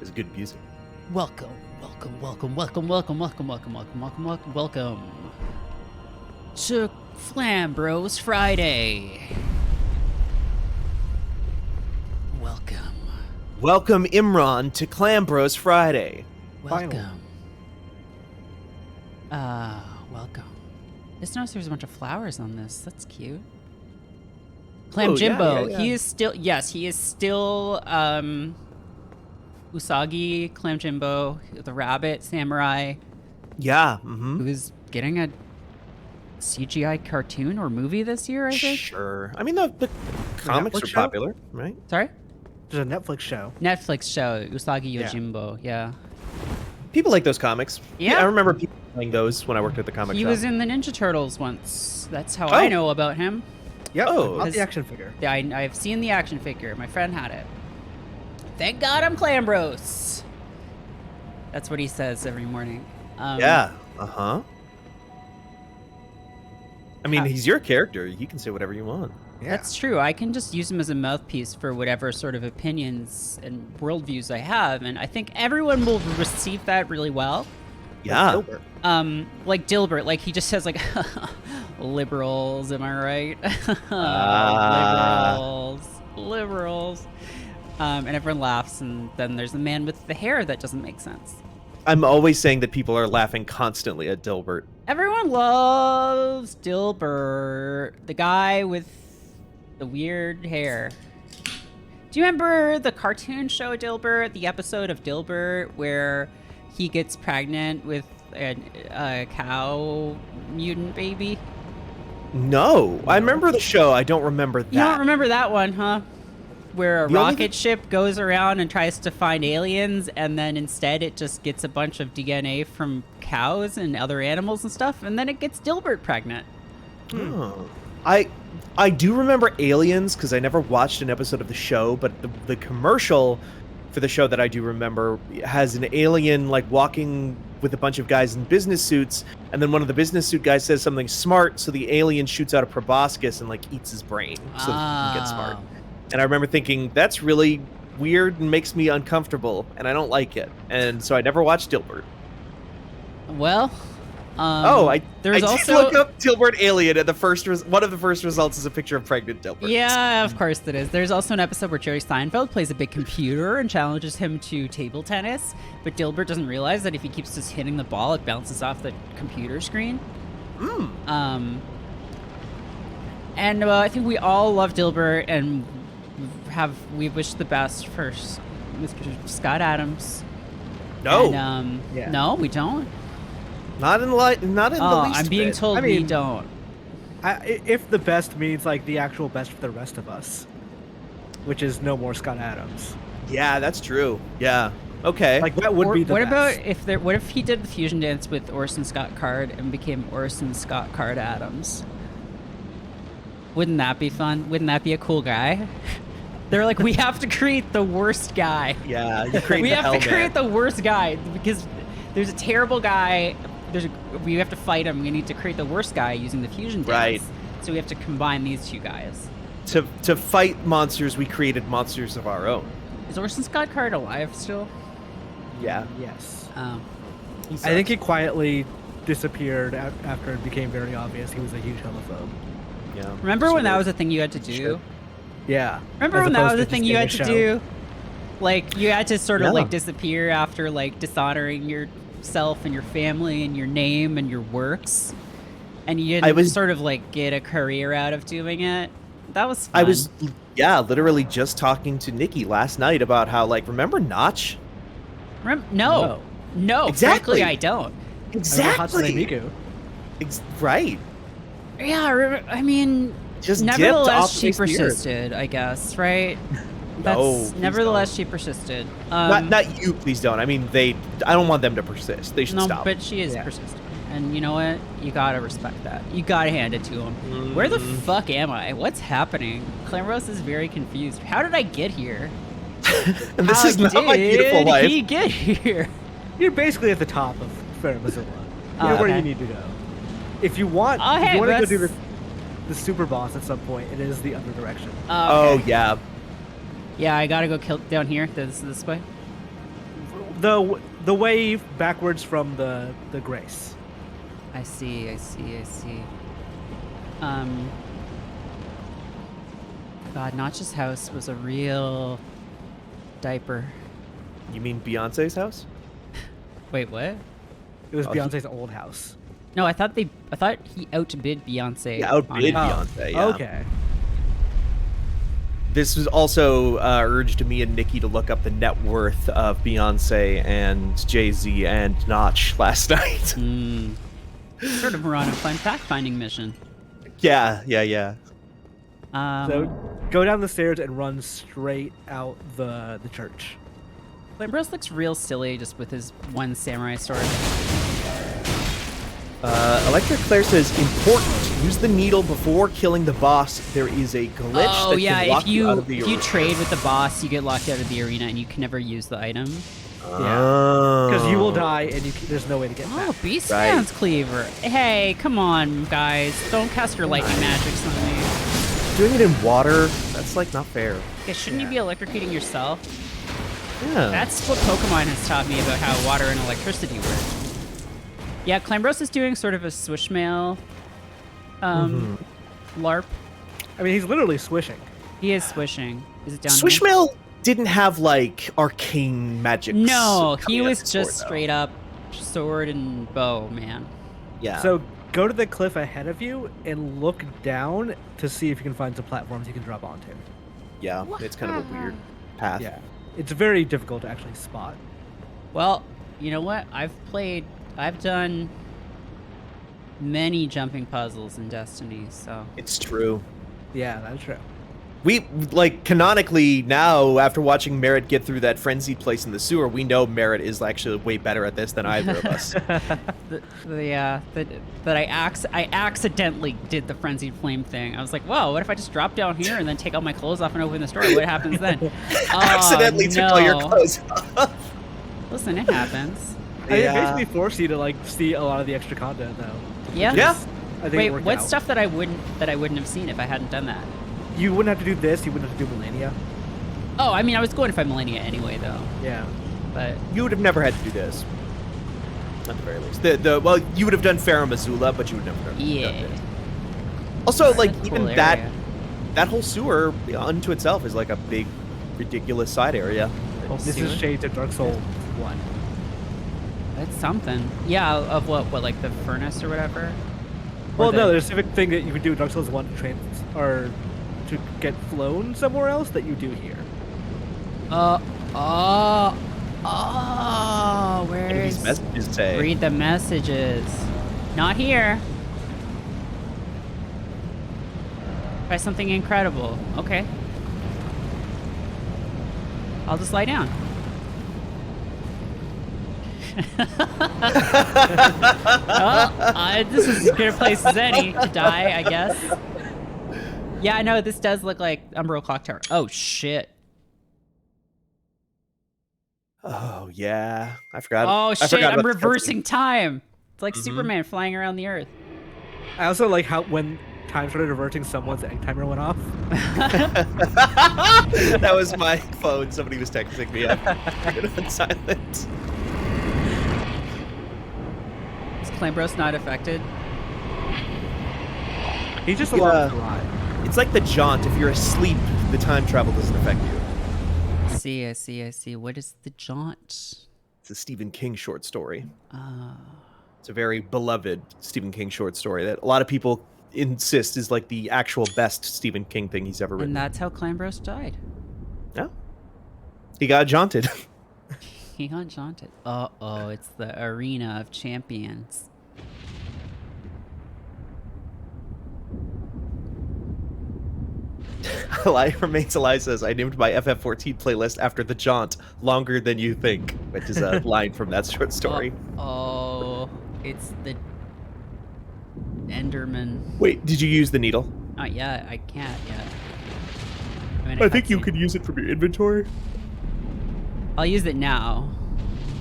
It's good music. Welcome to Flambros Friday. Welcome, Imran, to Clambros Friday. Welcome. Just noticed there's a bunch of flowers on this. That's cute. Clam Jimbo. Yeah. He is still Usagi, Clam Jimbo, the rabbit samurai. Yeah. Who is getting a CGI cartoon or movie this year, I think? Sure. I mean, the comics are popular, right? Sorry? There's a Netflix show. Netflix show, Usagi Yojimbo, yeah. People like those comics. Yeah. I remember people playing those when I worked at the comic shop. He was in the Ninja Turtles once. That's how I know about him. Yep. Oh. Not the action figure. Yeah, I've seen the action figure. My friend had it. Thank God I'm Clambros. That's what he says every morning. Yeah. Uh-huh. I mean, he's your character. You can say whatever you want. Yeah. That's true. I can just use him as a mouthpiece for whatever sort of opinions and worldviews I have, and I think everyone will receive that really well. Yeah. Like Dilbert. Like Dilbert, like he just says like, liberals, am I right? Liberals. And everyone laughs, and then there's the man with the hair that doesn't make sense. I'm always saying that people are laughing constantly at Dilbert. Everyone loves Dilbert, the guy with the weird hair. Do you remember the cartoon show Dilbert, the episode of Dilbert where he gets pregnant with a cow mutant baby? No. I remember the show. I don't remember that. You don't remember that one, huh? Where a The only rocket ship goes around and tries to find aliens, and then instead it just gets a bunch of DNA from cows and other animals and stuff, and then it gets Dilbert pregnant. Oh. I do remember Aliens because I never watched an episode of the show, but the commercial for the show that I do remember has an alien like walking with a bunch of guys in business suits, and then one of the business suit guys says something smart, so the alien shoots out a proboscis and like eats his brain so that he can get smart. And I remember thinking, that's really weird and makes me uncomfortable, and I don't like it. And so I never watched Dilbert. Well, I there's did also look up Dilbert Alien, and one of the first results is a picture of pregnant Dilbert. Yeah, of course it is. There's also an episode where Jerry Seinfeld plays a big computer and challenges him to table tennis, but Dilbert doesn't realize that if he keeps just hitting the ball, it bounces off the computer screen. And I think we all love Dilbert, and we wish the best for Mr. Scott Adams. No. And, Yeah. No, we don't. Not in the least. I'm being bit. told I we mean- don't. If the best means like the actual best for the rest of us, which is no more Scott Adams. Yeah, that's true. Yeah. Okay. Like that would be the What best. about what if he did the fusion dance with Orson Scott Card and became Orson Scott Card Adams? Wouldn't that be fun? Wouldn't that be a cool guy? They're like, we have to create the worst guy. yeah, you create We the have hell to create the worst guy because there's a terrible guy. We have to fight him. We need to create the worst guy using the fusion dance. Right. So we have to combine these two guys. To fight monsters, we created monsters of our own. Is Orson Scott Card alive still? Yeah. Yes. He I think sucks. he quietly disappeared after it became very obvious he was a huge homophobe. Yeah. Remember when that Sure. was a thing you had to do? Sure. Yeah. Remember As when that opposed was a to thing just you being had a to show. do? Like, you had to sort of, Yeah. like, disappear after, like, dishonoring yourself and your family and your name and your works. And you didn't sort of, like, get a career out of doing it. That was fun. I was, literally just talking to Nikki last night about how, like, remember Notch? No, Exactly. frankly, I don't. Exactly. Miku. Right. Yeah, I mean, Just dipped nevertheless, off she the face of the earth. persisted, I guess, right? No, please Nevertheless, she persisted. Not you, please don't. I mean, I don't want them to persist. They should No, stop. but she is Yeah. persistent. And you know what? You gotta respect that. You gotta hand it to him. Where the fuck am I? What's happening? Clambros is very confused. How did I get here? And this How is not my beautiful did life. he get here? You're basically at the top of Fair Missoula. Oh, You're where okay. you need to go. If you want, Oh, if hey, you want to go that's- do the super boss at some point, it is the other direction. Oh, Okay. yeah. Yeah, I gotta go kill down here. This way. the way backwards from the Grace. I see. God, Notch's house was a real diaper. You mean Beyonce's house? Wait, what? It was Oh, Beyonce's old house. No, I thought he outbid Beyonce. Yeah, on outbid it. Beyonce. Yeah. Okay. This was also urged me and Nikki to look up the net worth of Beyonce and Jay-Z and Notch last night. Sort of we're on a fun fact-finding mission. Yeah. So go down the stairs and run straight out the church. Ambrose looks real silly just with his one samurai sword. Electric Claire says, important. Use the needle before killing the boss. There is a glitch Oh that yeah, can lock if you out of the if you arena. trade with the boss, you get locked out of the arena and you can never use the item. Because you will die and there's no way to get Oh, back. Beast Right. Man's Cleaver. Hey, come on, guys. Don't cast your lightning magics on me. Doing it in water, that's like not fair. Okay, shouldn't you be electrocuting yourself? Yeah. That's what Pokemon has taught me about how water and electricity work. Yeah, Clambros is doing sort of a swishmail LARP. I mean, he's literally swishing. He is swishing. Is it down here? Swishmail didn't have like arcane magic. No, he was just straight up sword and bow, man. Yeah. So go to the cliff ahead of you and look down to see if you can find some platforms you can drop onto. yeah, it's kind of a weird path. Yeah. It's very difficult to actually spot. Well, you know what? I've done many jumping puzzles in Destiny, so. It's true. Yeah, that's true. We, like, canonically now, after watching Merritt get through that frenzied place in the sewer, we know Merritt is actually way better at this than either of us. That I accidentally did the frenzied flame thing. I was like, whoa, what if I just drop down here and then take all my clothes off and open the door? What happens then? Accidentally took all your no. clothes off. Listen, it happens. I mean, it basically forced you to like see a lot of the extra content though. Yeah. Yeah. I think it Wait, worked what's out. stuff that I wouldn't have seen if I hadn't done that? You wouldn't have to do this. You wouldn't have to do Millennia. Oh, I mean, I was going to find Millennia anyway, though. Yeah. But You would have never had to do this. At the very least. Well, you would have done Farah Missoula, but you would never have done yeah, this. Also, like, That's a even cool that area. that whole sewer unto itself is like a big, ridiculous side area. This Sewer? is shades of Dark Souls 1. That's something. Yeah, of what, like the furnace or whatever. Well, no, there's a specific thing that you would do in Dark Souls 1 or to get flown somewhere else that you do here. Where And these is? messages say. Read the messages. Not here. Try something incredible. Okay. I'll just lie down. This is as good a place as any to die, I guess. Yeah, I know, this does look like Umbral Clock Tower. Oh, shit. Oh yeah, I forgot. Oh, I shit, forgot I'm about the reversing time. It's like Mhm. Superman flying around the Earth. I also like how when time started reverting, someone's egg timer went off. That was my phone. Somebody was texting me. I put it on silent. Is Clambros not affected? He's just Yeah. along for the ride. It's like the jaunt. If you're asleep, the time travel doesn't affect you. I see. What is the jaunt? It's a Stephen King short story. Uh, It's a very beloved Stephen King short story that a lot of people insist is like the actual best Stephen King thing he's ever written. and that's how Clambros died. Yeah. He got jaunted. He got jaunted. Uh-oh, it's the Arena of Champions. Remains Alive says, I named my FF14 playlist after the jaunt, longer than you think, which is a line from that short story. Oh, it's the Enderman. Wait, did you use the needle? Not yet. I can't yet. I'm in a I think you cutscene. could use it from your inventory. I'll use it now,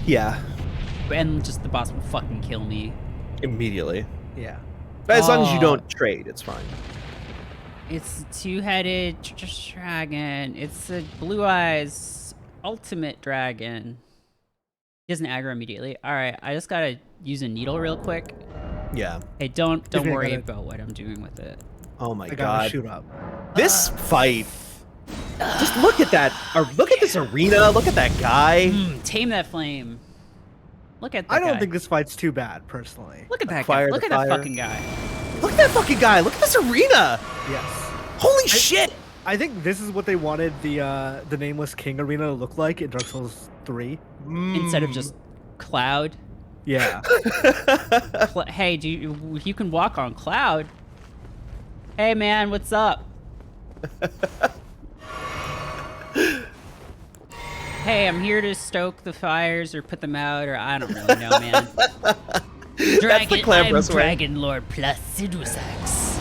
Yeah, and just the boss will fucking kill me. immediately. Yeah. But as long as you Oh. don't trade, it's fine. It's a two-headed dragon. It's a blue eyes ultimate dragon. He doesn't aggro immediately. All right, I just gotta use a needle real quick. Yeah. Hey, don't Excuse me, I worry gotta- about what I'm doing with it. Oh my I gotta god. shoot up. This fight. Just look at that. Or look at this arena. Look at that guy. Tame that flame. Look at that I don't guy. think this fight's too bad, personally. Look at that Fire guy. the Look at that fire. fucking guy. Look at that fucking guy. Look at this arena. Yes. Holy shit. I think this is what they wanted the Nameless King arena to look like in Dark Souls 3. Instead of just cloud. Yeah. Hey, you can walk on cloud. Hey man, what's up? Hey, I'm here to stoke the fires or put them out, or I don't really know, man. the Clambrous way. Dragon Lord plus Sidusax.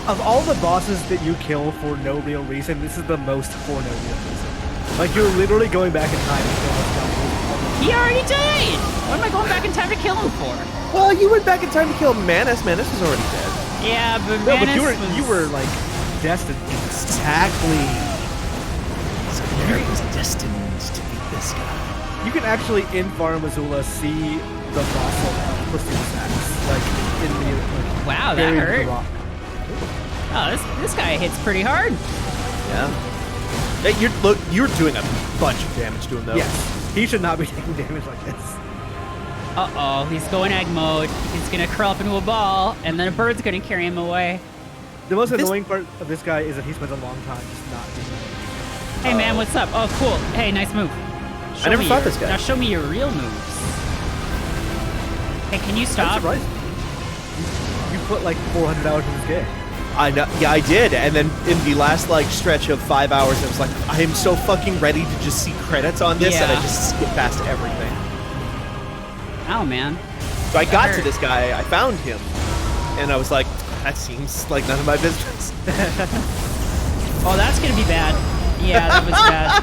Of all the bosses that you kill for no real reason, this is the most for no real reason. Like, you're literally going back in time to kill this guy. He already died! What am I going back in time to kill him for? Well, you went back in time to kill Manus. Manus was already dead. Yeah, but No, but Manus you were like destined. Exactly. So Mary was destined to beat this guy. You can actually in Far Missoula see the fossil of Pursuit's axe, like in the like, Wow, that buried in the hurt. rock. Oh, this guy hits pretty hard. Yeah. Hey, you're doing a bunch of damage to him though. Yes, he should not be taking damage like this. Uh-oh, he's going egg mode. He's gonna curl up into a ball, and then a bird's gonna carry him away. The most This- annoying part of this guy is that he spends a long time just not doing it. Hey man, what's up? Oh, cool. Hey, nice move. Show never me fought your- this guy. Now show me your real moves. Hey, can you I'm stop? surprised. You put like 400 hours in this game. I know. Yeah, I did. And then in the last like stretch of 5 hours, I was like, I am so fucking ready to just see credits on this, and I Yeah. just skip past everything. Oh man. So I got to hurt. this guy, I found him, and I was like, that seems like none of my business. Oh, that's gonna be bad. Yeah, that was bad.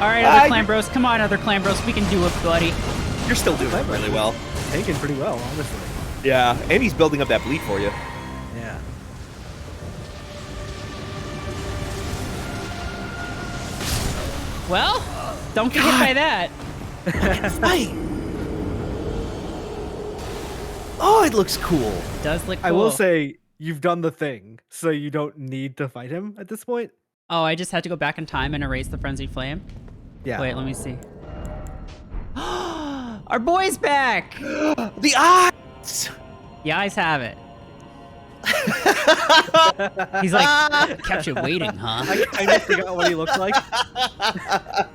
All right, other clan bros. Come on, other clan bros. We can do it, buddy. You're still doing really well. Taken pretty well, honestly. Yeah, and he's building up that bleed for you. Yeah. Well, don't get hit by that. Fight. Oh, it looks cool. It does look cool. I will say you've done the thing, so you don't need to fight him at this point. Oh, I just had to go back in time and erase the frenzied flame. Yeah. Wait, let me see. Our boy's back. The eyes. The eyes have it. He's like, kept you waiting, huh? I kind of forgot what he looked like.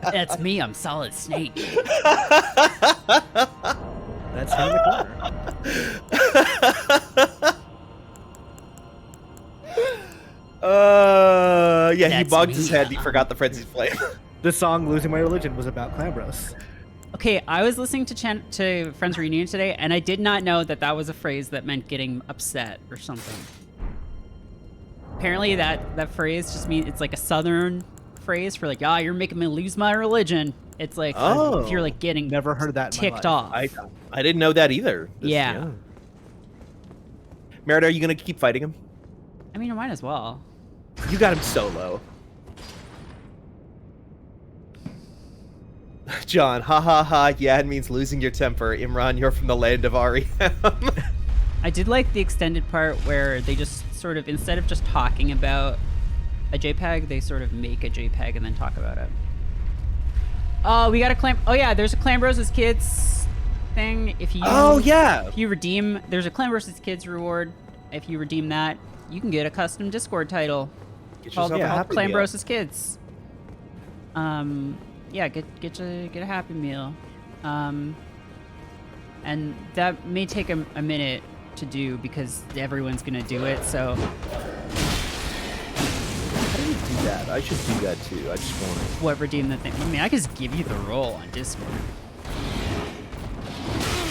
That's me. I'm Solid Snake. That's him in the corner. Yeah, he That's bogged his me. head. He forgot the frenzied flame. The song "Losing My Religion" was about Clambros. Okay, I was listening to Friends Reunion today, and I did not know that that was a phrase that meant getting upset or something. Apparently, that phrase just means it's like a Southern phrase for like, ah, you're making me lose my religion. It's like if you're like getting Never heard that in my ticked life. off. I didn't know that either. Yeah. Merritt, are you gonna keep fighting him? I mean, I might as well. You got him so low. John, ha ha ha, yeah, it means losing your temper. Imran, you're from the land of REM. I did like the extended part where they just sort of, instead of just talking about a JPEG, they sort of make a JPEG and then talk about it. Oh, we got a clam. Oh yeah, there's a Clan Bros Kids thing. If you if you redeem, there's a Clan Bros Kids reward. If you redeem that, you can get a custom Discord title Get called, yourself a Happy Clan Meal. Bros Kids. Yeah, get a Happy Meal, and that may take a minute to do because everyone's gonna do it. So How do you do that? I should do that too. I just want to. what redeem the thing? I mean, I could just give you the role on Discord.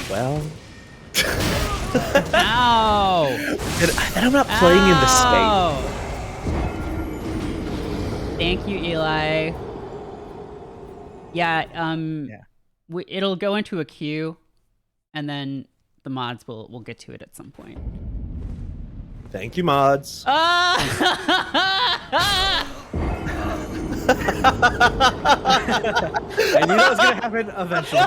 Well. Ow! Then I'm not playing in the space. Thank you, Eli. Yeah, it'll go into a queue, and then the mods will get to it at some point. Thank you, mods. Ah! I knew that was gonna happen eventually.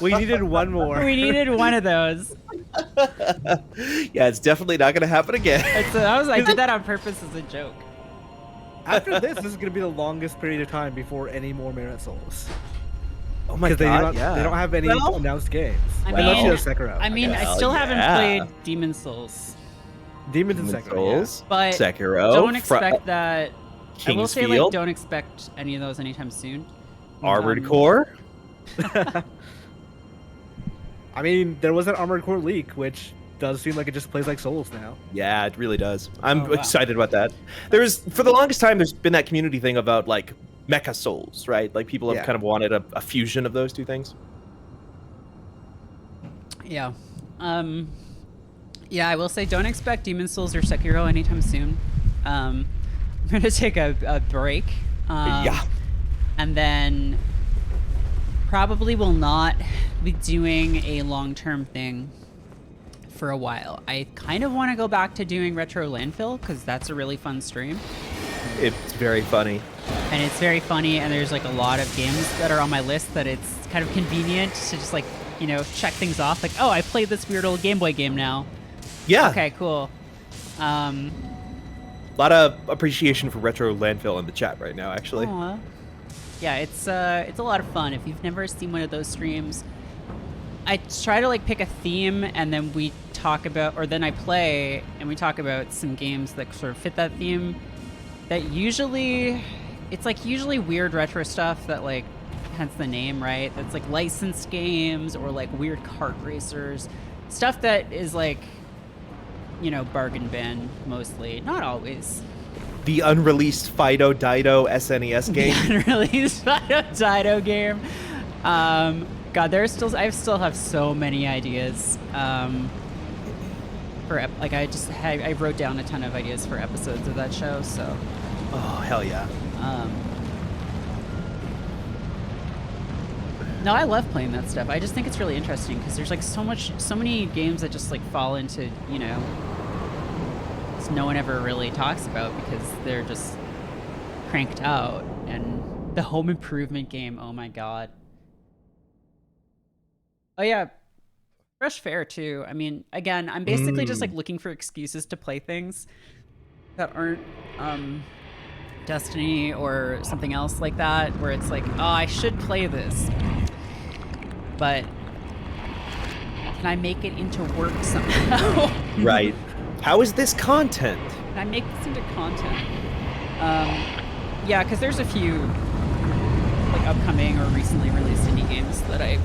We needed one more. We needed one of those. Yeah, it's definitely not going to happen again. I did that on purpose as a joke. After this is gonna be the longest period of time before any more Merit Souls. Oh my Because god, they don't have any Well, announced games. I Unless mean- you have Sekiro. I mean, I Hell still haven't yeah. played Demon Souls, Demons and Demon's Sekiro. Souls, but Sekiro, don't expect that. I will King's say, like, Field, don't expect any of those anytime soon. Armored Um, Core. I mean, there was an Armored Core leak, which does seem like it just plays like Souls now. Yeah, it really does. I'm Oh, wow. excited about that. For the longest time, there's been that community thing about like Mecha Souls, right? Like people have Yeah. kind of wanted a fusion of those two things. Yeah. Yeah, I will say don't expect Demon Souls or Sekiro anytime soon. I'm going to take a break. Yeah. And then probably will not be doing a long-term thing for a while. I kind of want to go back to doing Retro Landfill because that's a really fun stream. It's very funny. And it's very funny, and there's like a lot of games that are on my list that it's kind of convenient to just like, you know, check things off. Like, oh, I played this weird old Game Boy game now. Yeah. Okay, cool. A lot of appreciation for Retro Landfill in the chat right now, actually. Aw. Yeah, it's a lot of fun. If you've never seen one of those streams, I try to like pick a theme, and then we talk about, or then I play and we talk about some games that sort of fit that theme. That usually, it's like usually weird retro stuff that like, hence the name, right? That's like licensed games or like weird kart racers, stuff that is like, you know, bargain bin mostly, not always. The unreleased Fido Dido SNES game. The unreleased Dido game. God, I still have so many ideas. I wrote down a ton of ideas for episodes of that show. So, Oh, hell yeah. no, I love playing that stuff. I just think it's really interesting because there's like so many games that just like fall into, you know, no one ever really talks about because they're just cranked out. And the Home Improvement game, oh my god. Oh yeah, Fresh Fare too. I mean, again, I'm basically just like looking for excuses to play things that aren't Destiny or something else like that, where it's like, oh, I should play this, but can I make it into work somehow? Right. How is this content? Can I make this into content? Yeah, because there's a few like upcoming or recently released indie games that I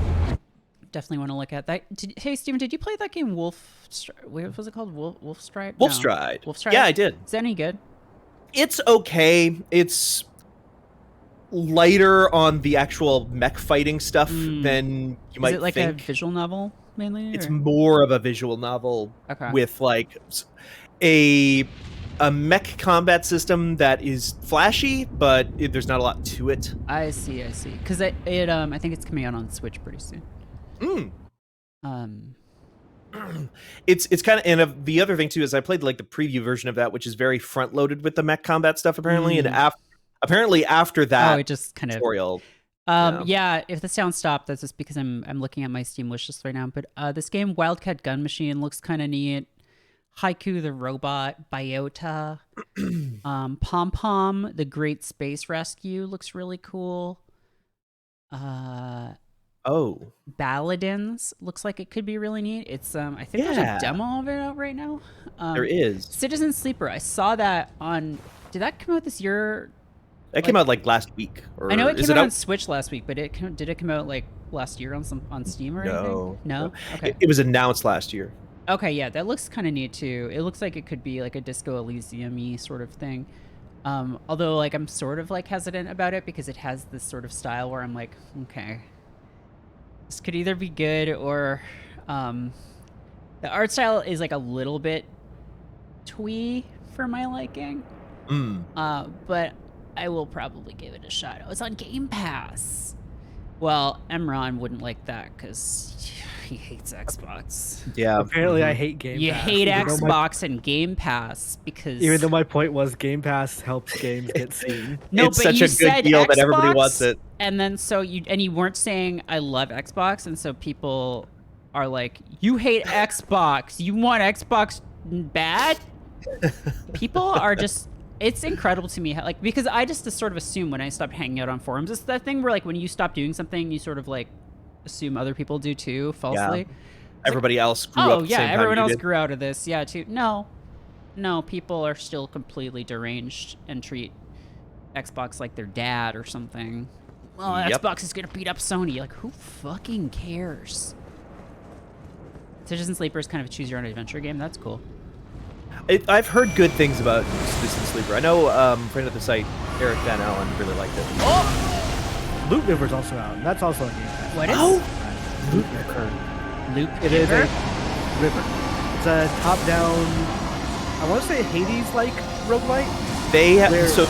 definitely want to look at. Hey, Steven, did you play that game what was it called? Wolfstride? Wolfstride. Wolfstride? Yeah, I did. Is that any good? It's okay. It's lighter on the actual mech fighting stuff than you might Is it like think. a visual novel mainly? It's or- more of a visual novel Okay. with like a mech combat system that is flashy, but there's not a lot to it. I see. Because I think it's coming out on Switch pretty soon. It's kind of, and the other thing too is I played like the preview version of that, which is very front loaded with the mech combat stuff apparently, and apparently after that it just kind of tutorial. yeah, if the sound stopped, that's just because I'm looking at my Steam wishlist right now. But this game, Wildcat Gun Machine, looks kind of neat. Haiku the Robot, Biota, Pom Pom, The Great Space Rescue looks really cool. Baladins looks like it could be really neat. It's I think there's a demo of it out right now. There is. Citizen Sleeper. I saw that on. Did that come out this year? That came out like last week. Or I know it is came out on Switch last week, but did it come out like last year on Steam or anything? No. Okay. It was announced last year. Okay, yeah, that looks kind of neat too. It looks like it could be like a Disco Elysium-y sort of thing. Although like I'm sort of like hesitant about it because it has this sort of style where I'm like, okay, this could either be good or the art style is like a little bit twee for my liking. But I will probably give it a shot. Oh, it's on Game Pass. Well, Emron wouldn't like that because he hates Xbox. Yeah. Apparently, I hate Game You Pass. hate even though my- Xbox and Game Pass because Even though my point was Game Pass helps games get seen. no, It's but such you a good said deal Xbox, that everybody wants it. and then so you weren't saying I love Xbox, and so people are like, you hate Xbox, you want Xbox bad. People are just. It's incredible to me, how, like, because I just sort of assume when I stopped hanging out on forums, it's that thing where like when you stop doing something, you sort of like assume other people do too, falsely. Everybody else grew up Oh the yeah, same time everyone you else did. grew out of this, yeah, too. No, people are still completely deranged and treat Xbox like their dad or something. Well, Yep. Xbox is gonna beat up Sony. Like, who fucking cares? Citizen Sleeper is kind of a choose your own adventure game. That's cool. I've heard good things about Citizen Sleeper. I know friend of the site, Eric Van Allen, really liked it. Oh, Loot River's also out, and that's also a Game Pass. what is Loot River. Loop? It is River? a river. It's a top-down, I want to say Hades-like roguelite. They have, Where- so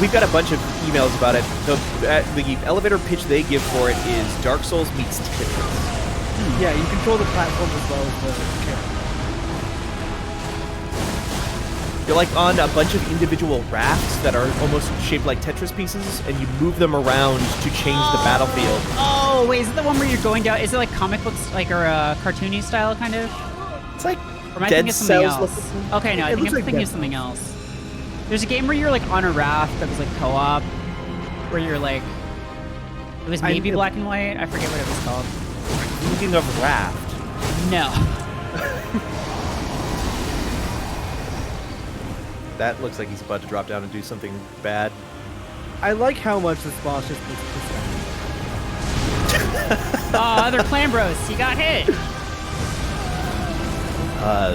we've got a bunch of emails about it. The elevator pitch they give for it is Dark Souls meets Tetris. Yeah, you control the platform as well as the character. You're like on a bunch of individual rafts that are almost shaped like Tetris pieces, and you move them around to change the battlefield. Oh, wait, is it the one where you're going down? Is it like comic books, like, or a cartoony style kind of? It's like Or am I Dead thinking of something Cells else? looking. Okay, no, I It think looks I'm like thinking Dead of something else. There's a game where you're like on a raft that was like co-op, where you're like, it was maybe feel- black and white. I forget what it was called. Speaking of raft, No. that looks like he's about to drop down and do something bad. I like how much this boss just looks pathetic. Oh, other clan bros, he got hit.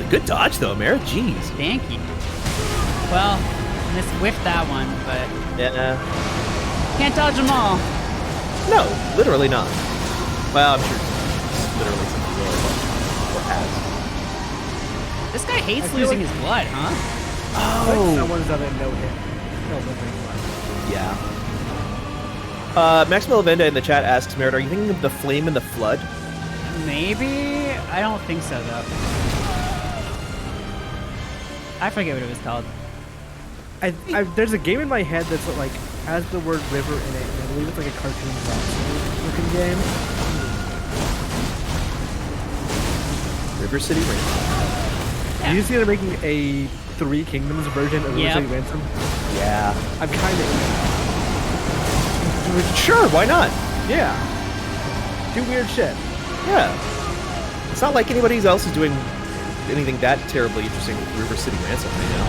Good dodge though, Merritt. Jeez. Thank you. Well, whiffed that one, but Yeah. can't dodge them all. No, literally not. Well, I'm sure it's literally something will, or has. This guy hates I feel losing like- his blood, huh? Like Oh. someone's done a no-hit. No living one. Yeah. Maximo Lavenda in the chat asks, Merritt, are you thinking of the Flame and the Flood? Maybe? I don't think so, though. I forget what it was called. There's a game in my head that's like has the word river in it. And I believe it's like a cartoon looking game. River City Ransom. Yeah. You see they're making a Three Kingdoms version of River Yep. City Ransom. Yeah. I'm kind of Sure, why not? yeah. Do weird shit. Yeah. It's not like anybody else is doing anything that terribly interesting with River City Ransom right now.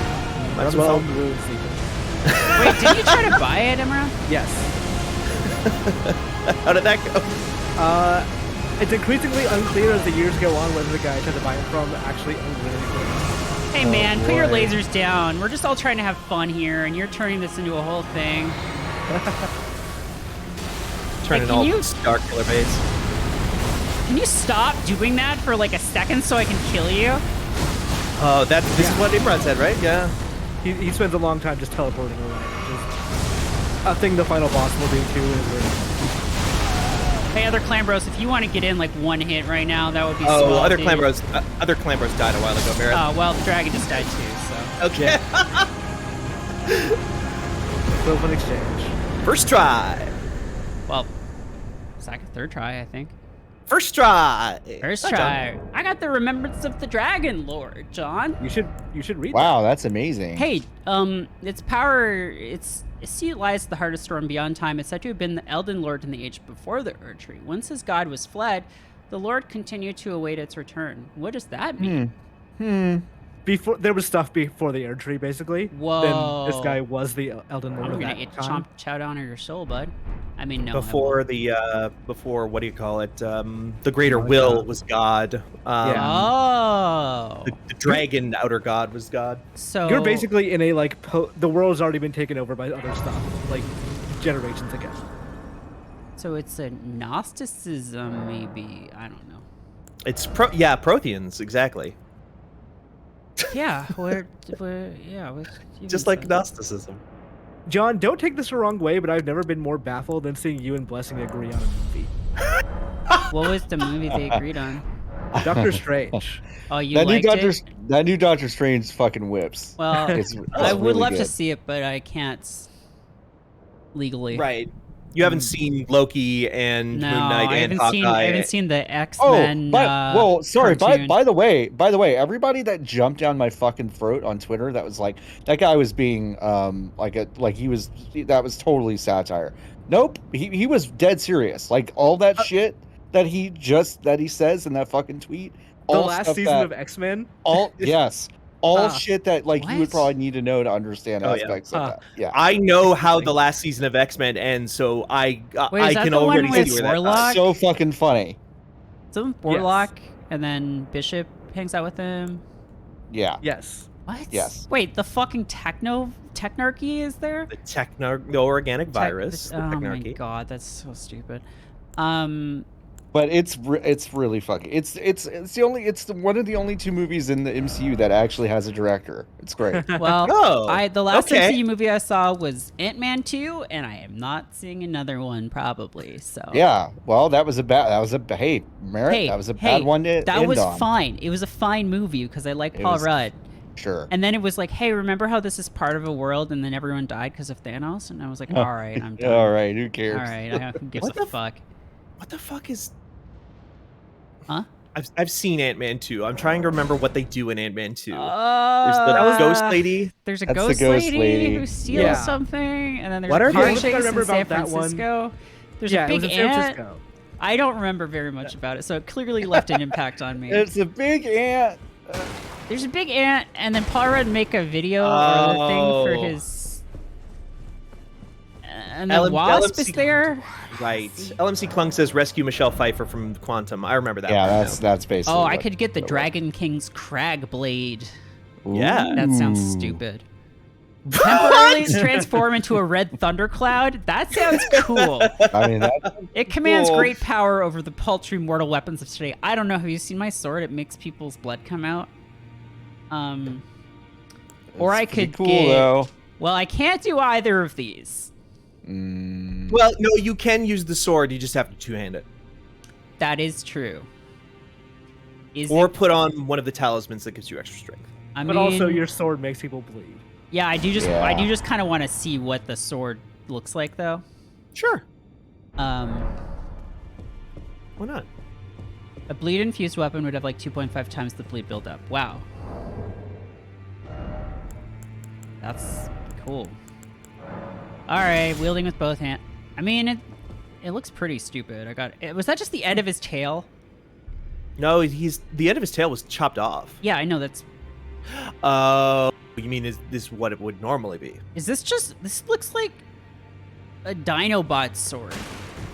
Might as well. Wait, did you try to buy it, Imran? Yes. How did that go? It's increasingly unclear as the years go on whether the guy I tried to buy it from actually owns it. Hey man, put your boy. lasers down. We're just all trying to have fun here, and you're turning this into a whole thing. Turning can all you- Star Killer base. Can you stop doing that for like a second so I can kill you? Oh, this is Yeah. what Imran said, right? Yeah. He spends a long time just teleporting away, which is a thing the final boss will do too. Hey, other clan bros, if you want to get in like one hit right now, that would be Oh, swell, other dude. clan bros died a while ago, Merritt. Oh, well, the dragon just died too, so. Okay. Open exchange. First try. Well, second, third try, I think. First try. First Not try. done. I got the Remembrance of the Dragon Lord, John. You should read Wow, that's amazing. Hey, its power, its seat lies at the heart of storm beyond time. It's said to have been the Elden Lord in the age before the Erd Tree. Once his god was fled, the Lord continued to await its return. What does that mean? Before there was stuff before the Erd Tree, basically. Whoa. Then this guy was the Elden Lord. I'm of gonna that eat time. chow down on your soul, bud. I mean, no. I Before won't. before what do you call it? The greater Like will that. was God. Yeah. Oh. The dragon outer god was God. So You're basically in a like the world's already been taken over by other stuff, like generations ago. So it's a Gnosticism, maybe. I don't know. It's Protheans, exactly. Yeah, we're Just like Gnosticism. John, don't take this the wrong way, but I've never been more baffled than seeing you and Blessing agree on a movie. What was the movie they agreed on? Doctor Strange. Oh, you That new liked Doctor, it? that new Doctor Strange fucking whips. Well, It's I would really love to good. see it, but I can't legally. Right. You haven't seen Loki and No, Moon Knight I and haven't Hawkeye. seen. I haven't seen the Oh, X-Men. well, sorry. Cartoon. By the way, everybody that jumped down my fucking throat on Twitter, that was like that guy was being that was totally satire. Nope, he was dead serious. Like all that shit that he says in that fucking tweet. The all last stuff season that- of X-Men. all yes, all Ah. shit that like you would What? probably need to know to understand Oh, yeah. aspects of that. Yeah, I know how the last season of X-Men ends, so I Wait, is that can the one already with see where that Warlock? so fucking funny. Some Warlock, and then Bishop hangs out with him. Yeah, Yes. What? Yes. Wait, the fucking technarchy is there? the organic virus, the Oh my technarchy. god, that's so stupid. but it's really fucking. It's one of the only two movies in the MCU that actually has a director. It's great. Well, Oh, the last okay. MCU movie I saw was Ant-Man 2, and I am not seeing another one probably. So Yeah, well, hey, Merritt, Hey, that was a bad one to that end was on. fine. It was a fine movie because I like It Paul was- Rudd. Sure. And then it was like, hey, remember how this is part of a world, and then everyone died because of Thanos? And I was like, all right, I'm done. All right, who cares? All right, who gives What a the fuck? What the fuck is? Huh? I've seen Ant-Man 2. I'm trying to remember what they do in Ant-Man 2. There's There's the ghost lady. There's a That's the ghost, ghost lady, lady. who steals Yeah. something, and then there's What a are car they- chase I in remember San about that one. Francisco. There's Yeah, a it big was in San ant. Francisco. I don't remember very much about it, so it clearly left an impact on me. It's a big ant. There's a big ant, and then Paul Rudd make a video or the thing for Oh. his. And the Wasp is LMC there. Right. LMC Klung says rescue Michelle Pfeiffer from Quantum. I remember that. Yeah, one that's now. basically. Oh, I what- could get the what- Dragon King's Crag Blade. Yeah. That sounds Ooh. stupid. Temporarily transform into a red thundercloud? That sounds cool. I mean, that, It commands Cool. great power over the paltry mortal weapons of today. I don't know. Have you seen my sword? It makes people's blood come out. Or I it's pretty could cool get. though. Well, I can't do either of these. Well, no, you can use the sword. You just have to two-hand it, That is true. or put on one of the talismans that gives you extra strength. I But mean, also, your sword makes people bleed. yeah, I do just Yeah. kind of want to see what the sword looks like, though. Sure. Um, Why not? a bleed infused weapon would have like 2.5 times the bleed buildup. Wow. That's cool. All right, wielding with both hands. I mean, it looks pretty stupid. Was that just the end of his tail? No, the end of his tail was chopped off. Yeah, I know that's. You mean is this what it would normally be? Is this just? This looks like a Dinobot sword.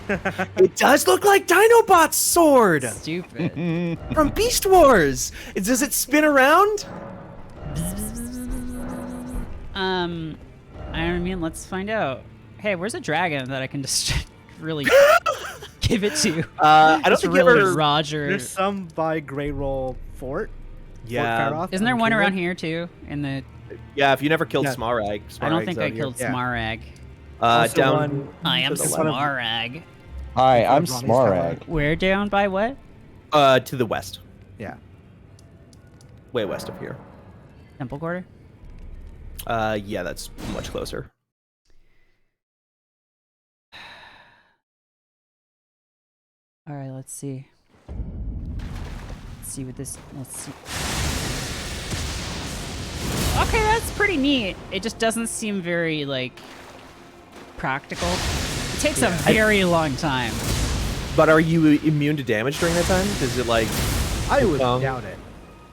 It does look like Dinobot's sword Stupid. from Beast Wars. Does it spin around? I mean, let's find out. Hey, where's a dragon that I can just really give it to? I don't It's think really you ever. Roger. There's some by Grey Roll Fort. Yeah, Fort Faroth Isn't there on one around Kingwood. here too? In the yeah. If you never killed Yeah. Smarag, I don't Smarag's think I out here. killed Yeah. Smarag. Also Down. one- I am to the left. Smarag. Hi, I'm Ronnie's Smarag. Where down by what? To the west, Yeah. way west of here. Temple Quarter? Yeah, that's much closer. All right, let's see. Let's see what this. Let's see. Okay, that's pretty neat. It just doesn't seem very like practical. It takes a very long time. But are you immune to damage during that time? Does it like? I would Um, doubt it.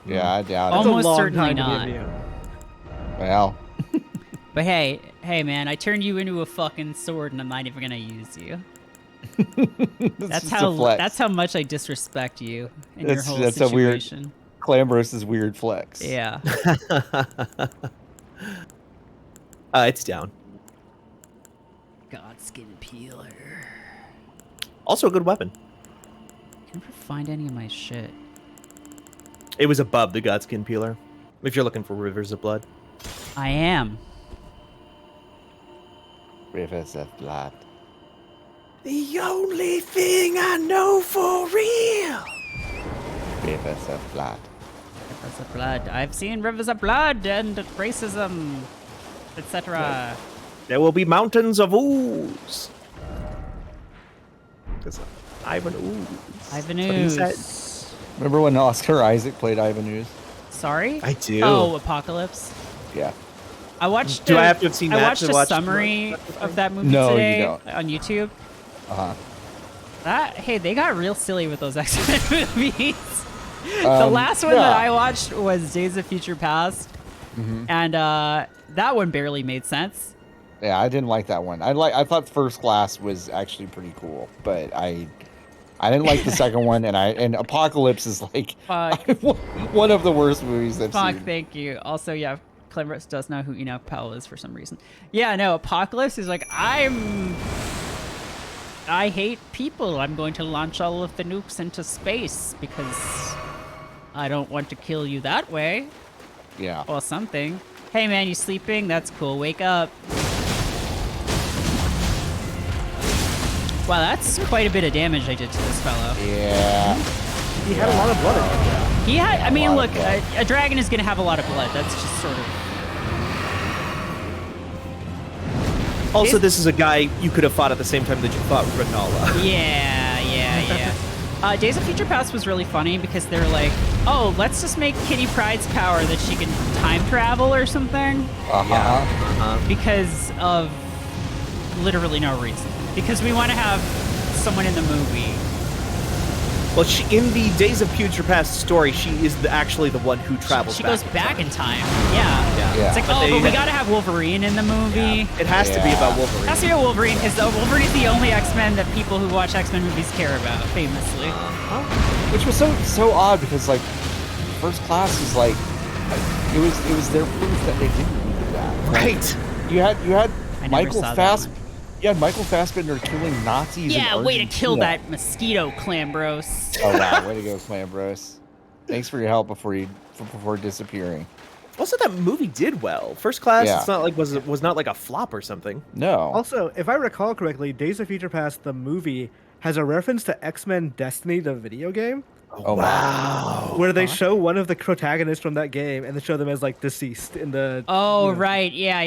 Yeah, I doubt it. It's a Almost long certainly time to be not. immune. Well, But hey, man, I turned you into a fucking sword, and I'm not even gonna use you. That's how much I disrespect you and your That's- whole that's a weird- situation. Clambros's weird flex. Yeah. It's down. Godskin peeler. Also a good weapon. Can I ever find any of my shit? It was above the Godskin Peeler. If you're looking for Rivers of Blood. I am. Rivers of blood. The only thing I know for real. Rivers of blood. Rivers of blood. I've seen rivers of blood and racism, etc. There will be mountains of ooze. Because Ivan Ooze. Ivan That's what he said. Ooze. Remember when Oscar Isaac played Ivan Ooze? Sorry? I do. Oh, Apocalypse. Yeah. I watched. Do I have to have seen I that watched to a watch summary of that movie No, you today don't. on YouTube. Uh-huh. Hey, they got real silly with those X-Men movies. The last one yeah. that I watched was Days of Future Past, Mm-hmm. and that one barely made sense. Yeah, I didn't like that one. I thought First Class was actually pretty cool, but I didn't like the second one, and Apocalypse is like Fuck. one of the worst movies I've Fuck, seen. thank you. Also, yeah, Clembrus does know who Enoch Powell is for some reason. Yeah, no, Apocalypse is like, I hate people. I'm going to launch all of the nukes into space because I don't want to kill you that way. Yeah. Or something. Hey man, you sleeping? That's cool. Wake up. Wow, that's quite a bit of damage I did to this fellow. Yeah. He had a lot of blood in him. He had, I mean, lot look, of blood. a dragon is going to have a lot of blood. That's just sort of... Also, this is a guy you could have fought at the same time that you fought Renala. Yeah. Days of Future Past was really funny because they're like, oh, let's just make Kitty Pryde's power that she can time travel or something. Uh-huh. Because of literally no reason. Because we want to have someone in the movie. Well, in the Days of Future Past story, she is actually the one who travels She back goes in back time. in time. Yeah. Yeah. It's like, But oh, they but we had- gotta have Wolverine in the movie. It has to be Yeah. about Wolverine. It has to be a Wolverine because Wolverine is the only X-Men that people who watch X-Men movies care about, famously. Which was so odd because like First Class is like it was their proof that they didn't need that. Right. You had I never Michael saw that Fass. one. You had Michael Fassbender killing Nazis. Yeah, in way to kill Argentina. that mosquito, Clambros. Oh wow, way to go, Clambros. Thanks for your help before disappearing. Also, that movie did well. First Class, Yeah. it's not like was not like a flop or something. No. Also, if I recall correctly, Days of Future Past, the movie, has a reference to X-Men Destiny, the video game, Oh wow. where they show one of the protagonists from that game and they show them as like deceased in the. Oh, you know- right. Yeah.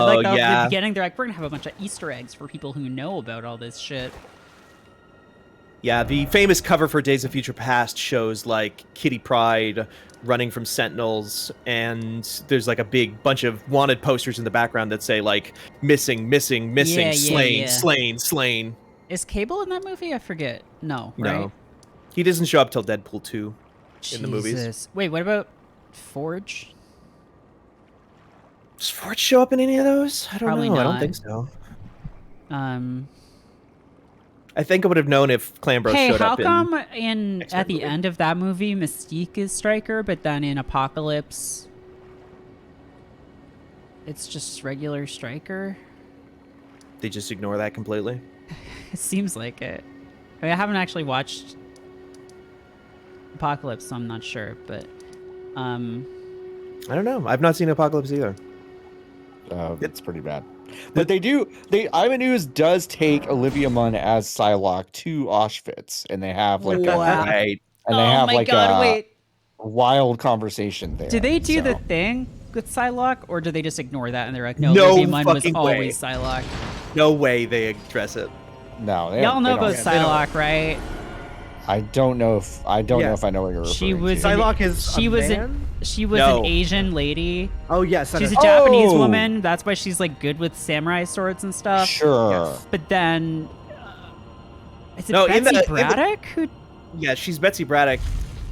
Oh, Like the yeah. beginning, they're like, we're gonna have a bunch of Easter eggs for people who know about all this shit. Yeah, the famous cover for Days of Future Past shows like Kitty Pryde running from Sentinels, and there's like a big bunch of wanted posters in the background that say like missing, Yeah, slain, yeah. slain. Is Cable in that movie? I forget. No, right? No, he doesn't show up till Deadpool 2 in the movies. Jesus. Wait, what about Forge? Does Forge show up in any of those? I don't Probably know. I not. don't think so. I think I would have known if Clambro Hey, showed how up come in at the movie. end of that movie Mystique is Striker, but then in Apocalypse it's just regular Striker? They just ignore that completely. It seems like it. I mean, I haven't actually watched Apocalypse, so I'm not sure, but I don't know. I've not seen Apocalypse either. It's pretty bad. But Ivan Ooze does take Olivia Munn as Psylocke to Auschwitz, and they have like Wow. Right. and they oh have my like god, a wait. wild conversation there. Do they do the so. thing with Psylocke, or do they just ignore that and they're like, no, No Olivia Munn was fucking always way. Psylocke? No way they address it. No, Y'all know about they don't. Psylocke, right? I don't know if I know Yeah. if I know what you're referring She was to. Psylocke is she a was man? she was No. an Asian lady. Oh yes, She's a a Japanese Oh! woman. That's why she's like good with samurai swords and stuff. Sure. Yes. But then, is it No, in Betsy the- Braddock who? Yeah, she's Betsy Braddock,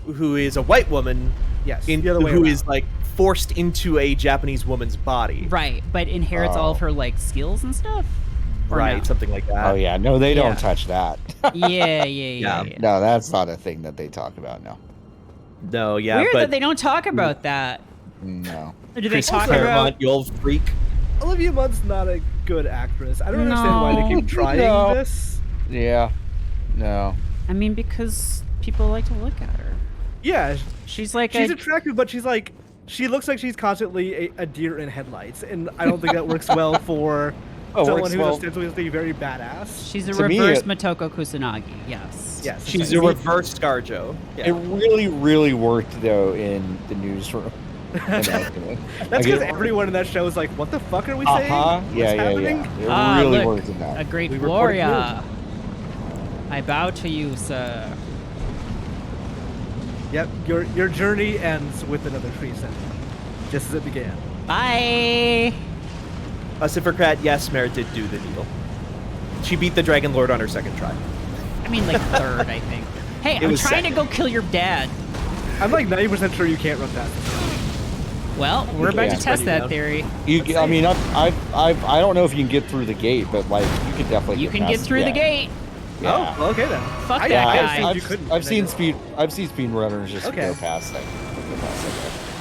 who is a white woman yes, in, the other way who around. is like forced into a Japanese woman's body. Right, but inherits all of her like skills and stuff. Or Right, no? something like that. Oh yeah, no, they Yeah. don't touch that. Yeah. No, that's not a thing that they talk about. No, No, yeah, Weird but that they don't talk about that. no. Or do they Chris talk Claremont, about? you old freak. Olivia Munn's not a good actress. I don't understand why they No. keep trying No. this. Yeah, no. I mean, because people like to look at her. Yeah, She's like she's a, attractive, but she looks like she's constantly a deer in headlights, and I don't think that works well for Oh, someone works who's well. ostensibly very badass. She's a To me, reverse it- Motoko Kusanagi. Yes. Yes, She's exactly. a reverse ScarJo. It Yeah. really, really worked though in the newsroom. That's because everyone in that show is like, "What the fuck are we saying? Yeah, What's yeah, happening?" yeah. It really look, worked in a that. great We reported warrior. I bow to you, sir. Yep, your journey ends with another tree setting, just as it began. Bye. Pacificrat, yes, Merritt did do the deal. She beat the Dragon Lord on her second try. I mean, like third, I think. Hey, It I'm was trying to second. go kill your dad. I'm like 90% sure you can't run past this. Well, we're about Yeah. to test that down. theory. I mean, I don't know if you can get through the gate, but like you could definitely. You can get past- through the yeah. gate. Yeah. Oh, well, okay then. Fuck I- that I guy. assumed you couldn't. I've seen speed runners just Okay. go past that.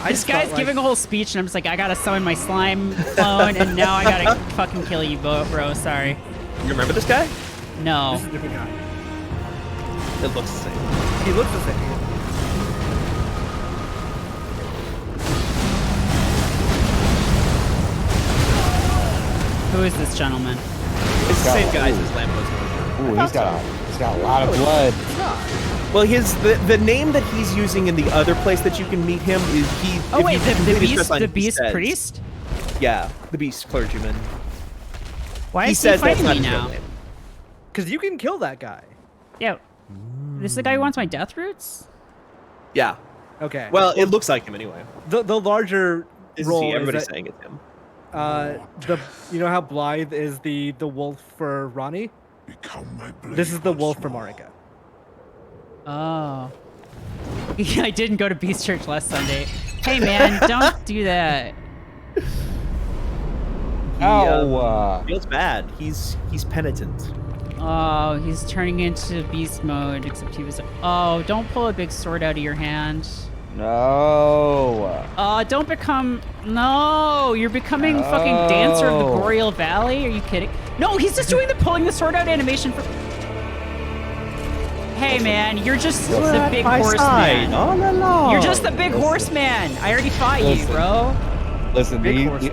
I This just guy's thought, giving a whole speech, and I'm just like, I gotta summon my slime clone, and now I gotta fucking kill you, bro. Sorry. You remember this guy? No. This is a different guy. It looks the same. He looks the same. Who is this gentleman? It's the same guy as his lamppost. Ooh, he's got a lot of blood. Well, the name that he's using in the other place that you can meet him is he. Oh if wait, you the complete his beast, quest line, the he beast says- priest. Yeah, the beast clergyman. Why He is says he that's fighting not me his real now? name. Because you can kill that guy. Yeah. This is the guy who wants my death roots? Yeah. Okay. Well, it looks like him anyway. the larger This is role he. is Everybody's that, saying it's him. you know how Blythe is the wolf for Ronnie? This is the wolf for Marika. Oh. Yeah, I didn't go to Beast Church last Sunday. Hey man, don't do that. Feels bad. He's penitent. Oh, he's turning into beast mode, except he was... Oh, don't pull a big sword out of your hand. No. Don't become... No, you're becoming fucking Dancer of the No. Boreal Valley? Are you kidding? No, he's just doing the pulling the sword out animation for... Hey man, you're just the big horseman. all along. You're just the big Listen. horseman. I already fought you, Listen. bro. Listen, Big the, horse.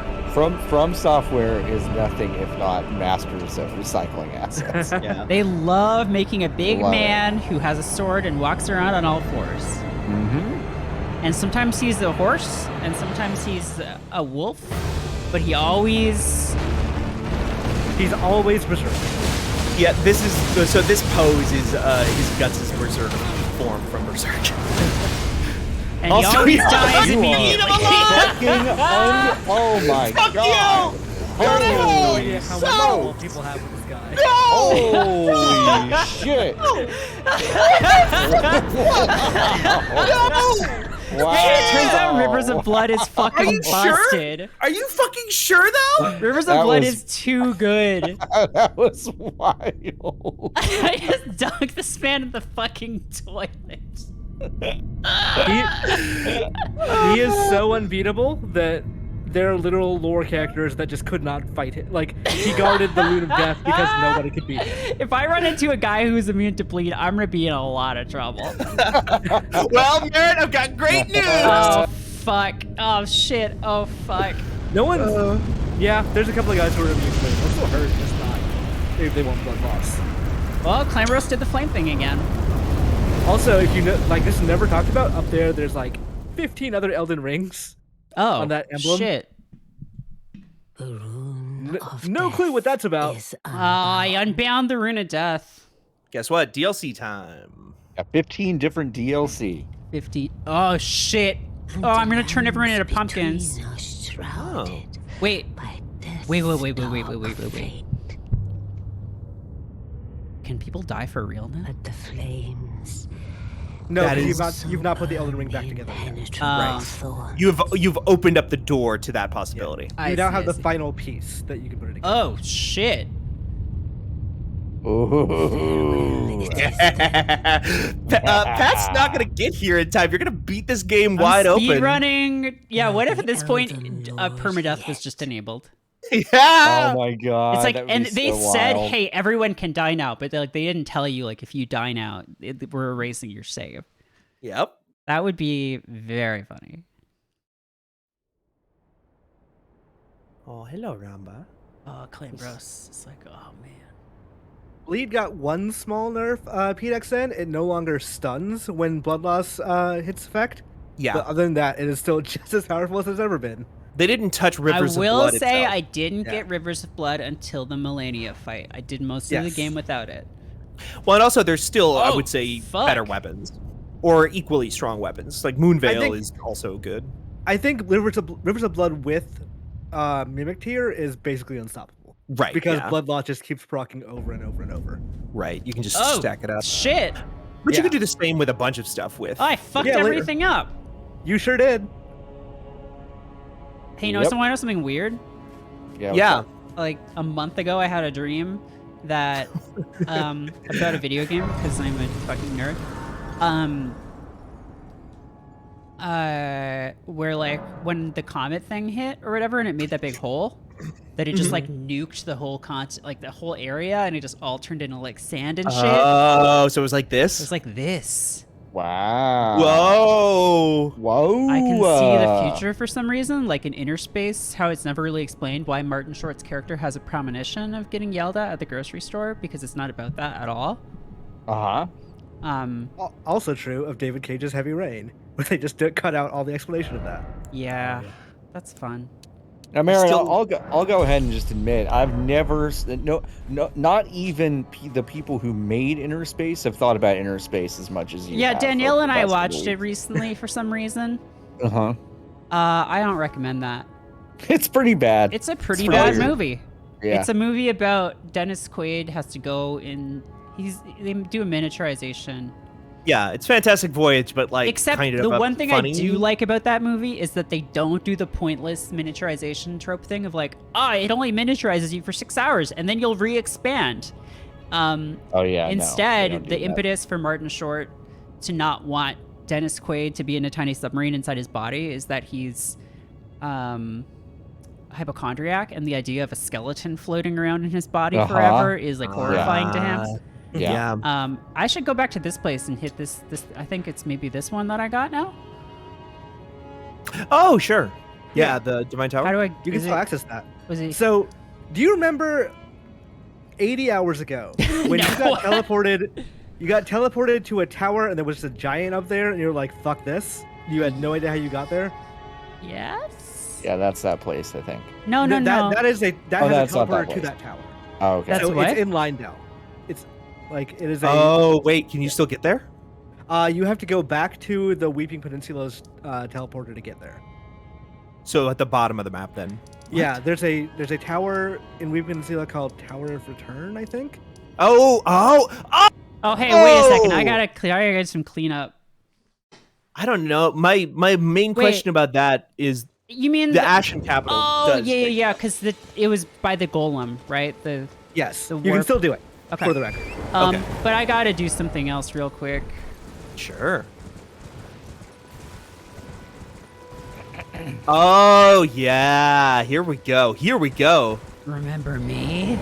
from software is nothing if not masters of recycling assets. Yeah. They love making a big Love it. man who has a sword and walks around on all fours. Mm-hmm. And sometimes he's a horse, and sometimes he's a wolf, but he's always berserk. Yeah, this pose is his Guts' berserk form from Berserk. and Also, he always yeah, dies you are immediately. Oh my god! Oh yeah, how So- much trouble people have with this guy. Holy shit! Wow! Turns out Rivers of Blood is Are fucking you sure? busted. Are you fucking sure though? Rivers That of Blood was- is too good. That was wild. I just dunked this man in the fucking toilet. He is so unbeatable that there are literal lore characters that just could not fight him. Like, he guarded the Rune of Death because nobody could beat him. If I run into a guy who's immune to bleed, I'm gonna be in a lot of trouble. Well, Merritt, I've got great news. Oh fuck. Oh shit. Oh fuck. No one. Yeah, there's a couple of guys who are immune to it. They're still hurt, just not. They won't blood loss. Well, Clamorous did the flame thing again. Also, if you know, like, this is never talked about, up there, there's like 15 other Elden Rings. Oh, On that emblem? shit. No clue what that's about. I unbound the Rune of Death. Guess what? DLC time. Got 15 different DLC. 50. Oh shit. Oh, I'm gonna turn everyone into pumpkins. Oh. Wait. Wait. Can people die for realness? But the flames. No, That 'cause is- you've not put the Elden Ring back together yet. Right. You've opened up the door to that possibility. I You now see, have I the see. final piece that you can put it together. Oh shit. Ooh. Pat's not gonna get here in time. You're gonna beat this game wide open. Speed running. Yeah, what if at this point permadeath was just enabled? Yeah. Oh my god. It's like, that would and be they so said, wild. hey, everyone can die now, but they didn't tell you, like, if you die now, we're erasing your save. Yep. That would be very funny. Oh, hello, Ramba. Oh, Clambros. It's like, oh man. Bleed got one small nerf, PDXN. It no longer stuns when blood loss hits effect. Yeah. But other than that, it is still just as powerful as it's ever been. They didn't touch Rivers I of will Blood say itself. I didn't Yeah. get Rivers of Blood until the Millennia fight. I did most of the Yes. game without it. Well, and also there's still, I Oh, would say, fuck. better weapons. Or equally strong weapons. Like Moonveil think- is also good. I think Rivers of Blood with Mimic Tier is basically unstoppable. Right, Because yeah. blood loss just keeps proccing over and over and over. Right, you can just Oh, stack it up. shit. But you Yeah. could do the same with a bunch of stuff with. I fucked Yeah, later. everything up. You sure did. Hey, you know, Yep. someone know something weird? Yeah. Yeah. Like a month ago, I had a dream that about a video game because I'm a fucking nerd. Where like when the comet thing hit or whatever, and it made that big hole, that it just like nuked the whole like the whole area, and it just all turned into like sand and shit. Oh, so it was like this? It was like this. Wow. Whoa. Whoa. I can see the future for some reason, like in Inner Space, how it's never really explained why Martin Short's character has a premonition of getting yelled at the grocery store, because it's not about that at all. Uh-huh. Also true of David Cage's Heavy Rain, where they just cut out all the explanation of that. Yeah, that's fun. Now, Mary, Still- I'll go ahead and just admit I've never not even the people who made Inner Space have thought about Inner Space as much as you. Yeah, have Danielle over and the I past couple watched it weeks. recently for some reason. Uh-huh. I don't recommend that. It's pretty bad. It's a pretty pretty bad weird. movie. Yeah. It's a movie about Dennis Quaid has to go in. They do a miniaturization. Yeah, it's Fantastic Voyage, but like Except kind of the a one thing funny... I do like about that movie is that they don't do the pointless miniaturization trope thing of like, it only miniaturizes you for 6 hours and then you'll re-expand. Oh yeah. Instead, no, they don't do the that. impetus for Martin Short to not want Dennis Quaid to be in a tiny submarine inside his body is that he's hypochondriac, and the idea of a skeleton floating around in his body Uh-huh. forever is like horrifying to him. Yeah. I should go back to this place and hit this. I think it's maybe this one that I got now. Oh, sure. Yeah, the Divine Tower. How do I? You can is still it- access that. Was it? So, do you remember 80 hours ago when you No. got teleported? You got teleported to a tower and there was a giant up there, and you're like, "Fuck this!" You had no idea how you got there. Yes. Yeah, that's that place, I think. No, no, no. That has that's a not that teleporter to place. that tower. Oh, okay. That's so what? it's in Lindell. It's like it is a. Oh, wait, can you still get there? You have to go back to the Weeping Peninsula's teleporter to get there. So at the bottom of the map then. Yeah, there's a tower in Weeping Peninsula called Tower of Return, I think. Oh! Oh, hey, wait a second. I Oh! gotta get some cleanup. I don't know. My main question about that is You mean the Ashen Capital. Oh, does yeah, things. yeah, because it was by the golem, right? The Yes, The you can warp- still do it. Okay. For the record. Okay. But I gotta do something else real quick. Sure. Oh, yeah. Here we go. Here we go. Remember me?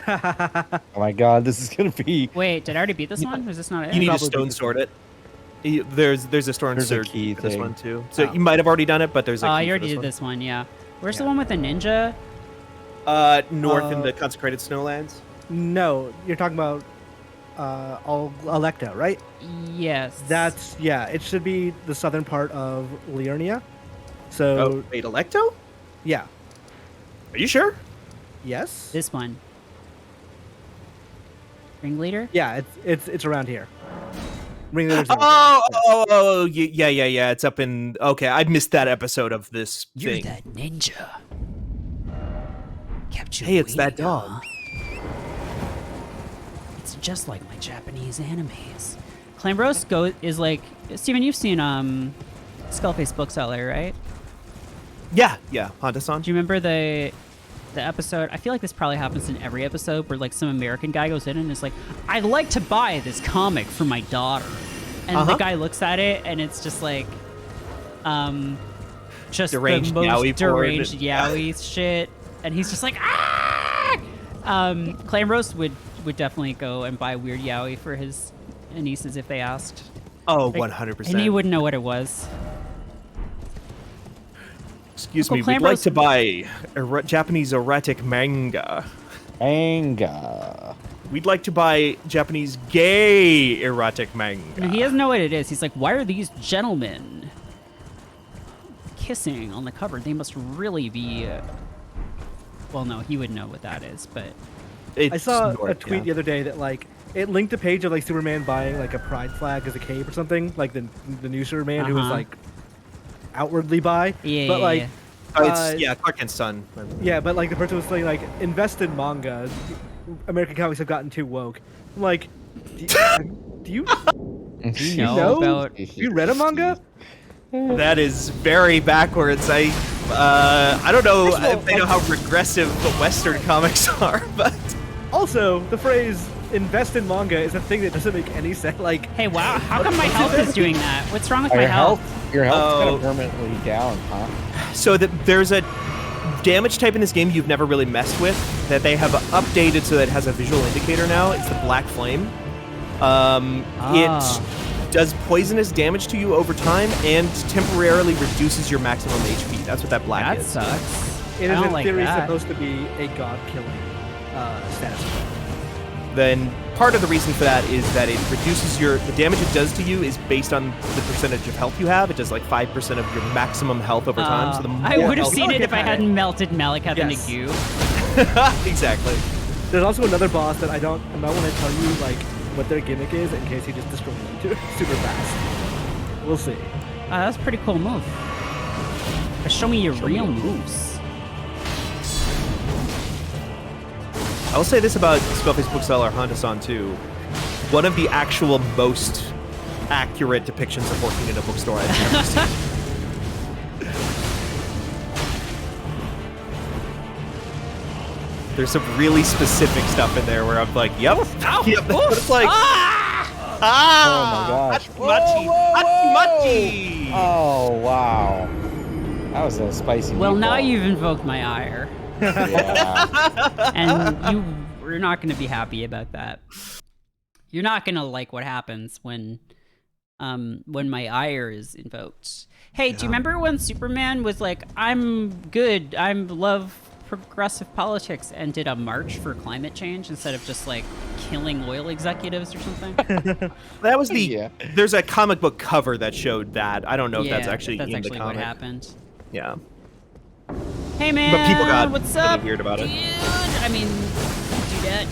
Oh my god, this is gonna be. Wait, did I already beat this one? Was this not it? You need to Probably stone because- sword it. There's a stone There's a sword key for this thing. one too. So Oh. you might have already done it, but there's a Oh, key you for already this did one. this one, yeah. Where's the Yeah. one with the ninja? North in the consecrated snowlands. No, you're talking about Electa, right? Yes. It should be the southern part of Liurnia. So Oh, wait, Electo? yeah, Are you sure? yes, this one. Ringleader? yeah, it's around here. Ringleader's Yeah. It's up in. Okay, I missed that episode of this You're thing. that ninja. Kept you Hey, it's that waiting, dog. huh? It's just like my Japanese animes. Clambros is like Steven, you've seen Skullface Bookseller, right? Yeah, Honda-san. Do you remember the episode? I feel like this probably happens in every episode where like some American guy goes in and is like, "I'd like to buy this comic for my daughter," and the Uh-huh. guy looks at it and it's just like, just Deranged the most yaoi porn. deranged yaoi shit, and he's just like, ah. Clambros would definitely go and buy weird yaoi for his nieces if they asked. Oh, Like, 100%. And he wouldn't know what it was. Excuse Uncle me, we'd Clambrose- like to buy Japanese erotic manga. Manga. We'd like to buy Japanese gay erotic manga. No, he doesn't know what it is. He's like, why are these gentlemen kissing on the cover? They must really be. Well, no, he would know what that is, but I saw a North, tweet the other day that like it linked a page of like Superman buying like a pride flag as a cape or something, like the new Superman who was like outwardly bi. Yeah, but like Clark Kent's son. yeah, but like the person was saying like invest in manga. American comics have gotten too woke. I'm like, do you know? about. You read a manga? That is very backwards. I don't know First of all, if they know how regressive the Western comics are, but Also, the phrase "invest in manga" is a thing that doesn't make any sense. Like, Hey, wow, how come my health is doing that? What's wrong with my Your health? Your health's kind Oh. of permanently down, huh? so there's a damage type in this game you've never really messed with that they have updated so that it has a visual indicator now. It's the Black Flame. It does poisonous damage to you over time and temporarily reduces your maximum HP. That's what that black That is. sucks. it I is don't in like theory that. supposed to be a god-killing status. Then part of the reason for that is that it reduces the damage it does to you is based on the percentage of health you have. It does like 5% of your maximum health over time. So the I more would have health- seen it if I had it. hadn't melted Malekith into Yes. goo. Exactly. There's also another boss that I don't want to tell you like what their gimmick is in case he just destroys them super fast. We'll see. That's a pretty cool move. But show me your real moves. I will say this about Skullface Bookseller Honda-san too. One of the actual most accurate depictions of working in a bookstore I've ever seen. There's some really specific stuff in there where I'm like, yep, yep, that's what it's like. Oh my gosh. Hachi-machi, hachi-machi. Oh wow. That was a spicy. Well, now meatball. you've invoked my ire, Yeah. and you're not going to be happy about that. You're not going to like what happens when my ire is invoked. Hey, do you remember when Superman was like, "I'm good, I love progressive politics," and did a march for climate change instead of just like killing oil executives or something? That was the. Yeah. There's a comic book cover that showed that. I don't know if Yeah, that's actually in the what comic. happened. Yeah. Hey man, But people got what's really up, weird about it. dude? I mean, do that.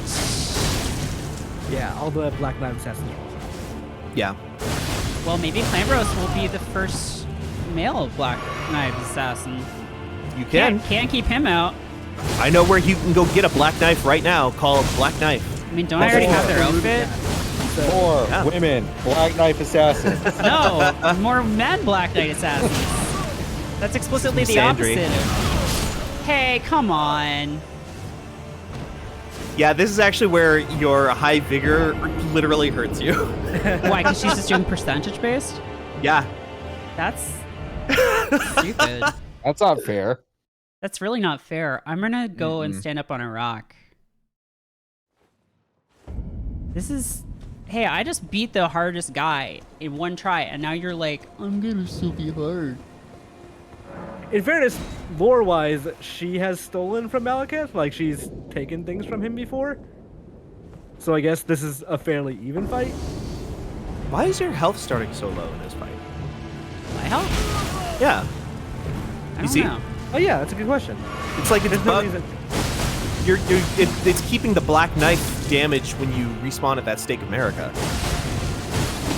Yeah, all the Black Knight assassins. Yeah. Well, maybe Clambrose will be the first male Black Knight assassin. You can. Can't keep him out. I know where you can go get a black knife right now called Black Knife. I mean, don't I already have their outfit? More Yeah. women, Black Knife assassins. No, more men Black Knight assassins. That's explicitly the Misandry. opposite of... Hey, come on. Yeah, this is actually where your high vigor literally hurts you. Why? Because she's just doing percentage based? Yeah. That's stupid. That's not fair. That's really not fair. I'm gonna go and stand up on a rock. This is... Hey, I just beat the hardest guy in one try, and now you're like, I'm gonna still be hard. In fairness, lore-wise, she has stolen from Malekith. Like, she's taken things from him before. So I guess this is a fairly even fight. Why is your health starting so low in this fight? My health? Yeah. I You don't see? know. Oh yeah, that's a good question. It's like it's There's no bug. reason. It's keeping the black knife damage when you respawn at that Stake of America.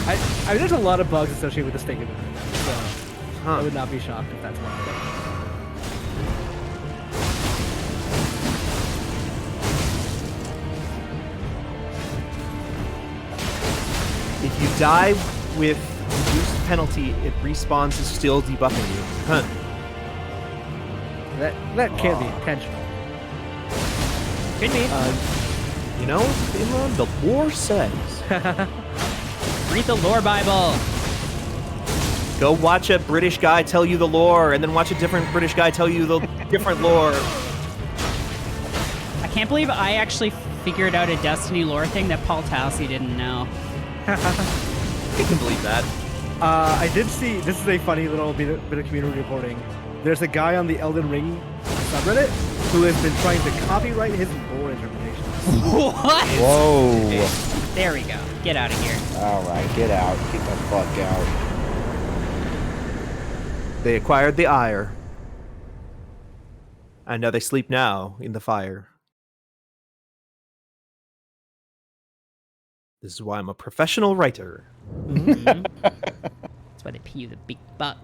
I mean, there's a lot of bugs associated with the stake of it, so I Huh. would not be shocked if that's one of them. If you die with reduced penalty, it respawns is still debuffing you. Huh. That can't be intentional. Could be. You know, Finland, the lore says. Read the lore Bible. Go watch a British guy tell you the lore, and then watch a different British guy tell you the different lore. I can't believe I actually figured out a Destiny lore thing that Paul Tassi didn't know. I can believe that. I did see, this is a funny little bit of community reporting. There's a guy on the Elden Ring subreddit who has been trying to copyright his lore interpretations. What? Whoa. There we go. Get out of here. All right, get out. Get the fuck out. They acquired the ire. And now they sleep now in the fire. This is why I'm a professional writer. That's why they pay you the big bucks.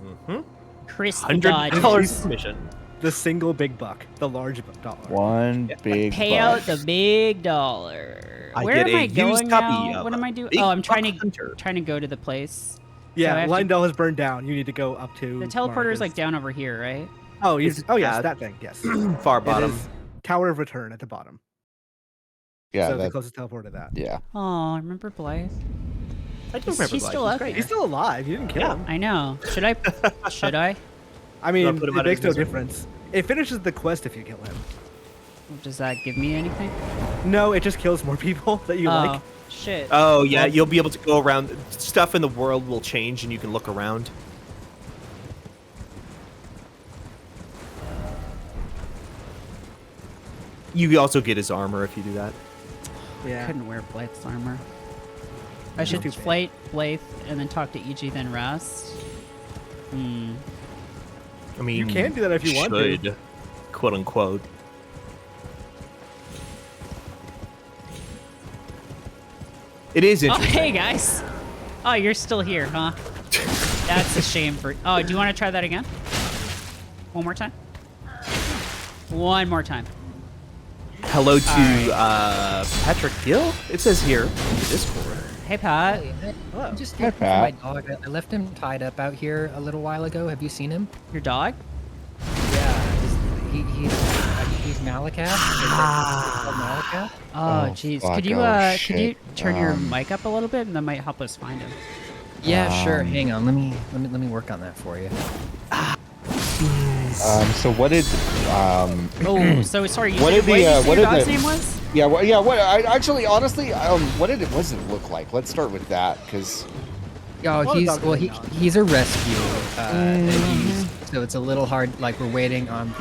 Mm-hmm. Chris the $100 Dodge. commission. The single big buck, the large dollar. One big Pay buck. out the big dollar. I Where get am a I used going copy now? of What a am I doing? big Oh, I'm trying buck to hunter. go to the place. So I Yeah, have to- Lindell has burned down. You need to go up to The teleporter's Marcus. like down over here, right? Oh, It's- oh yes, yeah. that thing. Yes. Far It bottom. is Tower of Return at the bottom. Yeah, So the that, closest teleport to that. yeah. Oh, remember Blythe? I do He's remember still Blythe. up there. He's still alive. You didn't kill Yeah. him. I know. Should I? Should I? I mean, wanna put him it out of makes his no misery? difference. It finishes the quest if you kill him. Does that give me anything? No, it just kills more people that you Oh, like. shit. Oh, yeah, you'll be able to go around. Stuff in the world will change and you can look around. You also get his armor if you do that. Yeah. Couldn't wear Blythe's armor. I should too big. fight Blythe and then talk to EG, then rest. Hmm. I mean, You can do that if you want to. should, quote unquote. It is Oh, interesting. hey guys. Oh, you're still here, huh? That's a shame for. Oh, do you want to try that again? One more time. One more time. Hello to Alright. Patrick Gill. It says here in the Discord. Hey, Pat. Hello. I'm just Hi, here for my Pat. dog. I left him tied up out here a little while ago. Have you seen him? Your dog? Yeah, he's Malacath. Malacath. Oh, Oh, jeez. fuck. Could you Oh, could you shit. turn your mic up a little bit, and that might help us find him. Yeah, sure. Hang on. Let me work on that for you. So what did Oh, so sorry. What did What did you say what your did dog's the- name was? what I actually honestly what did it look like? Let's start with that cuz Oh, Well, he's dog well, really he's a rescue. So it's a little hard. Like we're waiting on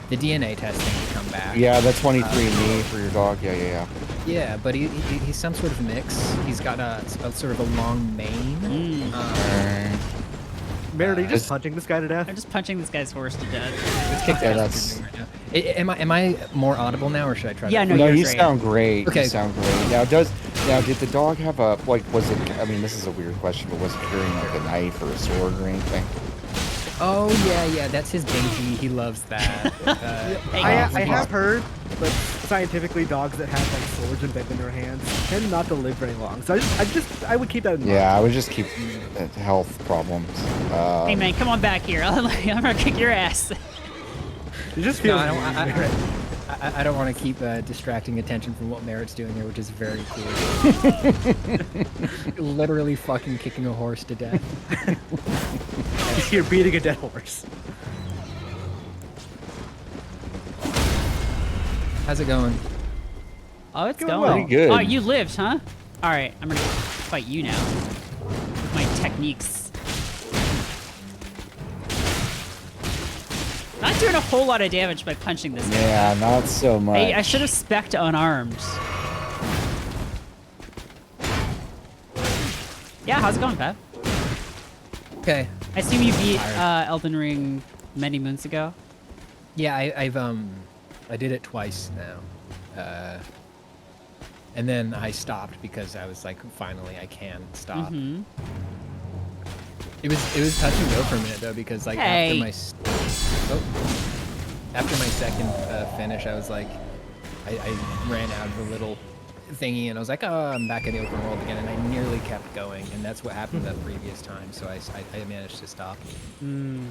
the DNA testing to come back. yeah, that's 23andme for your dog. Yeah. Yeah, but he's some sort of mix. He's got a sort of a long mane. Alright. Meredith, are you just It's- punching this guy to death? I'm just punching this guy's horse to death. Yeah, that's Am I more audible now, or should I try? Yeah, that? no, No, you're you great. sound great. Okay. You sound great. Now did the dog have a was it I mean this is a weird question, but was it carrying like a knife or a sword or anything? Oh yeah, that's his dainty. He loves that. I have heard, but scientifically, dogs that have like swords embedded in their hands tend not to live very long. So I would keep that in mind. Yeah, I would just keep health problems. Hey man, come on back here. I'm gonna kick your ass. You just No, feel. I don't want to keep distracting attention from what Merritt's doing here, which is very cool. Literally fucking kicking a horse to death. You're beating a dead horse. How's it going? Oh, it's Doing going. well. Pretty good. Oh, you lived, huh? All right, I'm gonna fight you now with my techniques. Not doing a whole lot of damage by punching this guy. Yeah, not so much. Hey, I should have spec'd unarmed. Yeah, how's it going, Pat? Okay. I assume you beat Elden Ring many moons ago. Yeah, I did it twice now. And then I stopped because I was like, finally, I can stop. Mm-hmm. It was touch and go for a minute though, because like Hey. after my second finish, I was like, I ran out of the little thingy, and I was like, oh, I'm back in the open world again, and I nearly kept going, and that's what happened that previous time. So I managed to stop. Mm.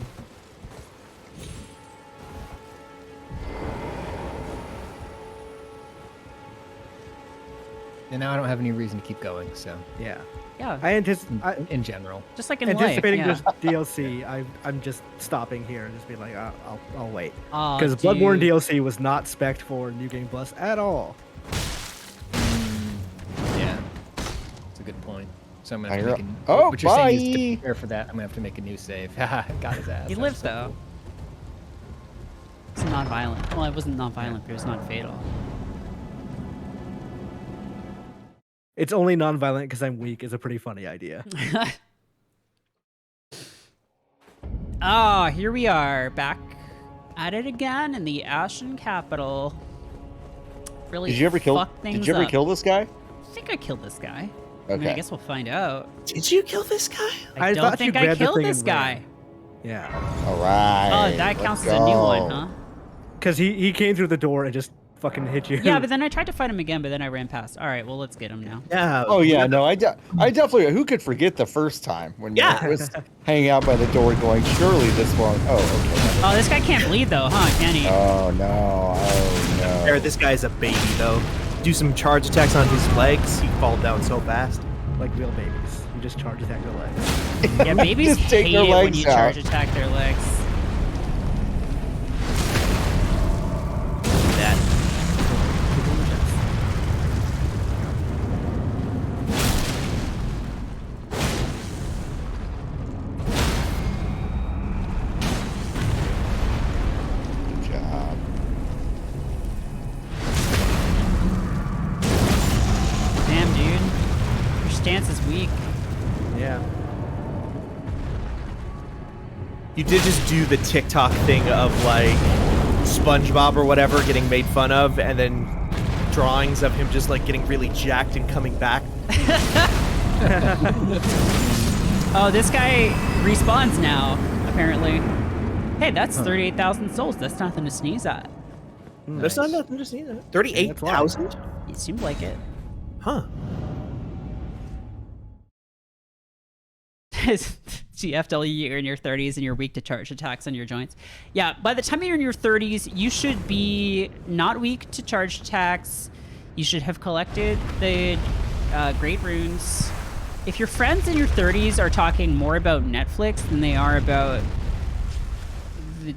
And now I don't have any reason to keep going. So Yeah. Yeah, I anticipate. in general. just like in Anticipating life. this DLC, I'm just stopping here and just being like, I'll wait. Yeah. Because Bloodborne DLC was not spec'd for New Game Plus at all. Yeah, that's a good point. So I'm gonna have to make a, Oh, what you're saying is to bye. prepare for that. I'm gonna have to make a new save. Haha, got his ass. He That lived was so though. cool. It's non-violent. Well, it wasn't non-violent, but it was not fatal. It's only non-violent because I'm weak is a pretty funny idea. Ah, here we are, back at it again in the Ashen Capital. Really Did you ever kill? fuck things Did you ever up. kill this guy? I think I killed this guy. I mean, I Okay. guess we'll find out. Did you kill this guy? I I don't thought you think I grabbed the killed thing this and guy. ran. Yeah. All right. Oh, that counts as a new one, huh? Because he came through the door and just fucking hit you. Yeah, but then I tried to fight him again, but then I ran past. All right, well, let's get him now. Yeah. Oh yeah, no, I definitely. Who could forget the first time when Yeah. I was hanging out by the door, going, "Surely this won't." Oh, okay. Oh, this guy can't bleed though, huh? Can he? Oh no! Oh no! There, this guy's a baby though. Do some charge attacks on his legs, he'd fall down so fast. Like real babies. You just charge attack their legs. Yeah, babies Just take hate their it when legs you out. charge attack their legs. That. Good job. Damn, dude. Your stance is weak. Yeah. You did just do the TikTok thing of like SpongeBob or whatever getting made fun of, and then drawings of him just like getting really jacked and coming back. Oh, this guy respawns now, apparently. Hey, that's 38,000 souls. That's nothing to sneeze at. There's not nothing to see there. 38,000? It seemed like it. Huh. GFW, you're in your 30s and you're weak to charge attacks on your joints. Yeah, by the time you're in your 30s, you should be not weak to charge attacks. You should have collected the great runes. If your friends in your 30s are talking more about Netflix than they are about the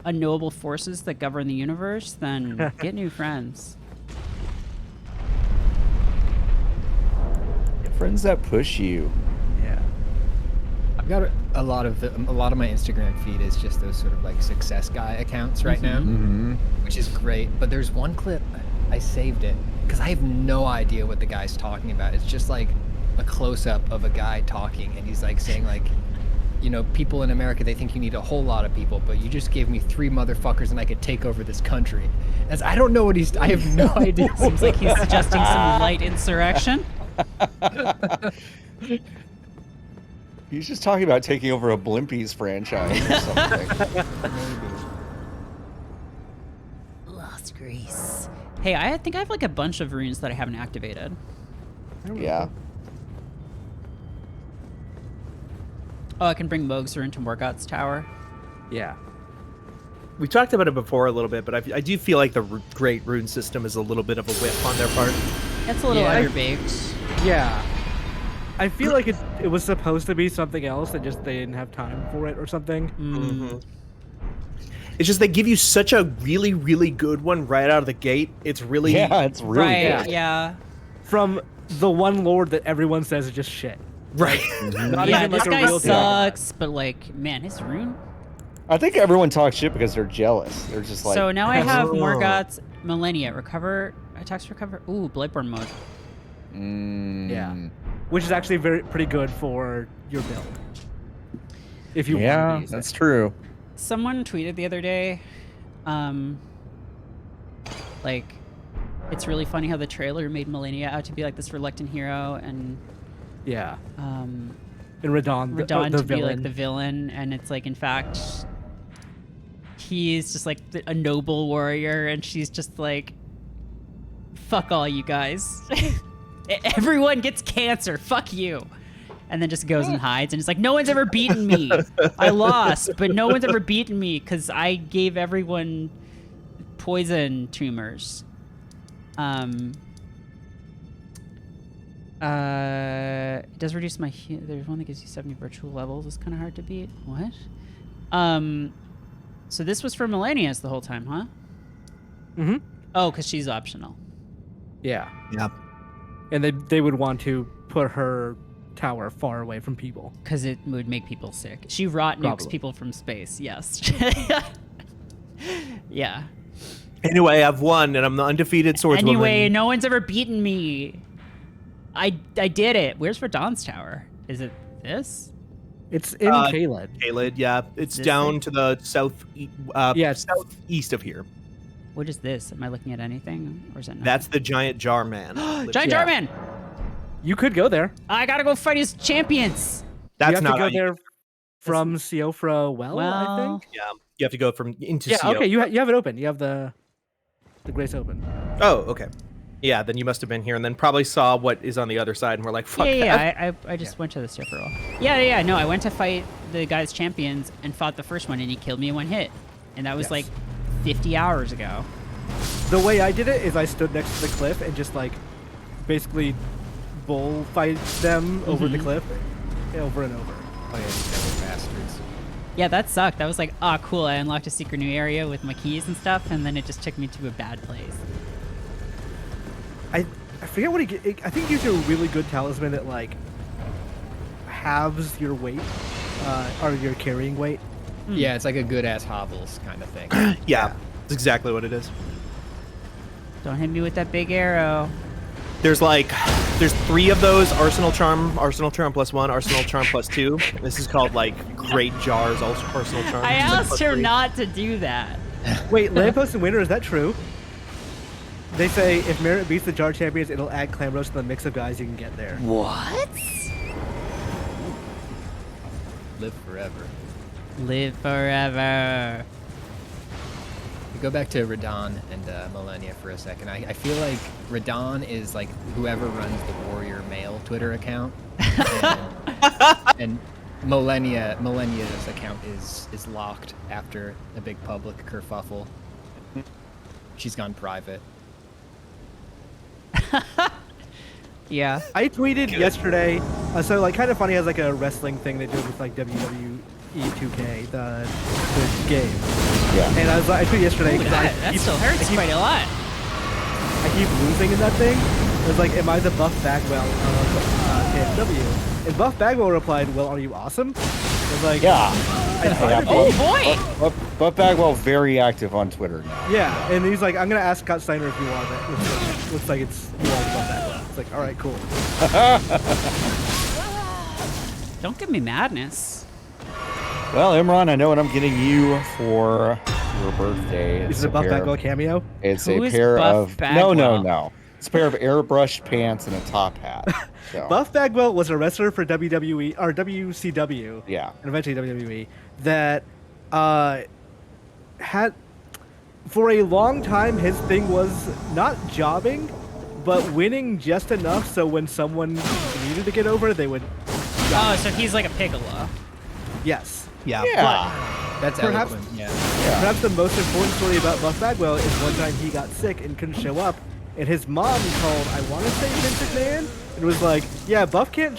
unknowable forces that govern the universe, then get new friends. Friends that push you. Yeah. I've got a lot of my Instagram feed is just those sort of like success guy accounts right now, Mm-hmm. which is great. But there's one clip, I saved it because I have no idea what the guy's talking about. It's just like a close up of a guy talking, and he's like saying like, you know, people in America, they think you need a whole lot of people, but you just gave me 3 motherfuckers and I could take over this country. As I don't know what I have no idea. Seems like he's suggesting some light insurrection. He's just talking about taking over a Blimpies franchise or something. Lost Grease. Hey, I think I have like a bunch of runes that I haven't activated. Yeah. Oh, I can bring Mog's rune to Morgoth's tower. Yeah. We talked about it before a little bit, but I do feel like the Great Rune system is a little bit of a whip on their part. It's a little Yeah. underbaked. Yeah. I feel like it was supposed to be something else and just they didn't have time for it or something. Mm. It's just they give you such a really, really good one right out of the gate. It's really Yeah, it's really Right, good. yeah. From the one lord that everyone says is just shit. right. Not Yeah, even this like a guy real sucks, but like, man, his rune. I think everyone talks shit because they're jealous. They're just like, So now I have Oh. Morgoth's Millennia. Recover, attacks recover. Ooh, Bloodborne mode. Yeah. Which is actually pretty good for your build. If you want Yeah, to use that's it. true. Someone tweeted the other day, like, it's really funny how the trailer made Millennia out to be like this reluctant hero, and Yeah. um, And Radon, Radon the to be like villain. the villain, and it's like in fact he's just like a noble warrior, and she's just like, fuck all you guys. Everyone gets cancer, fuck you. And then just goes and hides, and it's like, no one's ever beaten me. I lost, but no one's ever beaten me because I gave everyone poison tumors. It does reduce my there's one that gives you 70 virtual levels. It's kind of hard to beat. What? So this was for Millennials the whole time, huh? Mm-hmm. Oh, because she's optional. Yeah. Yeah. And they would want to put her tower far away from people. Because it would make people sick. She rot nukes Probably. people from space. Yes. Yeah. Anyway, I've won, and I'm the undefeated swordswoman. Anyway, no one's ever beaten me. I did it. Where's Radon's tower? Is it this? It's in Kaled. Kaled, yeah. It's This down thing? to the Yes. southeast of here. What is this? Am I looking at anything, or is it not? That's the giant jar man. Giant Yeah. Jarman! You could go there. I gotta go fight his champions. That's you have not to go how you- there from Siofra Well, I think. Yeah, you have to go from into Yeah, CO. okay, you have it open. You have the Grace open. Oh, okay. Yeah, then you must have been here and then probably saw what is on the other side and we're like, fuck that. Yeah. I just went to the super roll. Yeah. No, I went to fight the guy's champions and fought the first one, and he killed me in one hit, and that was Yes. like 50 hours ago. The way I did it is I stood next to the cliff and just like basically bullfight them over the cliff over and over. Oh yeah, these devil bastards. Yeah, that sucked. That was like, cool. I unlocked a secret new area with my keys and stuff, and then it just took me to a bad place. I forget what I think it gives you a really good talisman that like halves your weight, or your carrying weight. Yeah, it's like a good ass hovels kind of thing. Yeah, that's exactly what it is. Don't hit me with that big arrow. There's 3 of those: Arsenal Charm +1, Arsenal Charm +2. This is called like Great Jars Arsenal Charm. I It's like asked her +3. not to do that. Wait, Lamppost and Winter, is that true? They say if Merritt beats the Jar Champions, it'll add Clam Roast to the mix of guys you can get there. What? Live forever. Live forever. We go back to Radon and Millennia for a second. I feel like Radon is like whoever runs the Warrior Mail Twitter account, and Millennia's account is locked after a big public kerfuffle. She's gone private. Yeah. I tweeted yesterday, so like kind of funny, has like a wrestling thing they do with like WWE 2K, the game. Yeah. And I tweeted yesterday. Ooh, 'cause I that keep- still hurts I keep- quite a lot. I keep losing in that thing. It was like, am I the Buff Bagwell of KFW? And Buff Bagwell replied, well, are you awesome? I was like, Yeah. I tried to be. Oh boy! Buff Bagwell very active on Twitter now. Yeah, and he's like, I'm gonna ask Scott Steiner if you want it. Looks like it's you want Buff Bagwell. It's like, all right, cool. Don't give me madness. Well, Imran, I know what I'm getting you for your birthday. Is It's it a Buff pair- Bagwell cameo? It's Who a is pair Buff of Bagwell? no. It's a pair of airbrushed pants and a top hat. So, Buff Bagwell was a wrestler for WWE or WCW. yeah. And eventually WWE, that had, for a long time, his thing was not jobbing, but winning just enough so when someone needed to get over, they would. Oh, so he's like a Piccolo. Yes. Yeah. Yeah. That's Perhaps- eloquent. Yeah. Perhaps the most important story about Buff Bagwell is one time he got sick and couldn't show up, and his mom called, I want to say Vince McMahon, and was like, yeah, Buff can't,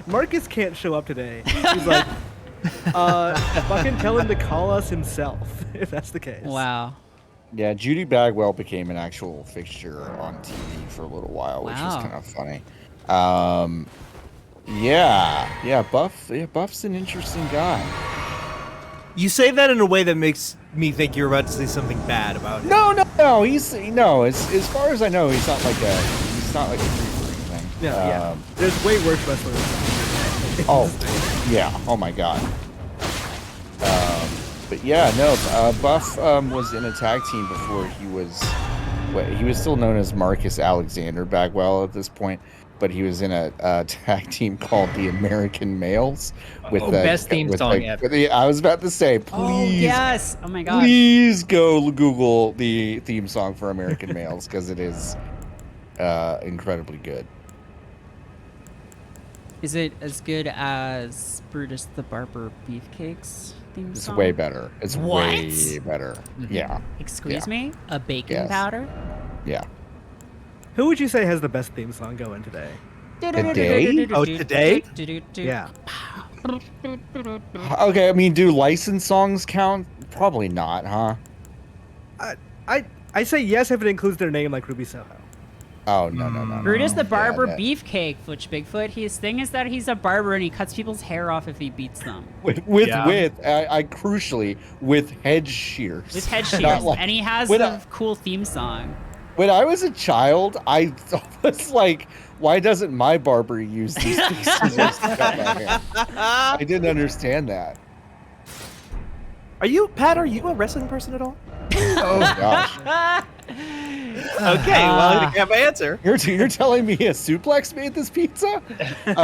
Marcus can't show up today. He's like, fucking tell him to call us himself, if that's the case. Wow. Yeah, Judy Bagwell became an actual fixture on TV for a little while, which was Wow. kind of funny. Buff's an interesting guy. You say that in a way that makes me think you're about to say something bad about him. No. As far as I know, he's not like a creep or anything. Yeah. There's way worse wrestlers. Oh my god. But yeah, no. Buff was in a tag team before he was still known as Marcus Alexander Bagwell at this point. But he was in a tag team called the American Males. With best theme song ever. I was about to say, please, Oh yes. Oh my god. please go Google the theme song for American Males because it is incredibly good. Is it as good as Brutus the Barber Beefcake's theme It's song? way better. It's What? way better. Yeah, Excuse Yeah. me? A bacon Yes. powder? yeah. Who would you say has the best theme song going today? Today? Oh, today? Yeah. Okay, I mean, do licensed songs count? Probably not, huh? I say yes if it includes their name, like Ruby Soho. Oh no. Brutus the Barber Yeah, Beefcake, Bigfoot. His thing is that he's a barber and he cuts people's hair off if he beats them. with Yeah. I crucially with hedge shears. With head Not shears. like- And he has when a cool theme song. When I was a child, I was like, why doesn't my barber use these big scissors to cut my hair? I didn't understand that. Pat, are you a wrestling person at all? Oh gosh. Okay, well, I have my answer. You're telling me a suplex made this pizza? But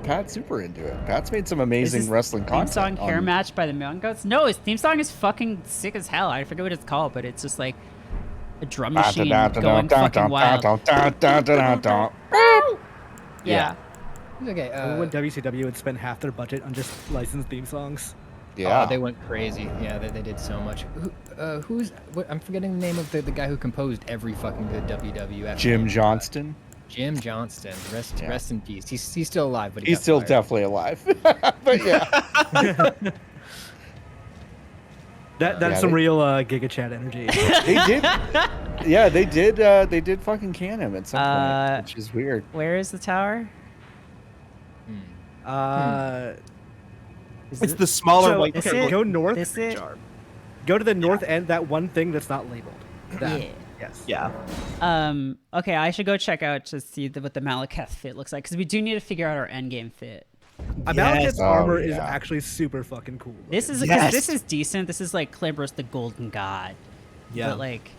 Pat's super into it. Pat's made some amazing his wrestling Theme content. song Hair on- Match by the Mountain Goats? No, his theme song is fucking sick as hell. I forget what it's called, but it's just like a drum machine going fucking wild. Yeah. Okay. Remember when WCW would spend half their budget on just licensed theme songs? Yeah. They went crazy. Yeah, they did so much. I'm forgetting the name of the guy who composed every fucking good WWF. Jim theme. Johnston. Jim Johnston. Yeah. Rest in peace. He's still alive, but he He's got still fired. definitely alive. But yeah. That's Yeah, some they- real Giga Chat energy. They did. Yeah, they did. They did fucking can him at some point, which is weird. Where is the tower? Is It's it- the smaller So, white This okay, it? go north. This it? jar. Go to the north end. That one thing that's not labeled. That. Yeah. Yes. Yeah. Okay, I should go check out to see what the Malekith fit looks like because we do need to figure out our endgame fit. Amalekith's Oh, armor is yeah. actually super fucking cool. This is Yes. this is decent. This is like Klebros the Golden God. Yeah. But like,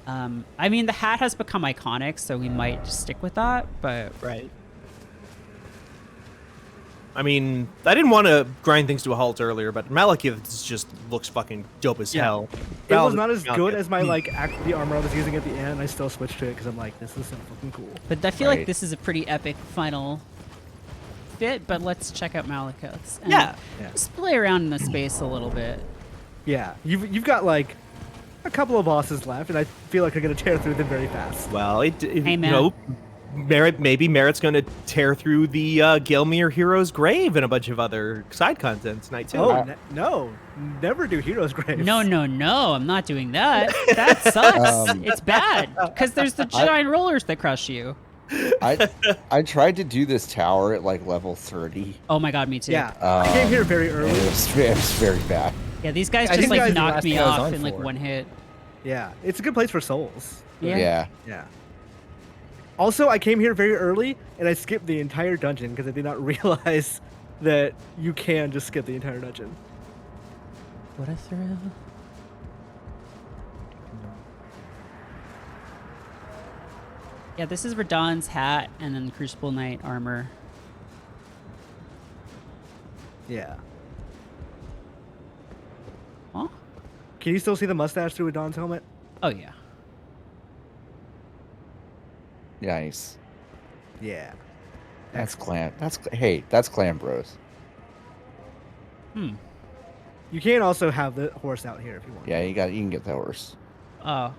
I mean, the hat has become iconic, so we might just stick with that. But Right. I mean, I didn't want to grind things to a halt earlier, but Malekith just looks fucking dope as Yeah. hell. It was not as Malekith. good as my the armor I was using at the end. I still switched to it because I'm like, this is so fucking cool. but I feel like Right. this is a pretty epic final fit. But let's check out Malekith's. And Yeah. Just play around in the space a little bit. Yeah, you've got like a couple of bosses left, and I feel like you're gonna tear through them very fast. Well, Hey, man. no. Merritt's going to tear through the Gilmere hero's grave and a bunch of other side content tonight too. Oh no, never do heroes graves. No, I'm not doing that. That sucks. It's bad because there's the giant rollers that crush you. I tried to do this tower at like level 30. Oh my god, me too. Yeah, I came here very And early. it was very bad. Yeah, these guys I just think like guys, the knocked last me thing I was off on in like for. one hit. Yeah, it's a good place for souls. Yeah. Yeah. Also, I came here very early, and I skipped the entire dungeon because I did not realize that you can just skip the entire dungeon. What a thrill. Yeah, this is Radon's hat and then Crucible Knight armor. Yeah. Huh? Can you still see the mustache through a Dawn's helmet? Oh yeah. Nice. Yeah. That's clan. That's clan bros. You can also have the horse out here if you want. Yeah, you can get the horse. Oh.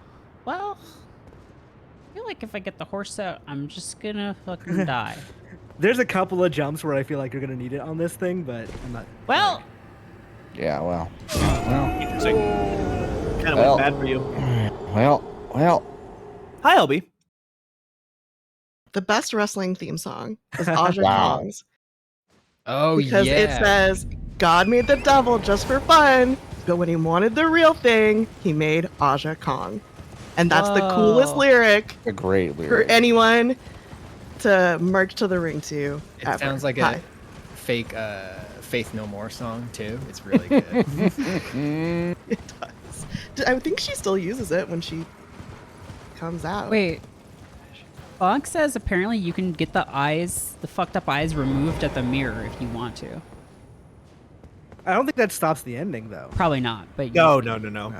Well, I feel like if I get the horse out, I'm just gonna fucking die. There's a couple of jumps where I feel like you're gonna need it on this thing, but I'm not. Well, Yeah, well. Interesting. Kind of Well. went bad for you. Well. Hi, LB. The best wrestling theme song is Aja Wow. Kong's Oh because yeah. it says God made the devil just for fun, but when he wanted the real thing, he made Aja Kong, and that's the coolest Whoa. lyric A great for lyric. anyone to merge to the ring to. It ever. sounds like Hi. a fake Faith No More song too. It's really good. It does. I think she still uses it when she comes out. wait. Bonk says apparently you can get the fucked up eyes removed at the mirror if you want to. I don't think that stops the ending though. Probably not, but No.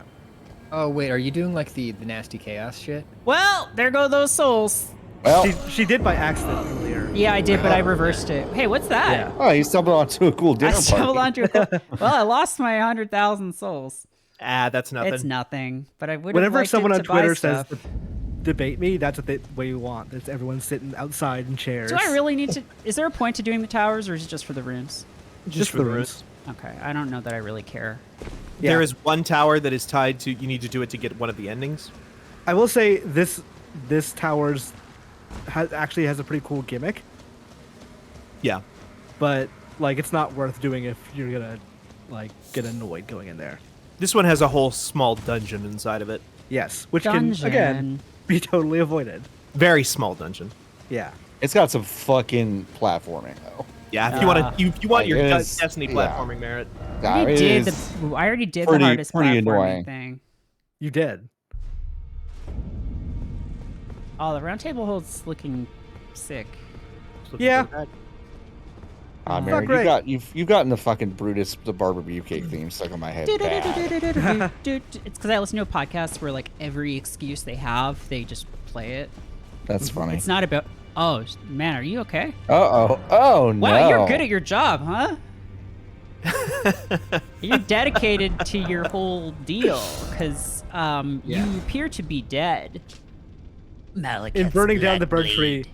Oh wait, are you doing like the nasty chaos shit? Well, there go those souls. Well, She did by accident earlier. Yeah, I did, but I reversed it. Hey, what's that? Yeah. oh, you stumbled onto a cool I dinner stumbled party. onto a well, I lost my 100,000 souls. That's nothing. It's nothing, but I would. Whenever liked someone it on to buy Twitter says stuff. debate me, that's what the way you want. That's everyone sitting outside in chairs. Do I really need to? Is there a point to doing the towers, or is it just for the runes? Just for the roots? Okay, I don't know that I really care. Yeah. There is one tower that is tied to. You need to do it to get one of the endings. I will say this tower's actually has a pretty cool gimmick, Yeah. but like it's not worth doing if you're gonna like get annoyed going in there. This one has a whole small dungeon inside of it. Yes, which Dungeon. can again be totally avoided. Very small dungeon. Yeah. It's got some fucking platforming though. Yeah, if you want to, you want Like, your it is- Destiny yeah. platforming merit. I It already did is I already did pretty- the hardest pretty platforming annoying. thing. You did. Oh, the round table hold's looking sick. Yeah. Ah, Not Mary, great. you've gotten the fucking Brutus the Barber Beefcake theme stuck on my head bad. It's because I listen to a podcast where like every excuse they have, they just play it. That's funny. It's not about. Oh man, are you okay? Oh no. Wow, you're good at your job, huh? You're dedicated to your whole deal because you appear to be dead. In burning down the bird tree,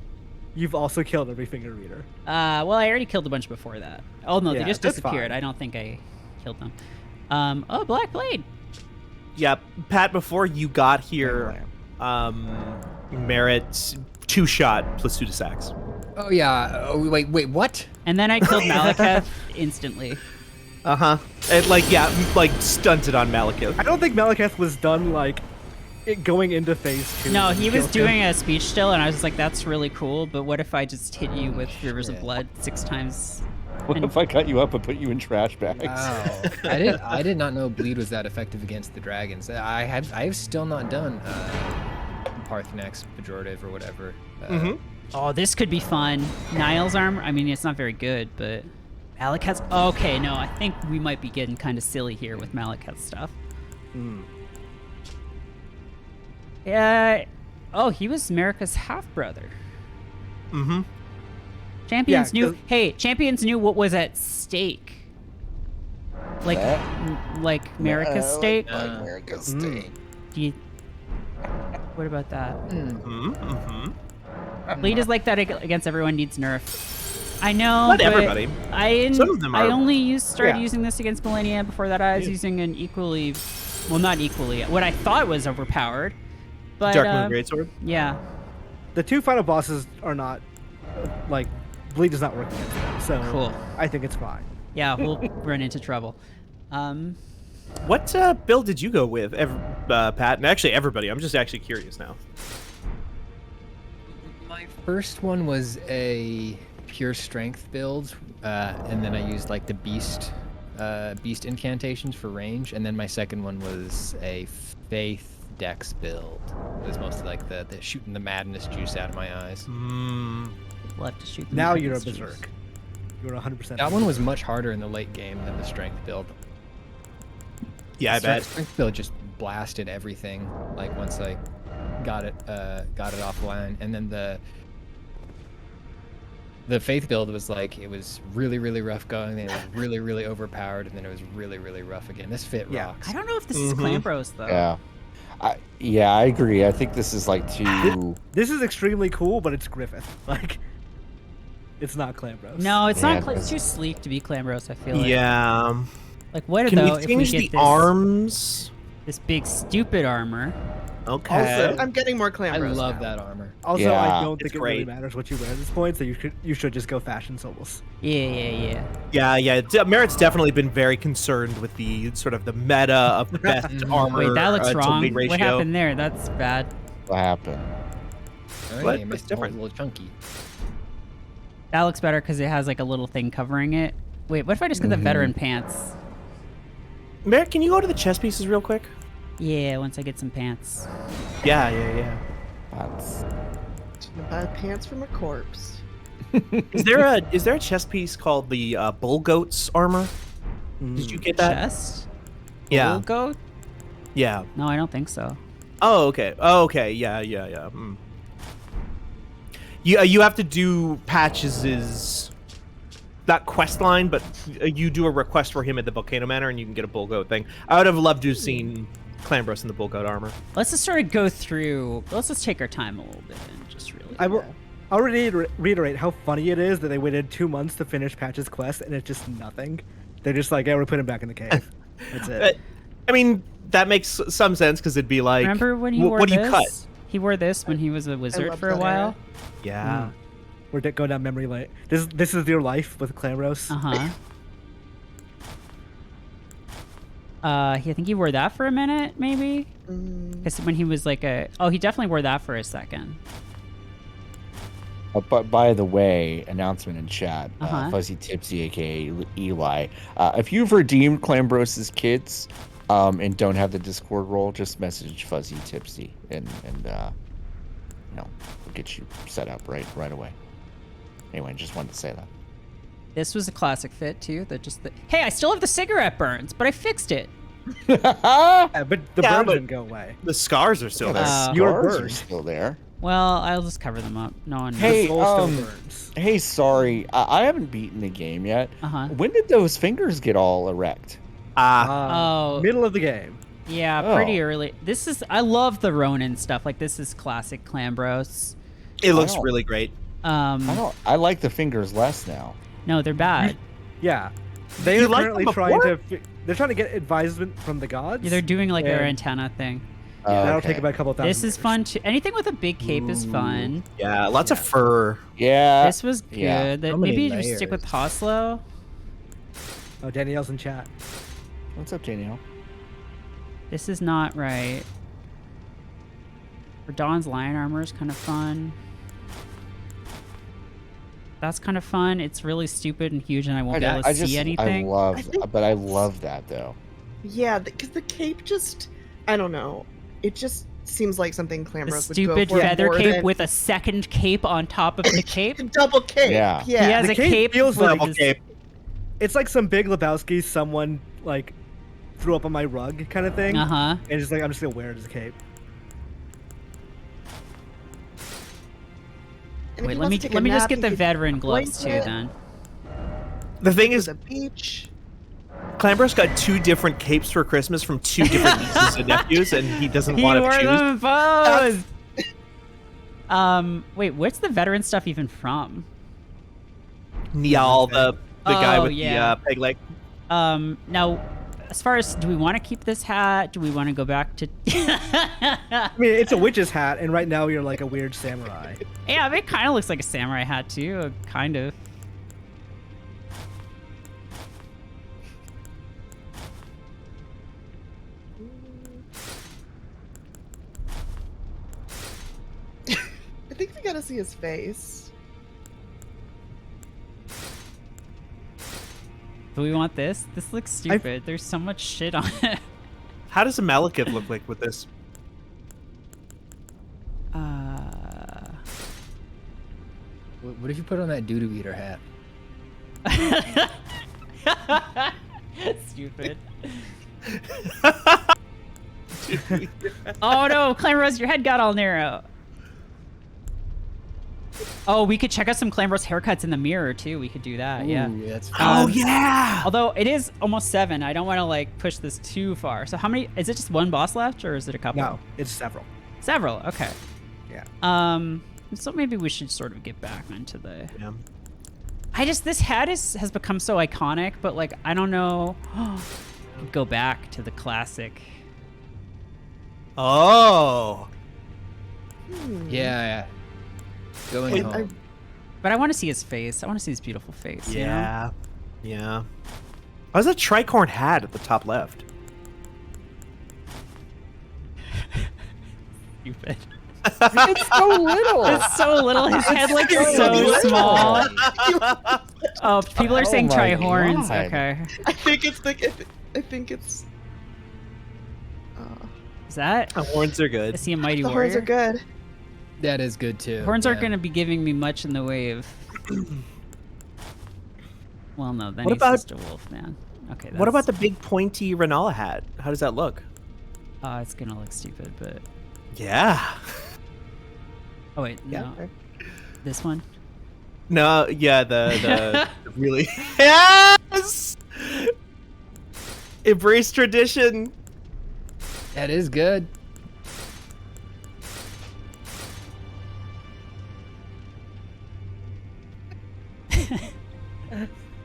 you've also killed every finger reader. Well, I already killed a bunch before that. Oh no, Yeah, they just that's disappeared. fine. I don't think I killed them. Oh, Black Blade. Yeah, Pat. Before you got here, Merritt 2-shot plus 2 to sacks. Oh yeah. Oh, wait, what? And then I killed Malekith instantly. And like stunted on Malekith. I don't think Malekith was done like going into phase 2. No, he was Killed him. doing a speech still, and I was just like, "That's really cool." But what if I just hit you with rivers of shit. blood 6 times? What if I cut you up and put you in trash bags? Wow. I did not know bleed was that effective against the dragons. I have still not done Parthenax pejorative or whatever. Oh, this could be fun. Niall's armor. I mean, it's not very good, but Malekith's. Okay, no, I think we might be getting kind of silly here with Malekith's stuff. Yeah. Oh, he was America's half brother. Mm-hmm. Champions Yeah, knew. 'cause- Hey, champions knew what was at stake. Like, like America's stake. Like America's stake. Do you? What about that? Mm-hmm. Bleed is like that against everyone needs nerf. I know. Not but everybody. Some of them I are. only started Yeah. using this against Millennia. Before that, I was using an equally, well, not equally. What I thought was overpowered, but Dark Moon Greatsword. yeah. The 2 final bosses are not like bleed does not work against them. So Cool. I think it's fine. Yeah, we'll run into trouble. What build did you go with, Pat? And actually, everybody. I'm just actually curious now. My first one was a pure strength build, and then I used like the beast incantations for range, and then my second one was a faith dex build. It was mostly like the shooting the madness juice out of my eyes. We'll have to shoot them Now with you're a this juice. berserk. You're 100%. That one was much harder in the late game than the strength build. Yeah, I The bet. strength build just blasted everything. Like once I got it offline, and then the faith build was like it was really rough going, then it was really overpowered, and then it was really rough again. This fit Yeah. rocks. I don't know if this is Clambros though. Yeah. I agree. I think this is like too. This is extremely cool, but it's Griffith. Like, it's not Clambros. No, it's Yeah, not. it's- It's too sleek to be Clambros. I feel like. Yeah. Like what Can though we if we change get the this, arms? this big stupid armor? Okay. Also, I'm getting more I Clambros love now. that armor. Also, Yeah. I don't It's think it really great. matters what you wear at this point, so you should just go fashion souls. Yeah. Yeah. Merritt's definitely been very concerned with the sort of the meta of the best armor. Wait, that looks to wrong. weight ratio. What happened there? That's bad. What happened? Oh, What? yeah, It's it's different. a little chunky. That looks better because it has like a little thing covering it. Wait, what if I just get the veteran pants? Merritt, can you go to the chess pieces real quick? Yeah, once I get some pants. Yeah. That's Buy pants from a corpse. Is there a chess piece called the Bull Goat's armor? Did you get that? Chest? Yeah. Bull goat? Yeah. No, I don't think so. Oh, okay. Yeah. You have to do Patches's not quest line, but you do a request for him at the Volcano Manor, and you can get a Bull Goat thing. I would have loved to have seen Clambros in the Bull Goat armor. Let's just sort of go through. Let's just take our time a little bit and just really. I will. I'll reiterate how funny it is that they waited 2 months to finish Patch's quest, and it's just nothing. They're just like, yeah, we're putting him back in the cave. That's it. I mean, that makes some sense because it'd be like, Remember when he wore what do this? you cut? He wore this when he was a wizard love for a that while. era. Yeah. We're going down memory lane. This is your life with Clamros. Uh-huh. I think he wore that for a minute, maybe? Because when he was like oh, he definitely wore that for a second. But by the way, announcement in chat, Uh-huh. Fuzzy Tipsy, aka Eli, if you've redeemed Clambros's kids and don't have the Discord role, just message Fuzzy Tipsy and we'll get you set up right away. Anyway, just wanted to say that. This was a classic fit too. Hey, I still have the cigarette burns, but I fixed it. Yeah, but the Yeah, burn but- didn't go away. The scars are still there. Your Scars are bird. still there. Well, I'll just cover them up. No one knows. Hey, The soul still burns. Hey, sorry, I haven't beaten the game yet. Uh-huh. When did those fingers get all erect? Oh. Middle of the game. Yeah, pretty Oh. early. I love the Ronin stuff. Like, this is classic Clambros. It looks Wow. really great. I like the fingers less now. No, they're bad. Yeah, they You are liked currently them trying before? to. They're trying to get advisement from the gods. Yeah, they're doing like their And- antenna thing. That'll Okay. take about a couple thousand. This is years. fun too. Anything with a big cape is fun. Yeah, lots of fur. Yeah. This was good. yeah. That How many maybe you just stick with layers? Hoslo. Oh, Danielle's in chat. What's up, Danielle? This is not right. Dawn's lion armor is kind of fun. That's kind of fun. It's really stupid and huge, and I won't be able to see anything. I think- but I love that though. Yeah, because the cape just, I don't know. It just seems like something The Clambrose would stupid go for feather more cape than- with a second cape on top of the cape. double cape. Yeah. He has The a cape cape feels with like Double his- cape. It's like some Big Lebowski someone like threw up on my rug kind of thing. Uh-huh. And just like I'm just gonna wear it as a cape. And if Wait, he let me wants to take let a me just nap, get he the could veteran gloves too blanket, then. The thing go is, to the beach. Clambros got 2 different capes for Christmas from 2 different nieces and nephews, and he doesn't want to choose. Wait, what's the veteran stuff even from? Niall, the guy Oh, with yeah. the peg leg. Now, as far as, do we want to keep this hat? Do we want to go back to? I mean, it's a witch's hat, and right now you're like a weird samurai. Yeah, it kind of looks like a samurai hat too, kind of. I think we gotta see his face. Do we want this? This looks stupid. There's so much shit on it. How does a Malekith look like with this? What if you put on that doo-doo eater hat? Stupid. Oh no, Clamrose, your head got all narrow. Oh, we could check out some Clamrose haircuts in the mirror too. We could do that, yeah. Ooh, that's Oh yeah! Although it is almost 7, I don't want to like push this too far. So how many? Is it just one boss left, or is it a couple? No, it's several. Several. Okay. Yeah. So maybe we should sort of get back into the. Yeah. This hat has become so iconic, but like I don't know. Go back to the classic. Oh. yeah. Going Wait, home. But I want to see his face. I want to see his beautiful face. you know? Yeah. Yeah. Why is that tricorn hat at the top left? Stupid. It's so little. It's so little. His head like is so little. small. Oh, people are Oh saying my try horns. God. Okay. I think it's the. I think it's. Is that? The horns are good. Is he a mighty The warrior? horns are good. That is good too. Horns aren't yeah. going to be giving me much in the way of. Well, no, then What he's about- just a wolf man. Okay. What about the big pointy Renala hat? How does that look? It's gonna look stupid, but. Yeah. Oh wait, Yeah. no. This one. No, yeah, the really. Yes! Embrace tradition. That is good.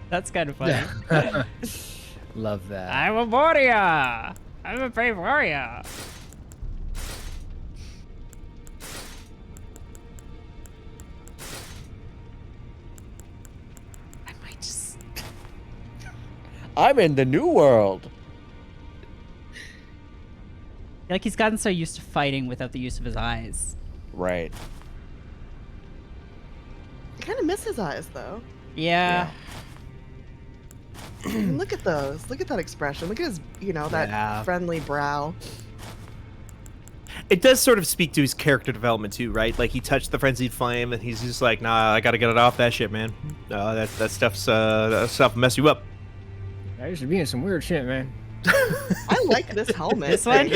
That's kind of funny. Love that. I'm a warrior. I'm a brave warrior. I might just. I'm in the new world. Like he's gotten so used to fighting without the use of his eyes. Right. I kind of miss his eyes though. Yeah. I mean, look at those. Look at that expression. Look at his, that Yeah. friendly brow. It does sort of speak to his character development too, right? Like he touched the frenzied flame, and he's just like, "Nah, I gotta get it off that shit, man. That stuff's that stuff will mess you up." I used to be in some weird shit, man. I like this helmet. This one?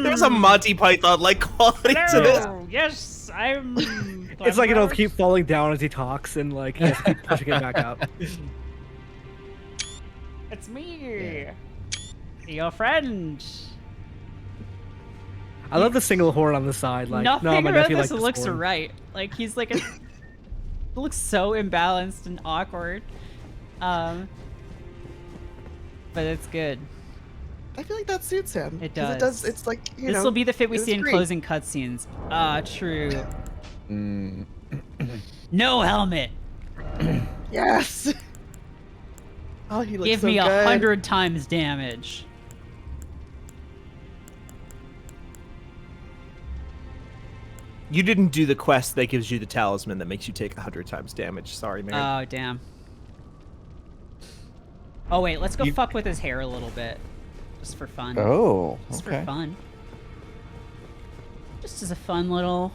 There's a Monty Python like quality to this. Hello. Yes, I'm. It's like it'll keep falling down as he talks, and like he has to keep pushing it back up. It's me, your friend. I love the single horn on the side. Like, Nothing no, my about nephew this likes looks horn. right. Like he's like looks so imbalanced and awkward. But it's good. I feel like that suits him. It 'cause does. It's like, This will be the fit we it's see in great. closing cutscenes. Ah, true. Mm. No helmet. Yes. Oh, he looks Give so me good. 100 times damage. You didn't do the quest that gives you the talisman that makes you take 100 times damage. Sorry, man. Oh, damn. Oh, wait, let's go You- fuck with his hair a little bit. Just for fun. Oh, Just okay. for fun. Just as a fun little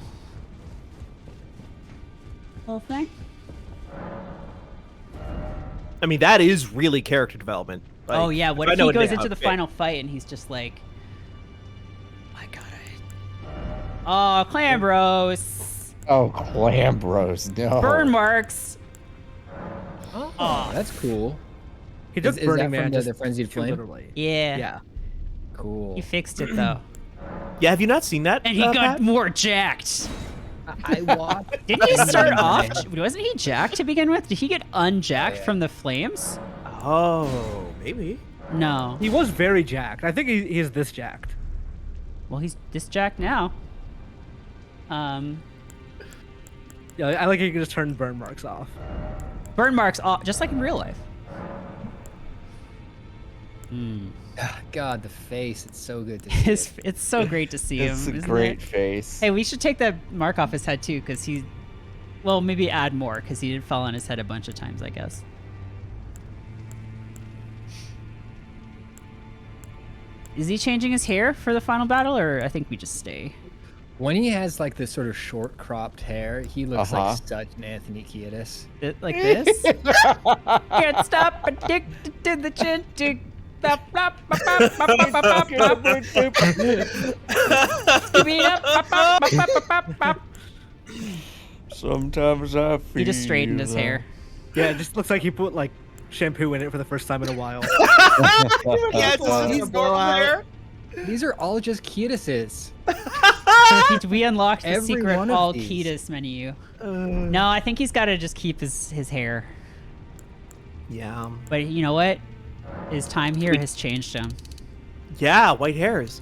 thing. I mean, that is really character development. Like, Oh yeah, what I if know he it goes now, into the okay. final fight and he's just like, I got it. Oh, Clambros. Oh, Clambros, no. Burn marks. Oh, that's cool. He took Is that Burning from Man the just Frenzied too Flame? literally. Yeah. Yeah. Cool. He fixed it though. Yeah, have you not seen that? And he got Pat? more jacked. I watched. Didn't he start off? Wasn't he jacked to begin with? Did he get unjacked yeah. from the flames? Oh, maybe. No. He was very jacked. I think he's this jacked. Well, he's disjacked now. Yeah, I like how you can just turn burn marks off. Burn marks off, just like in real life. God, the face. It's so good to see. It's so great to see him. It's a isn't great it? face. Hey, we should take that mark off his head too, because he, well, maybe add more, because he did fall on his head a bunch of times, I guess. Is he changing his hair for the final battle, or I think we just stay? When he has like this sort of short cropped hair, he looks Uh-huh. like such an Anthony Kiedis. Like this? Can't stop addicted to the chin chick. Bop, bop, bop, bop, bop, bop, bop, bop, bop. Scooby up, bop, bop, bop, bop, bop, bop. Sometimes I feel. He just straightened his hair. Yeah, it just looks like he put like shampoo in it for the first time in a while. Yeah, it's He's normal hair. These are all just Kiedises. We unlocked the Every secret one of all these. Ketis menu. No, I think he's got to just keep his hair. Yeah. But you know what? His time here has changed him. Yeah, white hairs.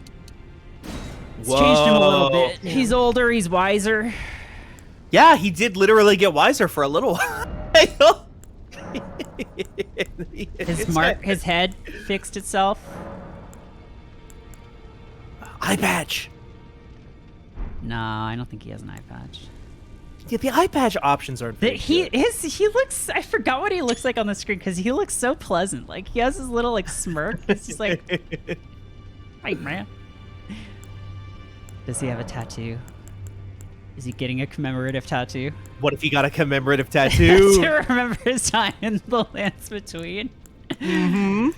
It's changed him a little Whoa. bit. He's older, he's wiser. Yeah, he did literally get wiser for a little while. His head fixed itself. Eye patch. No, I don't think he has an eye patch. Yeah, the eye patch options aren't very He good. looks. I forgot what he looks like on the screen because he looks so pleasant. Like he has his little like smirk. It's just like, hey man. Does he have a tattoo? Is he getting a commemorative tattoo? What if he got a commemorative tattoo? to remember his time in the lands between. Mm-hmm.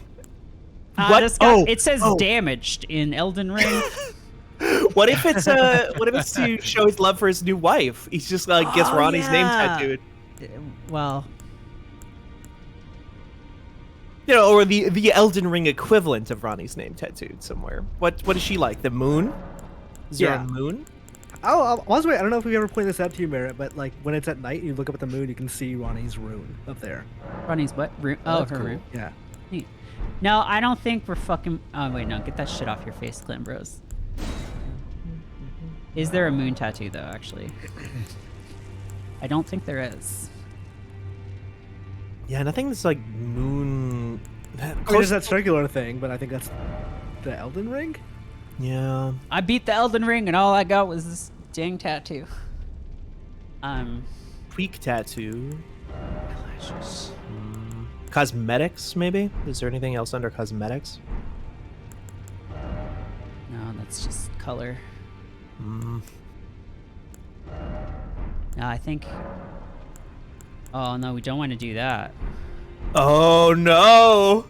What? It says Oh. damaged in Elden Ring. What if it's to show his love for his new wife? He's just like gets Oh, Ronnie's name yeah. tattooed. Well, You know, or the Elden Ring equivalent of Ronnie's name tattooed somewhere. What is she like? The moon? Is there Yeah. a moon? Oh, also, wait, I don't know if we ever pointed this out to you, Merritt, but like when it's at night, you look up at the moon, you can see Ronnie's rune up there. Ronnie's what? Oh, that's her cool. room. Yeah. Neat. No, I don't think we're fucking. Oh wait, no, get that shit off your face, Clan Bros. Is there a moon tattoo though? Actually, I don't think there is. Yeah, nothing that's like moon. I mean, there's that circular thing, but I think that's the Elden Ring. Yeah. I beat the Elden Ring, and all I got was this dang tattoo. Tweak tattoo. Cosmetics, maybe? Is there anything else under cosmetics? No, that's just color. No, I think. Oh no, we don't want to do that. Oh no!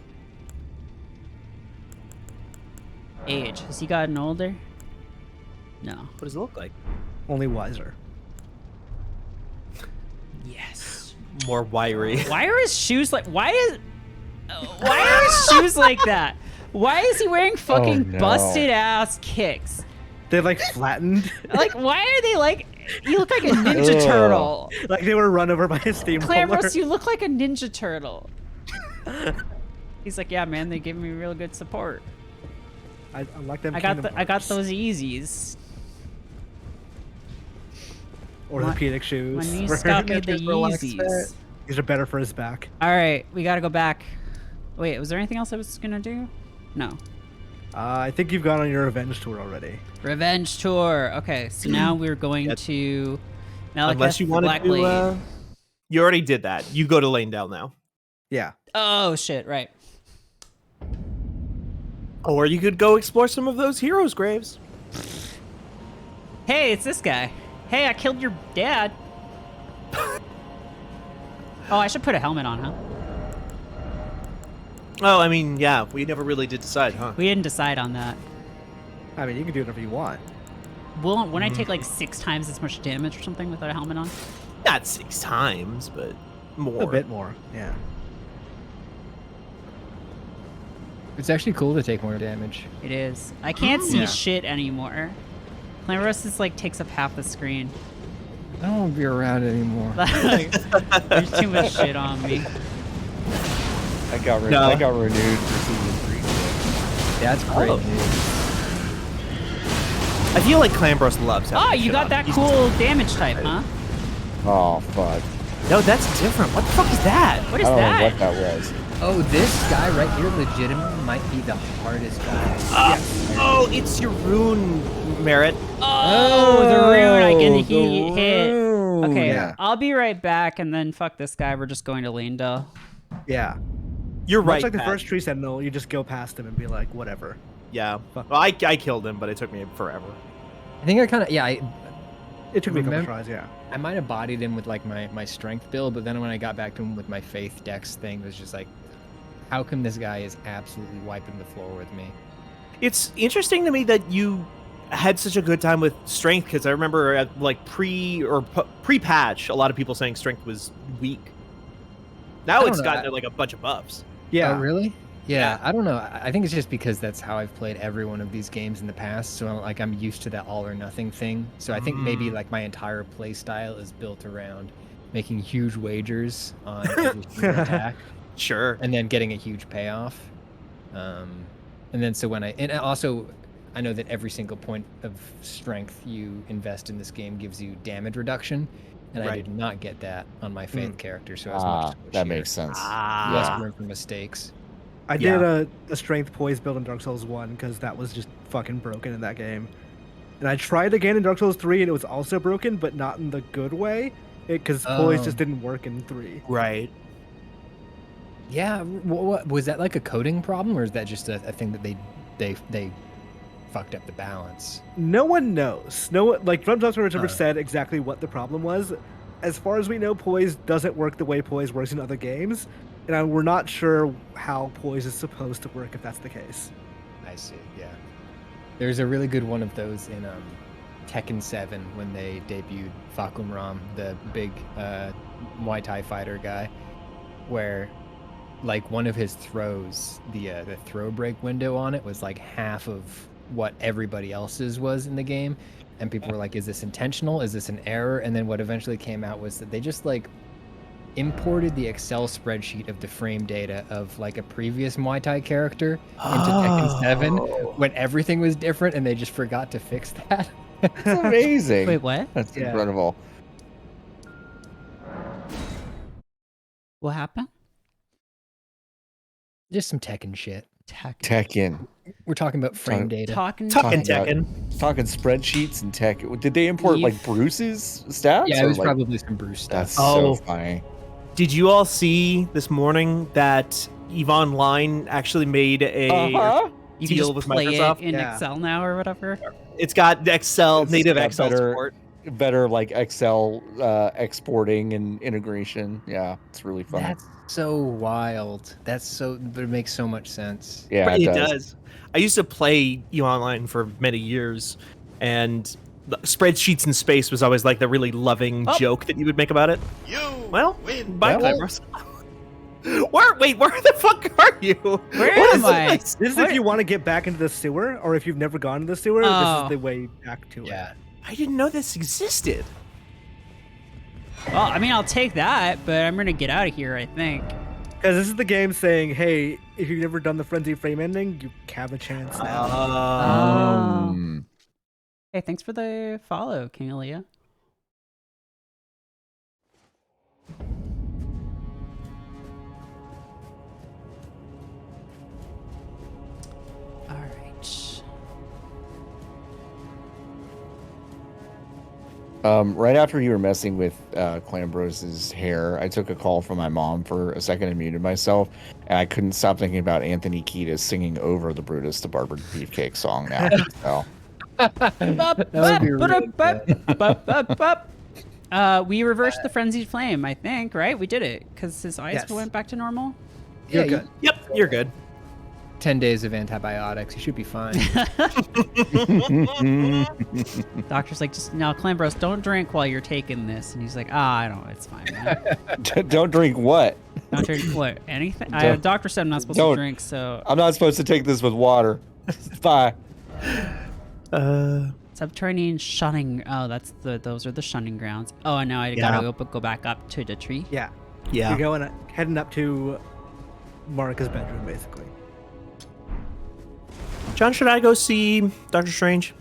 Age. Has he gotten older? No. What does it look like? Only wiser. Yes. More wiry. Why are his shoes like? Why are his shoes like that? Why is he wearing fucking no. busted ass kicks? They're like flattened. Like, why are they like? You look like a Ninja Turtle. Like they were run over by a steamroller. Clamorous, you look like a Ninja Turtle. He's like, yeah, man, they give me real good support. I like them. I got Kingdom I got Hearts. those Yeezys. Orthopedic shoes. My niece for- got me the Just relax Yeezys. it. These are better for his back. All right, we gotta go back. Wait, was there anything else I was gonna do? No. I think you've gone on your revenge tour already. Revenge tour. Okay, so now we're going Yeah. to Malekith, Unless you the wanted Black to. Blade. You already did that. You go to Lanedale now. Yeah. Oh shit! Right. Or you could go explore some of those heroes' graves. Hey, it's this guy. Hey, I killed your dad. Oh, I should put a helmet on, huh? Oh, I mean, yeah, we never really did decide, huh? We didn't decide on that. I mean, you can do whatever you want. Won't I take like 6 times as much damage or something without a helmet on? Not 6 times, but more. A bit more. Yeah. It's actually cool to take more damage. It is. I can't see Yeah. shit anymore. Clamorous is like takes up half the screen. I don't want to be around anymore. There's too much shit on me. I got renewed for season 3. That's great Oh. news. I feel like Clambros loves having Oh, shit you got on. that He's- cool damage type, huh? Oh fuck! No, that's different. What the fuck is that? What is I don't that? know what that was. Oh, this guy right here legitimately might be the hardest guy. Oh, it's your rune, Merritt. Oh, the rune I can the hit. rune. Okay, Yeah. I'll be right back, and then fuck this guy. We're just going to Lanedale. Yeah. You're Much right. like the Pat. first tree sentinel, you just go past him and be like, whatever. Yeah. Fuck. Well, I killed him, but it took me forever. I think I kind of It took me a couple Remember- tries, yeah. I might have bodied him with like my strength build, but then when I got back to him with my faith dex thing, it was just like, how come this guy is absolutely wiping the floor with me? It's interesting to me that you had such a good time with strength, because I remember at like pre-patch, a lot of people saying strength was weak. Now don't it's know, gotten like a bunch of buffs. Yeah. Oh, really? Yeah. Yeah, I don't know. I think it's just because that's how I've played every one of these games in the past. So I'm used to that all or nothing thing. So I think maybe like my entire play style is built around making huge wagers on every single attack Sure. and then getting a huge payoff. And then so and also I know that every single point of strength you invest in this game gives you damage reduction. And I Right. did not get that on my faith character, so I was much That squishier. makes sense. Less Yeah. room for mistakes. I Yeah. did a strength poise build in Dark Souls 1 because that was just fucking broken in that game. And I tried again in Dark Souls 3 and it was also broken, but not in the good way. Because poise just didn't work in 3. Right. Yeah, what was that like a coding problem, or is that just a thing that they fucked up the balance? No one knows. No one, like Drum Software never Huh. said exactly what the problem was. As far as we know, poise doesn't work the way poise works in other games. And we're not sure how poise is supposed to work if that's the case. I see. Yeah, there's a really good one of those in Tekken 7 when they debuted Fakum Ram, the big Muay Thai fighter guy, where like one of his throws, the throw break window on it was like half of what everybody else's was in the game, and people were like, "Is this intentional? Is this an error?" And then what eventually came out was that they just like imported the Excel spreadsheet of the frame data of like a previous Muay Thai character into Tekken 7 when everything was different, and they just forgot to fix that. It's amazing. Wait, what? That's Yeah. incredible. What happened? Just some Tekken shit. Tekken. We're talking about frame Talk- data. Talking. Talking about- Tekken. Talking spreadsheets and tech. Did they import like Beef. Bruce's stats? Yeah, it or, was like, probably some Bruce stuff. That's Oh. so funny. Did you all see this morning that EVE Online actually made a You can deal just with play Microsoft? it in Yeah. Excel now or whatever. It's got Excel, It's native got Excel better- support. Better like Excel exporting and integration. Yeah, it's really fun. That's so wild. But it makes so much sense. Yeah, But it it does. does. I used to play EVE Online for many years, and the spreadsheets in space was always like the really loving Oh. joke that you would make about it. Well, bye, Well- Clamorous. Where the fuck are you? Where What am is I? this? This is if you want to get back into the sewer, or if you've never gone to the sewer, Oh. this is the way back to it. Yeah. I didn't know this existed. Well, I mean, I'll take that, but I'm gonna get out of here, I think. Because this is the game saying, hey, if you've never done the Frenzy frame ending, you have a chance now. Mm. Hey, thanks for the follow, King Aaliyah. All right. Right after you were messing with Clambros's hair, I took a call from my mom for a second and muted myself, and I couldn't stop thinking about Anthony Kiedis singing over the Brutus the Barber Beefcake song now. So We reversed the frenzied flame, I think, right? We did it because his eyes Yes. went back to normal. You're Yeah, good. Yep, you're good. 10 days of antibiotics. You should be fine. Doctor's like, just no, Clambros, don't drink while you're taking this. And he's like, I don't. It's fine, man. don't drink what? Don't drink what? Anything? The Don't- doctor said I'm not supposed to don't. drink, so I'm not supposed to take this with water. Bye. subterranean shunning. Oh, those are the shunning grounds. Oh, and now I gotta go back up to the tree. Yeah. Yeah. You're going heading up to Marika's bedroom, basically. John, should I go see Doctor Strange?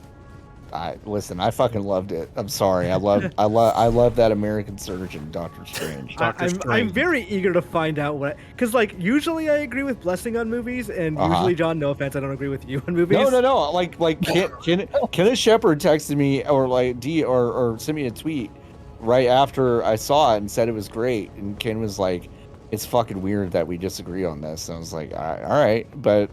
Listen, I fucking loved it. I'm sorry. I love that American surgeon, Doctor Strange. I'm very eager to find out what, because like usually I agree with Blessing on movies, and usually, John, no offense, I don't agree with you on movies. No. Like Kenneth Shepard texted me or or sent me a tweet right after I saw it and said it was great, and Ken was like, "It's fucking weird that we disagree on this." And I was like, "All right," but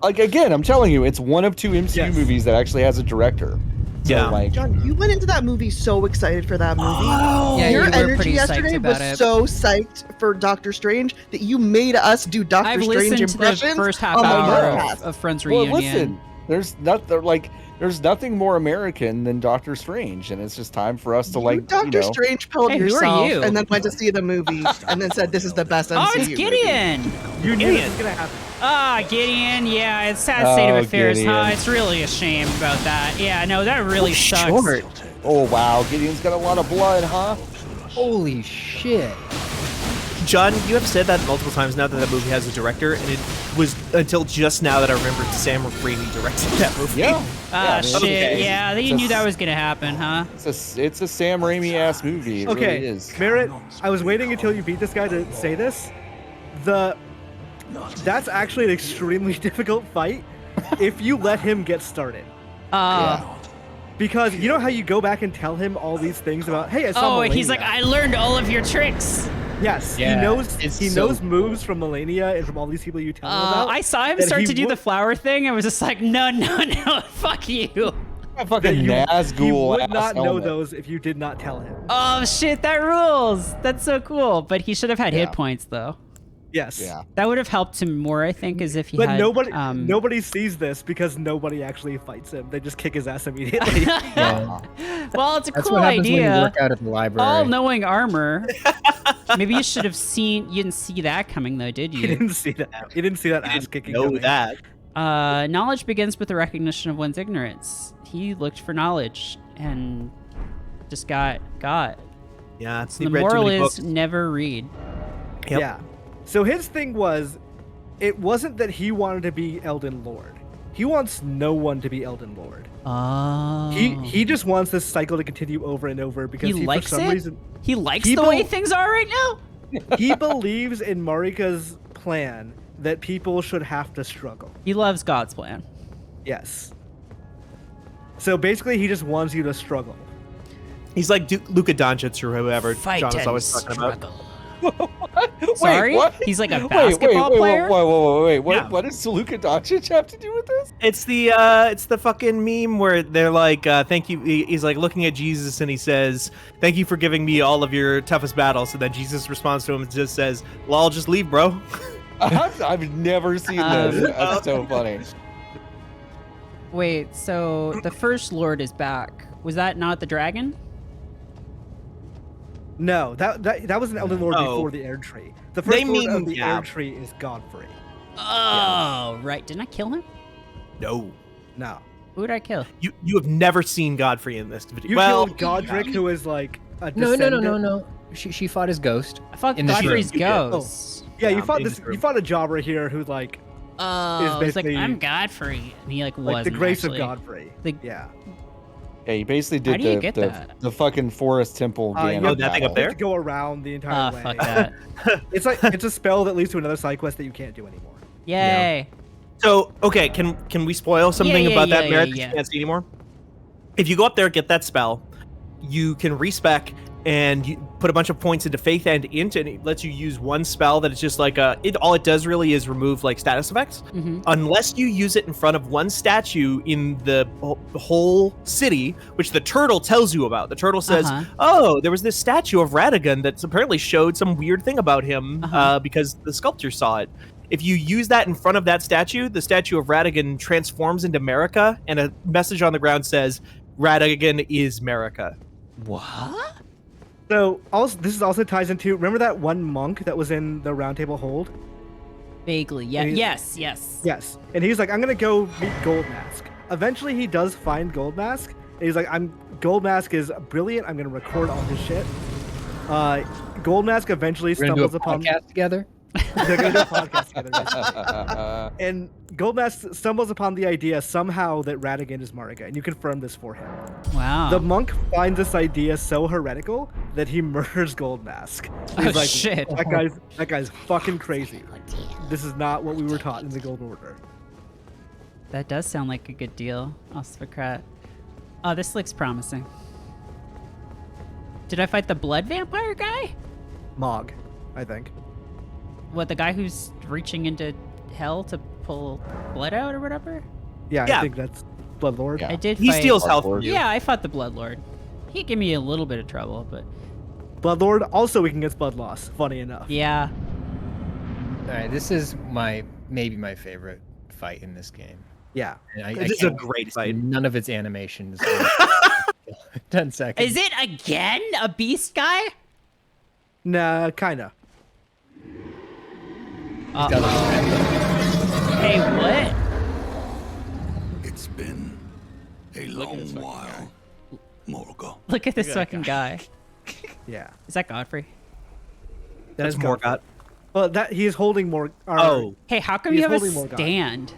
like again, I'm telling you, it's one of two MCU movies that actually has a director. So, Yeah. like, John, you went into that movie so excited for that movie. Yeah, Your you were energy pretty psyched yesterday about was it. so psyched for Doctor Strange that you made us do Doctor I've Strange listened to the impressions first half on the hour podcast. of Friends well, Reunion. listen, there's nothing more American than Doctor Strange, and it's just time for us to You Doctor Strange pilled Hey, who are yourself you? and then went to see the movie and then said this is the best MCU Oh, it's movie." Gideon! You knew this was gonna happen. Ah, Gideon. Yeah, it's sad state of Oh, affairs, huh? Gideon. It's really a shame about that. Yeah, no, that really sucks. Oh wow, Gideon's got a lot of blood, huh? Holy shit. John, you have said that multiple times now that that movie has a director, and it was until just now that I remembered Sam Raimi directed that movie. Yeah. Ah, man. shit. Okay. Yeah, It's you a knew that s- was gonna happen, huh? It's a Sam Raimi ass movie. It Okay, really is. Merritt, I was waiting until you beat this guy to say this. That's actually an extremely difficult fight if you let him get started. Because you know how you go back and tell him all these things about, hey, I saw Oh, he's like, Melania." I learned all of your tricks. Yes, Yeah, he knows. it's He so knows moves from Melania and from all these people you tell him about. I saw him that start he to do the would- flower thing. I was just like, no, fuck you. A fucking He Nazgul would ass not know helmet. those if you did not tell him. Oh shit, that rules. That's so cool. But he should have had Yeah. hit points though. Yes. Yeah. That would have helped him more, I think, as if he But had. nobody sees this because nobody actually fights him. They just kick his ass immediately. Yeah. Well, it's a That's cool what happens when you idea. work out at the library. All-knowing armor. Maybe you should have seen. You didn't see that coming, though, did He you? didn't see that. He didn't see that ass kicking. Know coming. that. Knowledge begins with the recognition of one's ignorance. He looked for knowledge and just got. Yeah, it's The read too moral many is books. never read. Yep. Yeah. So his thing was, it wasn't that he wanted to be Elden Lord. He wants no one to be Elden Lord. Oh. He just wants this cycle to continue over and over because He he likes for some it? reason He likes He the way bel- things are right now? he believes in Marika's plan that people should have to struggle. He loves God's plan. Yes. So basically, he just wants you to struggle. He's like Luka Doncic or whoever Fight John is and always talking about. struggle. Sorry? Wait, what? He's like a basketball player? Wait. Yeah. What does Luka Doncic have to do with this? It's the fucking meme where they're like, thank you. He's like looking at Jesus and he says, "Thank you for giving me all of your toughest battles." And then Jesus responds to him and just says, "Well, I'll just leave, bro." I've never seen this. That's so funny. Wait, so the first Lord is back. Was that not the dragon? No, that was an Elden Lord Oh. before the Air Tree. The first They Lord mean- of the yeah. Air Tree is Godfrey. Oh, right. Didn't I kill him? No, No. Who did I kill? you have never seen Godfrey in this video. You well, killed Godric, who is like a No. descendant. She fought his ghost. I fought In this Godfrey's room. You did. ghost. Yeah, Yeah, you fought in this. this room. You fought a jobber here who like Oh, he's like, basically- I'm Godfrey. And he like the wasn't grace actually. of Godfrey. The- Yeah. Yeah, you basically How did do you get that? the fucking forest temple You Ganon have that thing up you there? have to go around the entire Oh, way. fuck that. It's a spell that leads to another side quest that you can't do anymore. Yay. so okay, can we spoil something yeah, about that yeah, merit yeah, that yeah. you can't see anymore? If you go up there, get that spell, you can respec and you put a bunch of points into faith and int, and it lets you use one spell that is just like all it does really is remove like status effects. Mhm. Unless you use it in front of one statue in the whole city, which the turtle tells you about. The turtle says, Uh-huh. "Oh, there was this statue of Radagon that's apparently showed some weird thing about him Uh-huh. because the sculptor saw it." If you use that in front of that statue, the statue of Radagon transforms into Marika, and a message on the ground says, "Radagon is Marika." What? So also this is also ties into remember that one monk that was in the Round Table Hold? Vaguely. Yeah. And he- Yes. Yes. Yes. And he's like, I'm gonna go meet Gold Mask. Eventually he does find Gold Mask. And he's like, Gold Mask is brilliant, I'm gonna record all his shit. Gold Mask eventually We're gonna do a stumbles upon podcast together. they're gonna do a podcast together. Basically. And Gold Mask stumbles upon the idea somehow that Radagon is Marika, and you confirm this for him. Wow. The monk finds this idea so heretical that he murders Gold Mask. He's Oh, like, shit. That guy's fucking crazy. This is not what we were taught in the Golden Order. That does sound like a good deal, Osvakrat. Oh, this looks promising. Did I fight the blood vampire guy? Mog, I think. What, the guy who's reaching into hell to pull blood out or whatever? Yeah, Yeah. I think that's Bloodlord. Yeah. I did He fight... steals health from you. Yeah, I fought the Bloodlord. He gave me a little bit of trouble, but Bloodlord also weak against blood loss, funny enough. yeah. All right, this is maybe my favorite fight in this game. Yeah. And This is a can't great wait to see fight. None of its animations. 10 seconds. Is it again a beast guy? Nah, kinda. He's got a little red Hey, what? It's been a long while, Morgo. Look at this fucking guy. Yeah. Is that Godfrey? That's is Morgott. Well, that he is holding more. Oh, Hey, how come He's you have a holding more God. stand?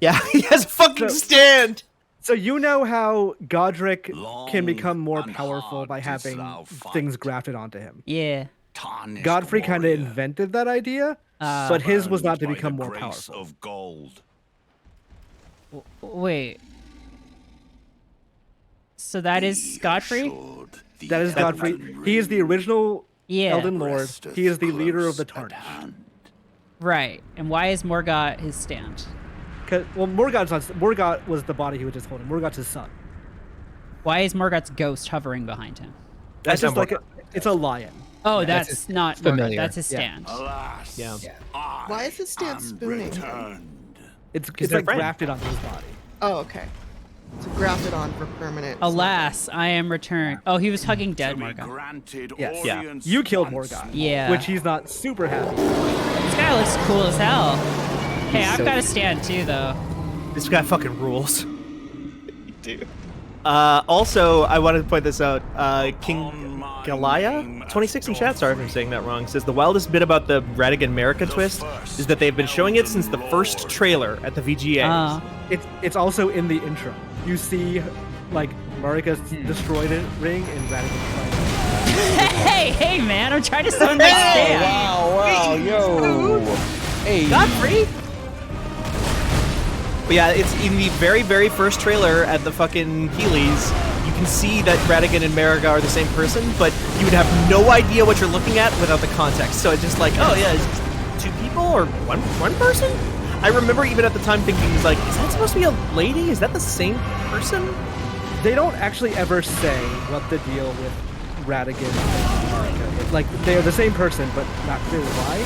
yeah, he has a fucking So- stand. So you know how Godric Long can become more and powerful hard by to having slough fight. things grafted onto him. Yeah. Tarnished Godfrey kind of warrior, invented that idea, but his was not to burned by become the more grace powerful. Of gold. Wait. So that is Godfrey? Assured the That is Godfrey. Elden He is the Ring original Yeah. Elden Lord. resteth He is the leader of the close at Tarnished. hand. Right. And why is Morgott his stand? Well, Morgott's not. Morgott was the body he was just holding. Morgott's his son. Why is Morgott's ghost hovering behind him? That's just not like it's a lion. Oh, Yeah, that's that's not Morgott. familiar. That's his Yeah. stand. Alas, Yeah. Why is his stand am spooning him? returned. It's they're like friends. grafted onto his body. Oh, okay. So grafted on for permanent. Alas, I am returned. Oh, he was hugging To dead be Morgott. granted Yes. Yeah. audience You killed once Morgott. Yeah. Which he's not super happy. This guy looks cool as hell. Hey, I've so got a stand too, though. This guy fucking rules. Also, I wanted to point this out. King On my Galaya, name 26 in as chat. Sorry if I'm saying that wrong. Says the wildest bit about the Radigan America twist is that they've been showing it since the first trailer at the VGA. Oh. It's also in the intro. You see, like, Marika's destroyed it ring and Radigan. Hey, man! I'm trying to summon my stand. Wow, yo. Hey. Godfrey. But yeah, it's in the very, very first trailer at the fucking Heelys. You can see that Radigan and Mariga are the same person, but you would have no idea what you're looking at without the context. So it's just like, oh yeah, it's two people or one person? I remember even at the time thinking, like, is that supposed to be a lady? Is that the same person? They don't actually ever say what the deal with Radigan and Marika is. Like, they are the same person, but not clear why.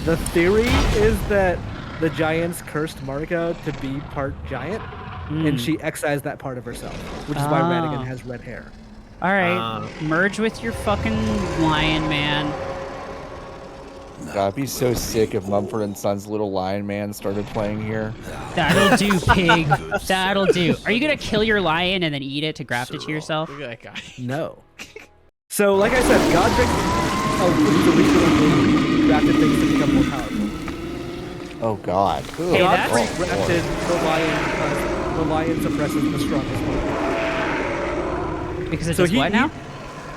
The theory is that the giants cursed Marika to be part giant, and she excised that part of herself, which is why Radigan has red hair. All right, merge with your fucking lion, man. God, I'd be so sick if Mumford & Sons Little Lion Man started playing here. That'll do, pig. That'll do. Are you gonna kill your lion and then eat it to graft it to yourself? Look at that guy. No. So, like I said, Godric, originally grafted things to become more powerful. Oh God. Hey, Godfrey that's- grafted the lion because the lion suppresses the strongest one. Because it So does what now?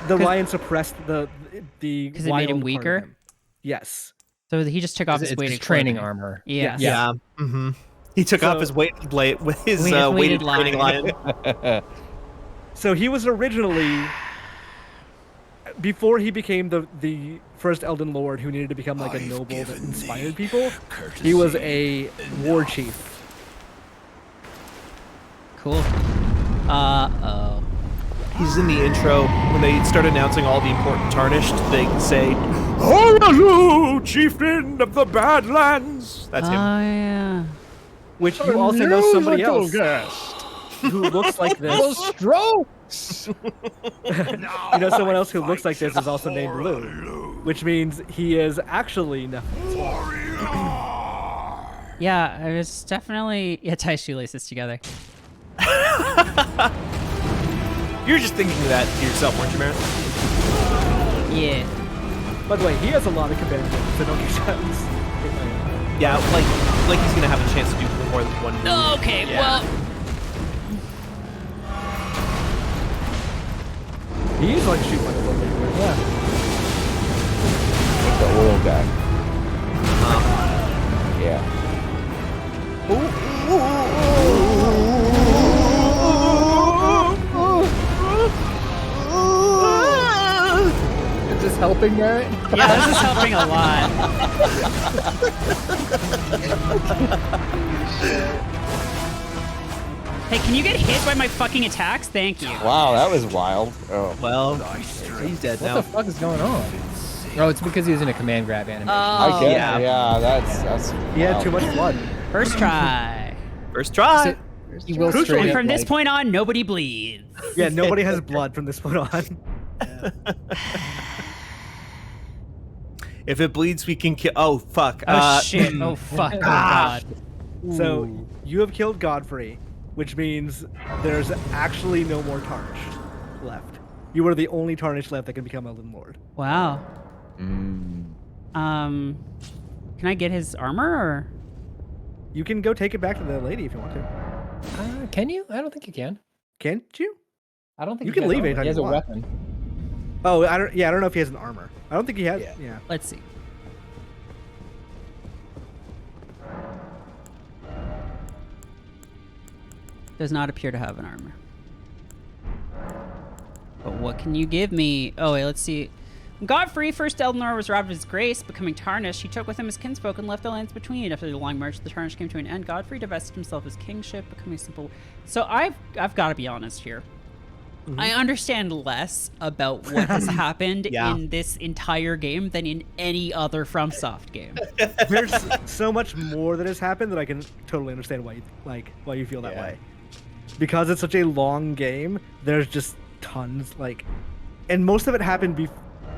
The 'Cause- lion suppressed the 'Cause it made him wild part of weaker? him. Yes. So he just took off his It's weighted training clothing. armor. Yeah. Yes. Yeah. Mm-hmm. He took off So- his weighted blade with his Weighted weighted lion. training lion. So he was originally, before he became the first Elden Lord who needed to become like a I've noble that given inspired thee people, he was courtesy a war chief. Cool. Oh. He's in the intro when they start announcing all the important tarnished. They say, "Hello, chieftain of the Badlands." That's Oh him. yeah. Which you also know somebody else who looks like this. Strokes. You know someone else who looks like this is also named Lou, which means he is actually Nephilim. Yeah, I was definitely tie shoelaces together. You're just thinking that to yourself, weren't you, Merritt? Yeah. By the way, he has a lot of command moves, so don't get jealous. Yeah, like he's gonna have a chance to do more than one move. Okay, Yeah. well. He's like shooting like a little bit. Yeah. Like the oil guy. Yeah. Is this helping, Merritt? Yeah, this is helping a lot. Hey, can you get hit by my fucking attacks? Thank you. Wow, that was wild. Oh. Well, he's dead What now. the fuck is going on? Oh, it's because he was in a command grab animation. I guess. yeah. Yeah, that's. He had wow. too much blood. First try. First try. He will Crucial. straight And up, from this like- point on, nobody bleeds. Yeah, nobody has blood from this point on. If it bleeds, we can kill. Oh fuck. Oh shit. Oh fuck. Oh god. So you have killed Godfrey, which means there's actually no more Tarnished left. You are the only Tarnished left that can become Elden Lord. Wow. Mm. Can I get his armor or? You can go take it back to the lady if you want to. Can you? I don't think you can. Can't you? I don't think You he can has leave armor. anytime He has you a want. weapon. Oh, I don't know if he has an armor. I don't think he has. Yeah. Let's see. Does not appear to have an armor. But what can you give me? Oh wait, let's see. When Godfrey, first Elden Lord, was robbed of his grace, becoming tarnished, he took with him his kinsfolk and left the lands between. After the long march, the tarnish came to an end. Godfrey divested himself of his kingship, becoming simple. So I've got to be honest here. I understand less about what has happened Yeah. in this entire game than in any other FromSoft game. There's so much more that has happened that I can totally understand why you feel that Yeah. way. Because it's such a long game, there's just tons and most of it happened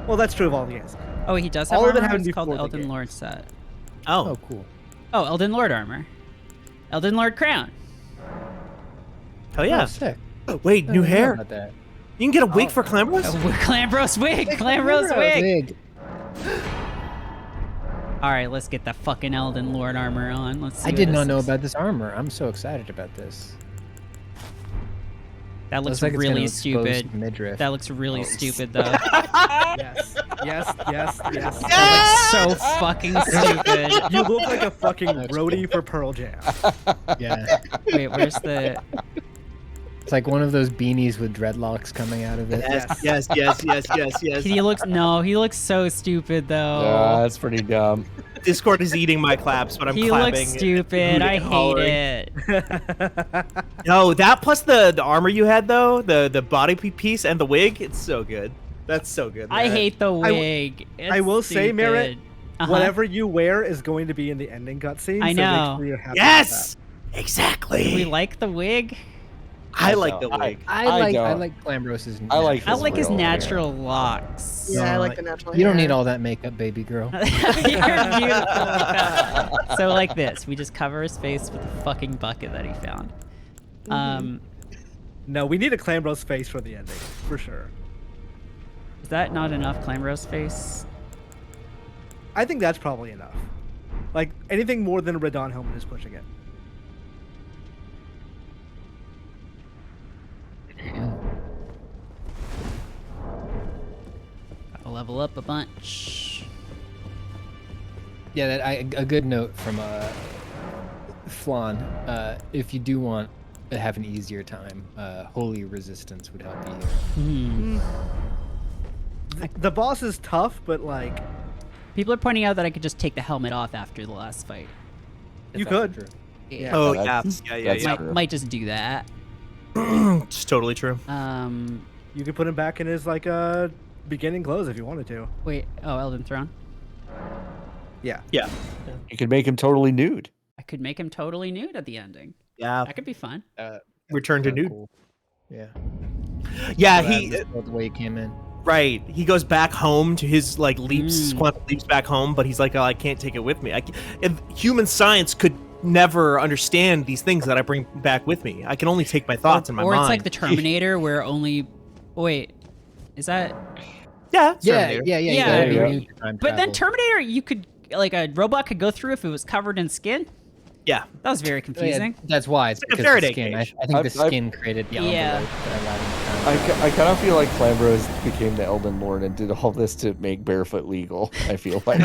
well, that's true of all the games. Oh, he does have All of it armor? happened It's called before the Elden game. Lord set. Oh. Cool. Oh, Elden Lord armor. Elden Lord crown. Hell yeah. Oh, sick. Wait, new I don't know hair. about that. You can get a wig for Clambros? Clambros wig. Clambros wig. All right, let's get the fucking Elden Lord armor on. Let's see. I what did this not know looks- about this armor. I'm so excited about this. That looks like it's gonna really expose stupid. midriff. That looks really stupid though. Yes, yes, yes, yes. That looks so fucking stupid. You look like a fucking roadie for Pearl Jam. Yeah. Wait, where's the? It's like one of those beanies with dreadlocks coming out of it. Yes. He looks so stupid though. Yeah, that's pretty dumb. Discord is eating my claps, but I'm He clapping. looks stupid. I hate it. No, that plus the armor you had though, the body piece and the wig, it's so good. That's so good. I man. hate the wig. I will say, Merritt, Uh-huh. whatever you wear is going to be in the ending cutscene. I so know. make sure you're happy with Yes, Do exactly. we like the wig? I like the wig. I don't. like Glambros's. I like I like his real hair. natural locks. Yeah, I like the natural You don't hair. need all that makeup, baby girl. You're beautiful like that. So like this, we just cover his face with the fucking bucket that he found. that. No, we need a Clambros face for the ending, for sure. Is that not enough, Clambros face? I think that's probably enough. Like, anything more than a Radon helmet is pushing it. Gotta level up a bunch. Yeah, a good note from Flan. If you do want to have an easier time, Holy Resistance would help you here. The boss is tough, but like, People are pointing out that I could just take the helmet off after the last fight. you If that's could. true. Yeah. Oh Yeah, yeah, that's- yeah. that's true. Might just do that. It's totally true. You could put him back in his like beginning clothes if you wanted to. Wait. Oh, Elden Throne. Yeah. Yeah, You could make him totally nude. I could make him totally nude at the ending. yeah. That could be fun. Return to Kinda nude. cool. Yeah. Yeah, Glad he this was the way he came in. right. He goes back home to his like leaps, quantum leaps back home, but he's like, oh, I can't take it with me. If human science could never understand these things that I bring back with me. I can only take my thoughts in my Or mind. it's like the Terminator, where only. Wait, is that? yeah, it's Yeah, Terminator. yeah. Yeah. There you go. you go. But then Terminator, you could like a robot could go through if it was covered in skin. Yeah. That was very Oh, yeah, confusing. that's why. It's like a because Faraday the skin. I cage. think the I've- skin created the envelope Yeah. that allowed him to I kind of feel like Clambros became the Elden Lord and did all this to make barefoot legal. I feel like.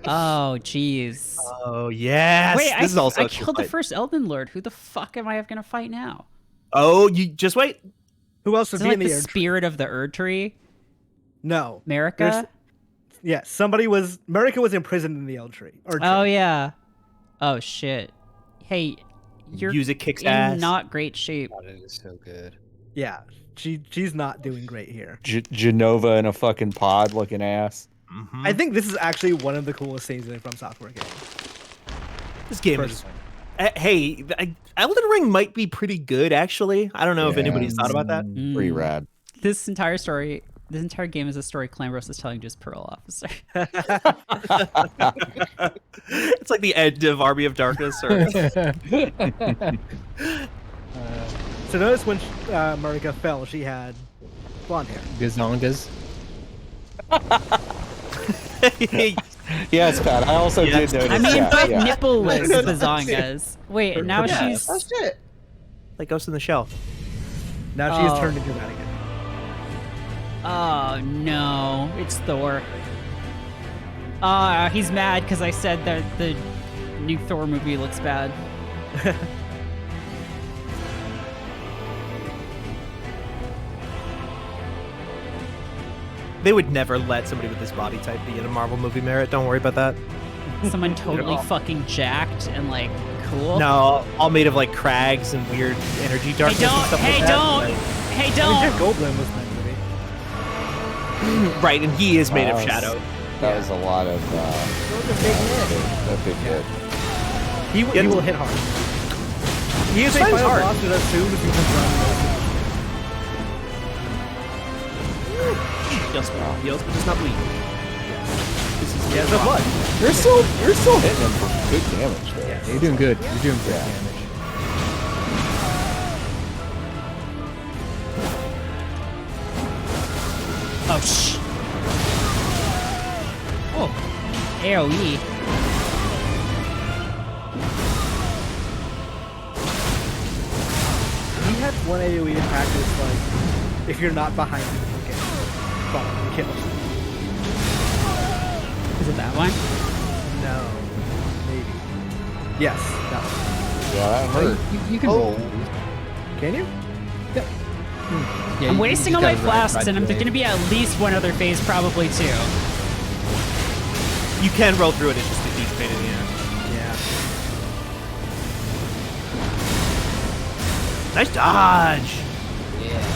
Oh, jeez. Oh yes. Wait, this is also I a cool killed the fight. first Elden Lord. Who the fuck am I gonna fight now? Oh, you just wait. Who else Is would it be like in the the air? spirit of the Erd Tree? No. America? Yeah, somebody was. America was imprisoned in the Eld Tree. Or Oh yeah. Oh shit. Hey, you're Music kicks in ass. not great shape. God, it is so good. Yeah, she's not doing great here. Genova in a fucking pod looking ass. Mhm. I think this is actually one of the coolest scenes in a From Software game. This game is. Personally. Hey, Elden Ring might be pretty good actually. I don't know if Yeah. anybody's thought about that. Pretty Mm. rad. This entire story, this entire game is a story Clambros is telling to his parole officer. It's like the end of Army of Darkness. Or... So notice when Marika fell, she had blonde hair. Gazongas. Yes, Pat. I also Yes. did notice I mean, that. but Yeah. nippleless bazongas. Wait, and now Yeah, she's. Oh shit. like Ghost in the Shell. Now she is Oh. turned into Vatican. Oh no, it's Thor. He's mad because I said that the new Thor movie looks bad. They would never let somebody with this body type be in a Marvel movie, Merritt. Don't worry about that. Someone totally fucking jacked and like cool. No, all made of like crags and weird energy Hey, darkness and don't! stuff Hey, like that. don't! Like- Hey, I mean, don't! Jeff Goldblum was in that movie. right, and he is made of Wow, shadow. That was a lot of. A big hit. He will hit hard. He is a This fight's final hard. boss that as soon as he comes around. Heals, heals, but does not bleed. This is He has the blood. You're still hitting him for good damage though. You're doing good. You're doing good Yeah. damage. AoE. He had one AoE attack that's like, if you're not behind him, you get killed. Is it that one? No. Maybe. Yes, that one. Yeah, that hurt. You can roll. Can you? Yeah, I'm you wasting just all my gotta ride flasks, and I'm the going to be at least one other phase, probably two. You can roll through it. It's just a huge pain in the ass. Yeah. Nice dodge. Yeah.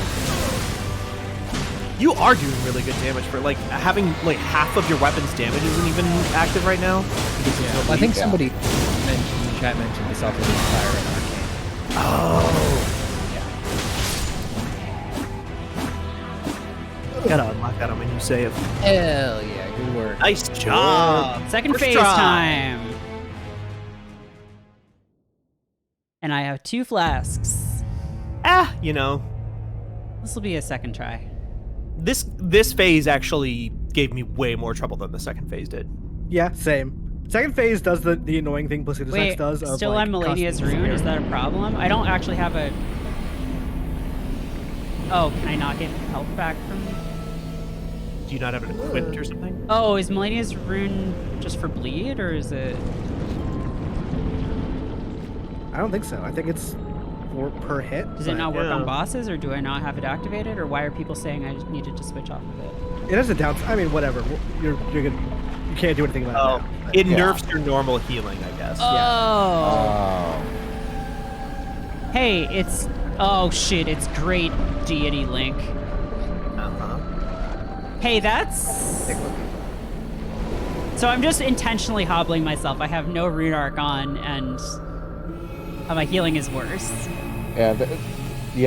You are doing really good damage for like having like half of your weapon's damage isn't even active right now. Well, I think somebody mentioned in the chat mentioned this off of this fire and arcane. Oh. Yeah. Gotta unlock that on my new save. Hell yeah, good work. Nice job. Second First phase try. time. And I have 2 flasks. You know, This will be a second try. this phase actually gave me way more trouble than the second phase did. Yeah, same. Second phase does the annoying thing Blizzard Wait, does. Of, still like, on Melania's constantly rune? Is disappearing. that a problem? I don't actually have a... Oh, can I not get health back from... Do you not have it equipped or something? Oh, is Melania's rune just for bleed, or is it... I don't think so. I think it's per hit. Does it but not work yeah. on bosses, or do I not have it activated, or why are people saying I just needed to switch off of it? It has a downside. I mean, whatever. You're good. You can't do anything about it. now. It Yeah. nerfs your normal healing, I guess. Oh! Oh. Hey, it's... Oh, shit, it's great deity Link. Uh-huh. Hey, that's... So I'm just intentionally hobbling myself. I have no rune arc on, and my healing is worse. Yeah,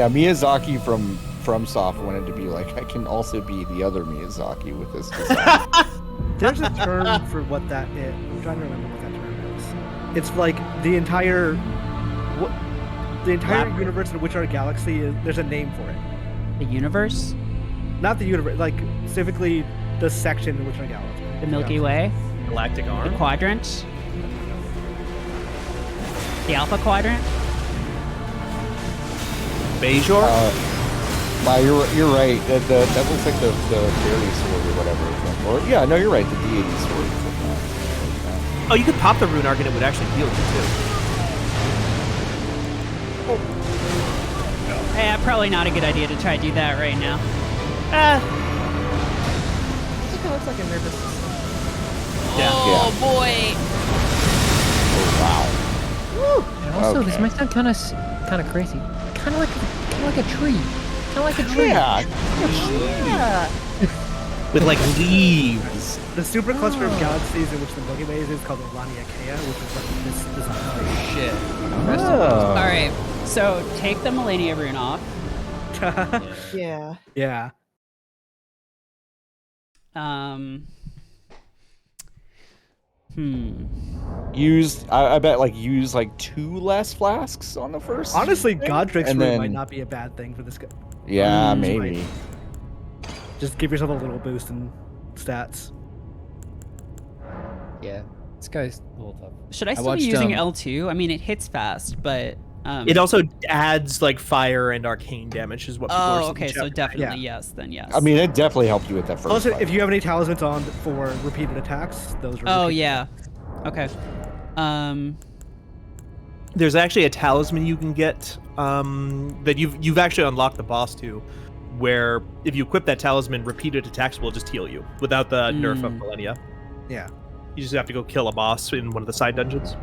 Miyazaki from FromSoft wanted to be like, I can also be the other Miyazaki with this design. There's a term for what that is. I'm trying to remember what that term is. It's like the entire universe in which our galaxy is. There's a name for it. The universe? Not the universe, like specifically the section in which our galaxy. The Milky Way? Galactic The Arm. Quadrant? The Alpha Quadrant? Bajor. You're right. That looks like the fairy sword or whatever. Or yeah, no, you're right. The deity sword. Oh, you could pop the rune arc and it would actually heal you too. Yeah, probably not a good idea to try to do that right now. I think it looks like a nervous system. Oh, boy! Oh wow. And also, this Okay. might sound kind of crazy. Kind of like a tree. Kind of like a tree. Yeah. Yeah. With like leaves. The super cluster of galaxies in which the Milky Way is called the Laniakea, which is like this design. Shit. Oh. Alright, so take the Melania rune off. Yeah. Yeah. I bet use like 2 less flasks on the first. Honestly, thing? Godric's And rune then- might not be a bad thing for this guy. Yeah, Mm, maybe. Just give yourself a little boost in stats. Yeah. This guy's a little tough. Should I still watched, be using um, L2? I mean, it hits fast, but... It also adds like fire and arcane damage, is what people are Oh, saying. okay, so Chapter definitely Yeah. yes, then yes. I mean, it definitely helped you with that first. Also, fight. if you have any talismans on for repeated attacks, those are Oh, repeated yeah. attacks. Okay. There's actually a talisman you can get that you've actually unlocked the boss to, where if you equip that talisman, repeated attacks will just heal you without the nerf of Millennia. Yeah. You just have to go kill a boss in one of the side dungeons.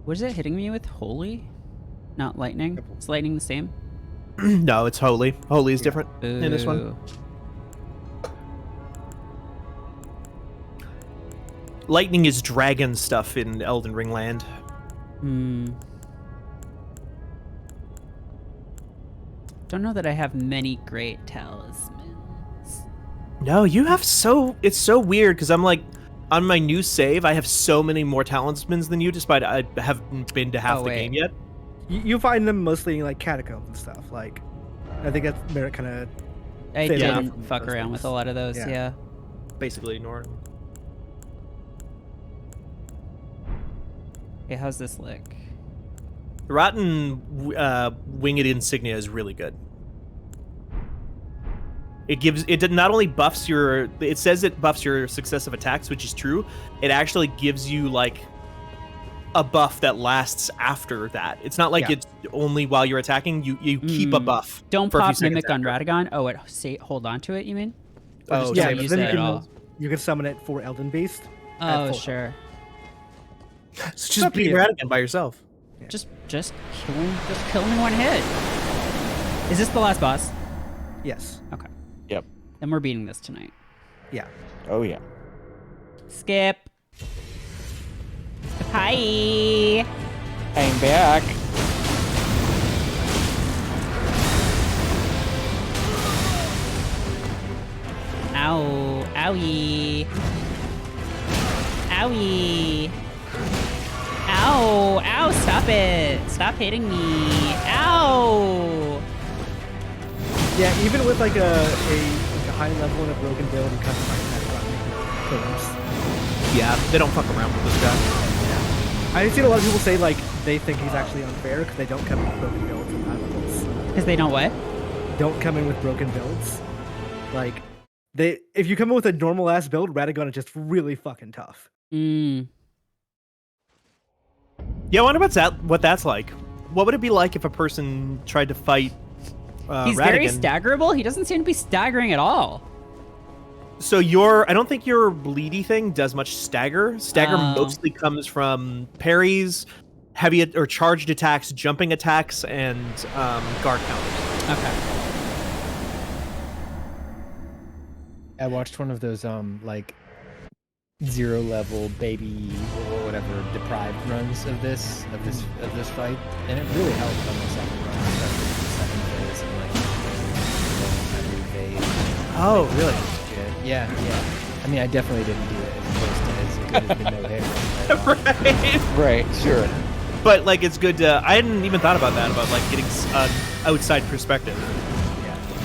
What is it hitting me with? Holy? Not lightning? Is lightning the same? No, it's holy. Holy is different in this one. Boo. Lightning is dragon stuff in Elden Ring land. Don't know that I have many great talismans. No, you have it's so weird because I'm like on my new save, I have so many more talismans than you, despite I haven't been to half Oh, the wait. game yet. You find them mostly in like catacombs and stuff. Like, I think that's Merritt kind of I Stay away didn't from fuck those around with things. a lot of those. Yeah. Yeah. Basically ignore it. Okay, how's this lick? The rotten winged insignia is really good. It not only buffs your, it says it buffs your successive attacks, which is true. It actually gives you like a buff that lasts after that. It's not like Yeah. it's only while you're attacking. You keep a buff. Don't for a few pop seconds Mimic on after. Radagon. Oh, it hold on to it. You mean? Or Oh, just yeah, save it. use Then it you at can all. you can summon it for Elden Beast. at Oh, full sure. So just up to beat you. Radagon by yourself. Just kill him. Just kill him in one hit. Is this the last boss? Yes. Okay. Yep. Then we're beating this tonight. Yeah. Oh yeah. Skip. Hi. I'm back. Ow. Owie. Owie. Ow. Ow. Stop it. Stop hitting me. Ow. Yeah, even with like a high level and a broken build, you kind of find that killers. Yeah, they don't fuck around with this guy. I've seen a lot of people say like they think he's actually unfair because they don't come in with broken builds and high levels. Because they don't what? Don't come in with broken builds. Like if you come in with a normal ass build, Radagon is just really fucking tough. Mm. Yeah, I wonder what that's like. What would it be like if a person tried to fight He's very Radagon? staggerable. He doesn't seem to be staggering at all. So I don't think your bleedy thing does much stagger. Stagger Oh. mostly comes from parries, heavy or charged attacks, jumping attacks, and guard counters. Okay. I watched one of those like 0 level baby or whatever deprived runs of this fight, and it really helped on the second run, especially the second phase and like every phase. Oh, really? Good. Yeah. I mean, I definitely didn't do it as close to as good as the no hair. Right. Right. Sure. But like, it's good to. I hadn't even thought about that. About like getting outside perspective.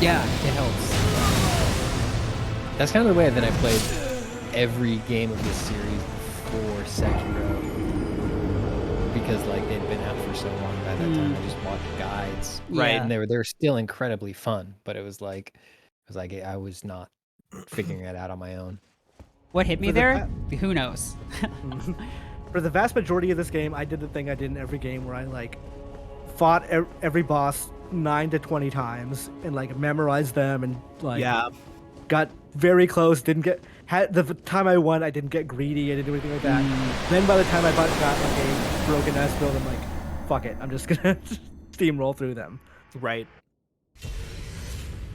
Yeah, it helps. That's kind of the way that I played every game of this series before Sekiro, because like they'd been out for so long by that time. I just watched guides, Right. And they were still incredibly fun, but it was like I was not figuring it out on my own. What hit me For the there? Who knows? For the vast majority of this game, I did the thing I did in every game where I like fought every boss 9 to 20 times and like memorized them and like got very close. Had the time I won, I didn't get greedy. I didn't do anything like that. Then by the time I got like a broken ass build, I'm like, fuck it. I'm just gonna steamroll through them. Right.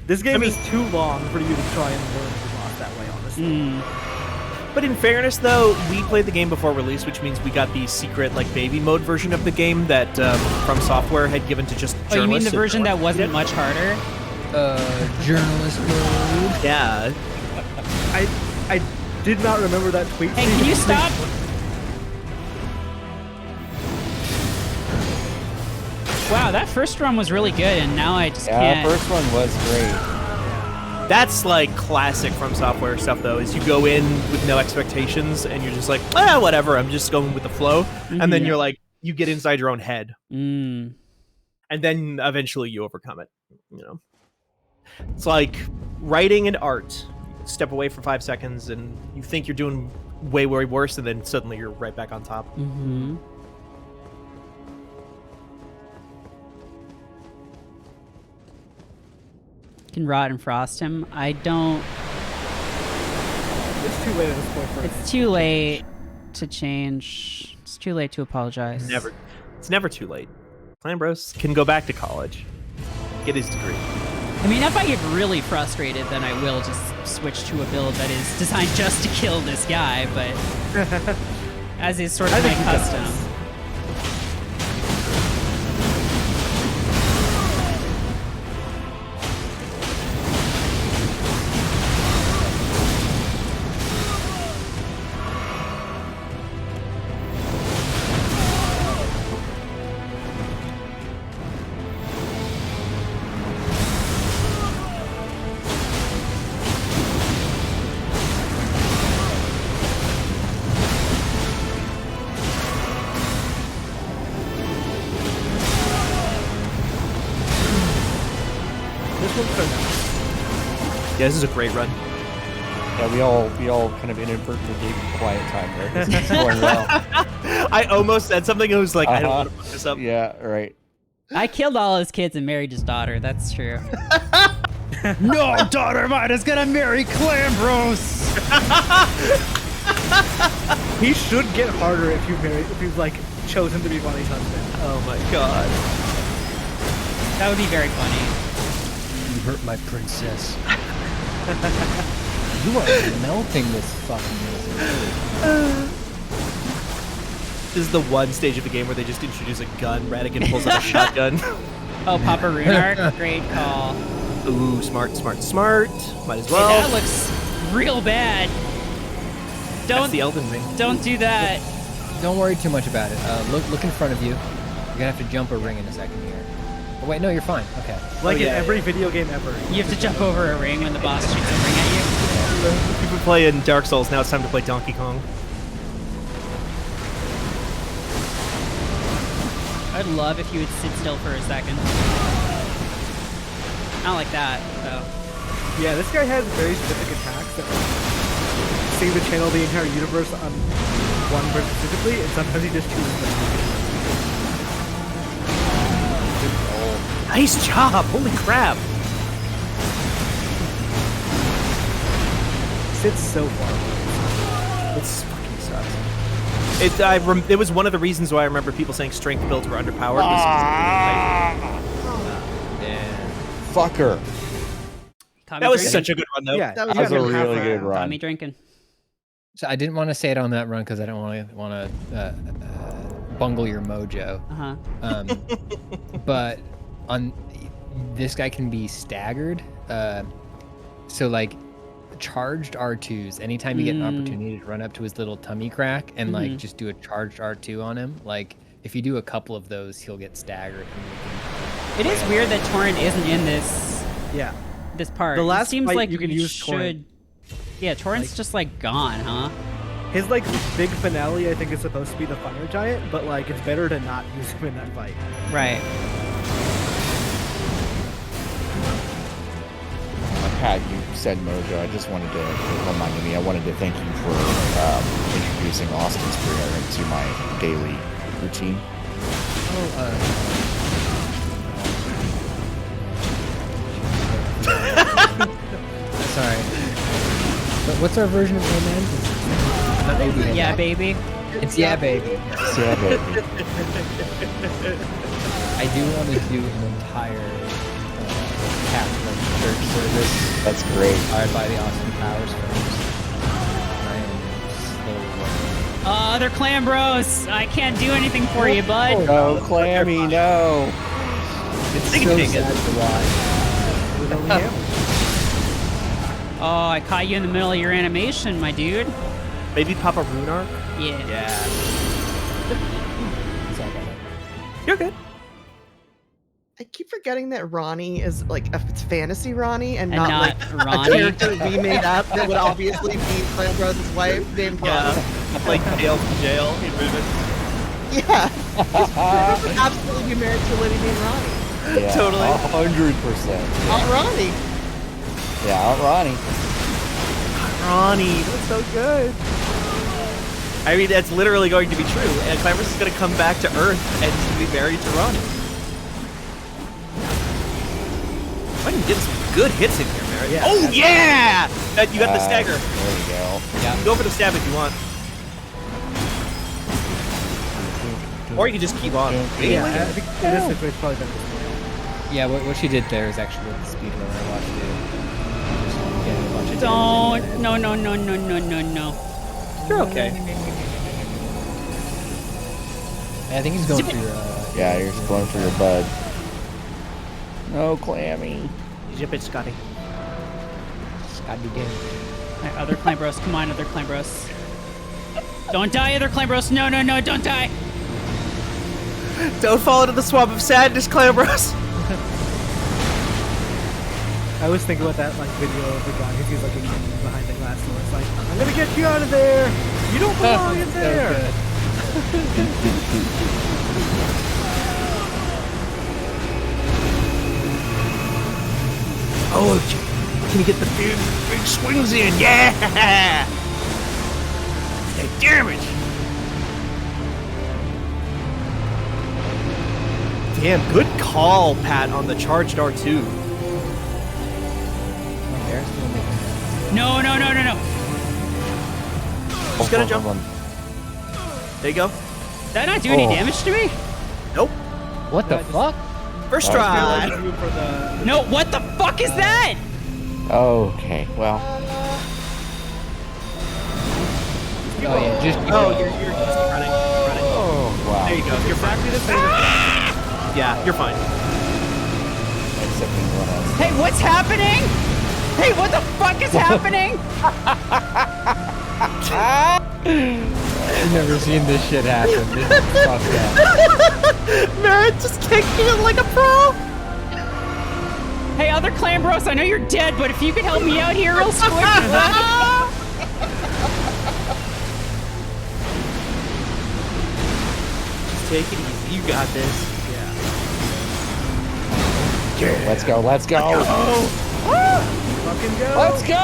This game is too long for you to try and learn the boss that way, honestly. But in fairness, though, we played the game before release, which means we got the secret like baby mode version of the game that From Software had given to just journalists. Oh, you mean the and version no that one wasn't did. much harder? Journalist mode. Yeah. I did not remember that tweet. Hey, can you stop? Wow, that first run was really good, and now I just Yeah, can't. the first one was great. That's like classic From Software stuff, though, is you go in with no expectations and you're just like, whatever, I'm just going with the flow. And then you're like, you get inside your own head. Mm. And then eventually you overcome it. You know, it's like writing and art. Step away for 5 seconds and you think you're doing way worse, and then suddenly you're right back on top. Mm-hmm. Can rot and frost him. I don't. It's too late at this point for It's too late to change. It's too late to apologize. It's never too late. Clan Bros can go back to college, get his degree. I mean, if I get really frustrated, then I will just switch to a build that is designed just to kill this guy, but as is sort of my custom. Yeah, this is a great run. Yeah, we all kind of inadvertently gave you quiet time there. This is going well. I almost said something. I was like, I don't Uh-huh. want to fuck this up. Yeah, right. I killed all his kids and married his daughter. That's true. No daughter of mine is gonna marry Clambros. He should get harder if you've like chosen to be Ronnie's husband. Oh my god. That would be very funny. You hurt my princess. You are melting this fucking music. This is the one stage of the game where they just introduce a gun. Radigan pulls out a shotgun. Oh, Papa Runark, great call. Ooh, smart. Might as Hey, well. that looks real bad. That's the Elden Ring. Don't do that. Don't worry too much about it. Look in front of you. You're gonna have to jump a ring in a second here. Oh wait, no, you're fine. Okay. Like yeah, in every video game ever. You have to jump over a ring when the boss shoots a ring at you. You've been playing Dark Souls. Now it's time to play Donkey Kong. I'd love if you would sit still for a second. Not like that, though. Yeah, this guy has very specific attacks that seem to channel the entire universe on one person specifically, and sometimes he just chooses them. Nice job! Holy crap! Sits so far. It's fucking sucks. It was one of the reasons why I remember people saying strength builds were underpowered. Yeah. Fucker. That was such a good run, though. Yeah, That That was a even half really good round. Got run. me drinking. So I didn't want to say it on that run because I don't want to bungle your mojo. Uh-huh. But on this guy can be staggered. So like charged R2s. Anytime you get an opportunity to run up to his little tummy crack and like just do a charged R2 on him, like if you do a couple of those, he'll get staggered. It is weird that Torrent isn't in this Yeah. part. The last it seems fight like you can we use should. Torrent. Yeah, Torrent's just like gone, huh? His like big finale, I think, is supposed to be the Fire Giant, but like it's better to not use him in that fight. Right. Pat, you said Mojo. I just wanted to remind me. I wanted to thank you for introducing Austin's prayer into my daily routine. Sorry. But what's our version of Amen? It's not maybe. Yeah, baby. It's yeah, baby. Yeah, baby. I do want to do an entire Catholic church service That's great. inspired by the Austin Powers films. I am slowly working. They're clam bros. I can't do anything for you, bud. No, Clammy, no. It's Sing so it. sad to watch. With only him. Oh, I caught you in the middle of your animation, my dude. Maybe Papa Runark? Yeah. Yeah. Sorry about that. You're good. I keep forgetting that Ronnie is like it's fantasy Ronnie and, And not not like Ronnie. a character we made up that would obviously be Clanbros's wife named Ronnie. Like Dale from jail. He'd move it. Yeah. Clanbros would absolutely be married to a lady named Ronnie. Yeah, Totally. 100%. Not Ronnie. Yeah, Ronnie. Ronnie, that's so good. I mean, that's literally going to be true. And Clamorous is going to come back to Earth and he's going to be married to Ronnie. I can get some good hits in here, Merritt. Yeah, Oh, yeah! You got the stagger. There you go. You can go for the stab if you want. Or you can just keep on. Yeah, I think in this situation probably better. Yeah, what she did there is actually what the speedrunner I watched do. Just getting a bunch of Don't. No, no, no, no, no, no, no. You're okay. I think he's going for your. Yeah, you're just going for your bud. No, Clammy. Zip it, Scotty. Scotty game. Alright, other climb bros. Come on, other climb bros. Don't die, other climb bros. No, no, no, don't die. Don't fall into the swamp of sadness, Clamorous. I always think about that like video of the guy who sees like a kid behind the glass door. It's like, I'm gonna get you out of there. You don't belong in there. Oh, can you get the big swings in? Yeah! Take damage! Damn, good call, Pat, on the charged R2. No. Just gonna jump. There you go. Did that not do any damage to me? Nope. What the fuck? First try. No, what the fuck is that? Okay, well. Oh yeah, just You're just running. Oh, wow. There you go. You're fine. Yeah, you're fine. Except anyone else. Hey, what's happening? Hey, what the fuck is happening? I've never seen this shit happen. This is fucked up. Merritt just kicking it like a pro. Hey, other clan bros, I know you're dead, but if you could help me out here real quick. Just take it easy. You got this. Yeah. Let's go. Fucking go. Let's go!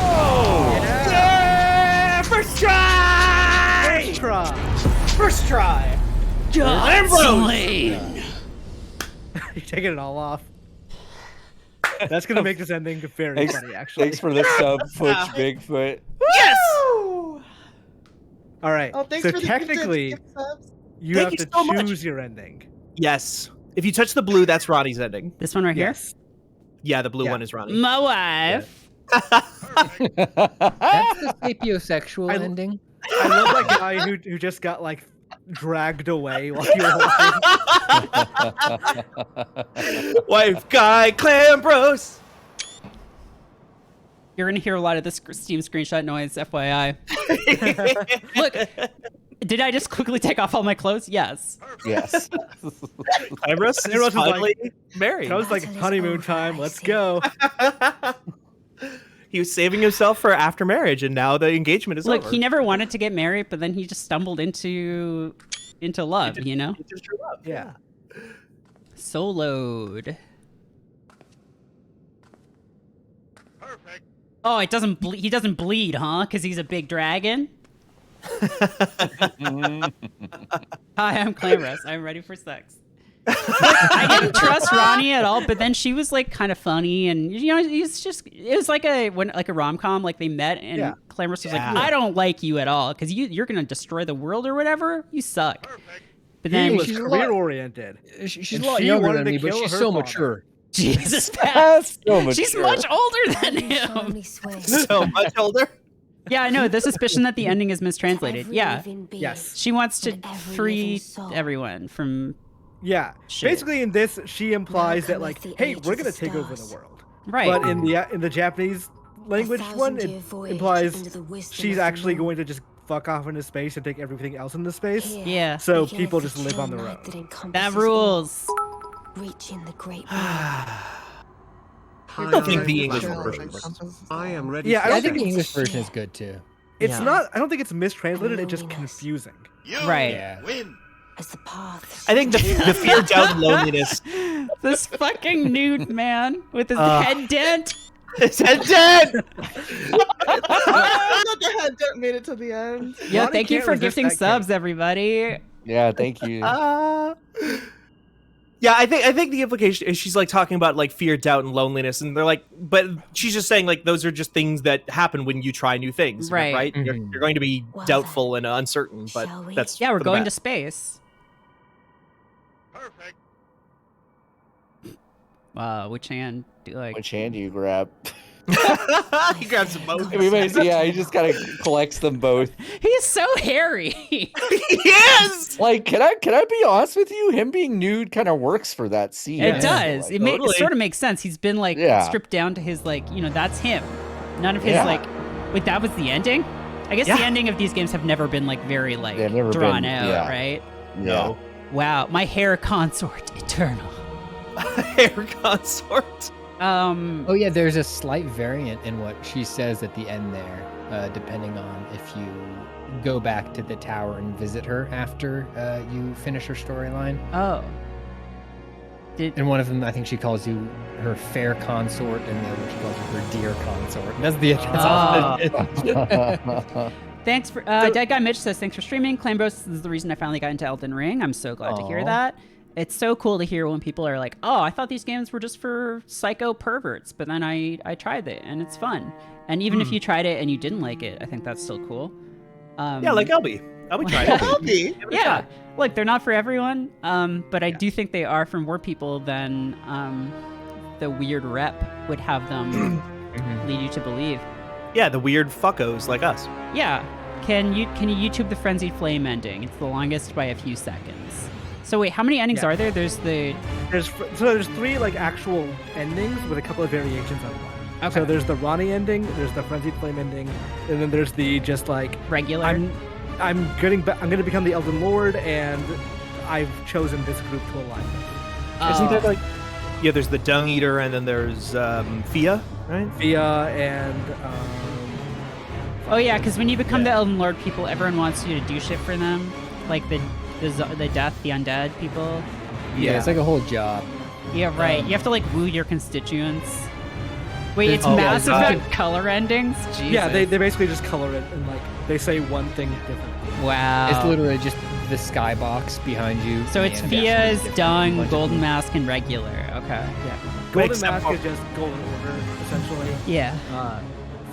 Oh! Yeah! First try! First try. First try! Slain. You're taking it all off. That's gonna make this ending very Thanks, funny, actually. thanks for the sub, Butch Bigfoot. Yes! All right. Oh, thanks so for the technically, gift subs. you Thank have you to so much. choose your ending. Yes. If you touch the blue, that's Ronnie's ending. This one right here? Yes. Yeah, the blue Yeah. one is Ronnie. My wife. That's the sapiosexual I- ending. I love that guy who just got like dragged away while you were watching. Wife, guy, clan bros. You're gonna hear a lot of this Steam screenshot noise, FYI. Look, did I just quickly take off all my clothes? Yes. Yes. Clan bros Everyone's is just like- finally married. That was like honeymoon time. Let's go. He was saving himself for after marriage, and now the engagement is Look, over. he never wanted to get married, but then he just stumbled into love, you know? It's just true love. Yeah. Soloed. Perfect. Oh, it doesn't he doesn't bleed, huh? Because he's a big dragon? Hi, I'm Clamorous. I'm ready for sex. I didn't trust Ronnie at all, but then she was like kind of funny, and you know, it was like a rom-com, like they met, and Yeah. Clamorous was like, Yeah. I don't like you at all because you're gonna destroy the world or whatever. You suck. But He then was she's a lot- career oriented. She's And a lot she younger wanted than to me, but kill she's her so father. mature. Jesus, Pat. So She's mature. much older than him. So much older. Yeah, I know. The suspicion that the ending is mistranslated. Yeah. Yes. She wants to and every free living soul. everyone from. Yeah. Shit. Basically, in this, she implies that like, cometh the hey, age we're of gonna the take over the stars. world. Right. But in the Japanese language one, it 1,000-year voyage implies into the wisdom she's of the actually moon. going to just fuck off into space and take everything else into space. Here Yeah. So beginneth people the just live on chill their night own. that encompasses That all, rules. reaching the great I don't think the English version works. I am ready. Yeah, I I don't think think the English version is good too. it's Yeah. not. I don't think it's mistranslated. It's just Loneliness. confusing. Right. Yeah. as the path. I think the fear, doubt, and loneliness. This fucking nude man with his head dent. It's dead. The head dent made it to the end. Yeah, Ronnie thank you can't for resist gifting that subs, cake. everybody. Yeah, thank you. Yeah, I think the implication is she's like talking about like fear, doubt, and loneliness, and they're like, but she's just saying like those are just things that happen when you try new things, Right. Right? Mhm. You're going to be Well, doubtful and uncertain, but shall we? that's Yeah, we're for the going to best. space. Wow, which hand do you like? Which hand do you grab? He grabs them both. Yeah, he just kind of collects them both. He's so hairy. He is. Like, can I be honest with you? Him being nude kind of works for that scene. It I does. feel It, like. it sort of makes sense. He's been like Yeah. stripped down to his like, you know, that's him. None of his Yeah. like. Wait, that was the ending. I guess Yeah. the ending of these games have never been like very like They've never drawn been- out, yeah. right? Yeah. Wow, my hair consort eternal. Hair consort. Oh yeah, there's a slight variant in what she says at the end there, depending on if you go back to the tower and visit her after you finish her storyline. Oh. And one of them, I think she calls you her fair consort, and the other she calls you her dear consort. That's all. Thanks for Dead Guy Mitch says thanks for streaming. Clambros is the reason I finally got into Elden Ring. I'm so glad to hear Aw. that. It's so cool to hear when people are like, "Oh, I thought these games were just for psycho perverts," but then I tried it and it's fun. And even if you tried it and you didn't like it, I think that's still cool. Yeah, like Elby. Elby tried it. Elby. Yeah, look, they're not for everyone, but I do think they are for more people than the weird rep would have them lead you to believe. Yeah, the weird fuckos like us. Yeah. Can you YouTube the Frenzied Flame ending? It's the longest by a few seconds. So wait, how many endings are there? There's 3 like actual endings with a couple of variations on one. Okay. So there's the Ronnie ending, there's the Frenzied Flame ending, and then there's the just like regular. I'm gonna become the Elden Lord, and I've chosen this group to align with. Isn't there like? Yeah, there's the Dung Eater, and then there's Fia, right? Fia and Oh yeah, because when you become the Elden Lord, everyone wants you to do shit for them, like the death, the undead people. Yeah, it's like a whole job. Yeah, right. You have to like woo your constituents. Wait, it's Oh, Mass God. Effect color endings? Jesus. yeah, they basically just color it and like they say one thing differently. Wow. It's literally just the skybox behind you. So it's and Fia's, different Dung, bunch of Golden people. Mask, and regular. Okay. Yeah, Golden Except Mask for- is just Golden Order essentially. Yeah.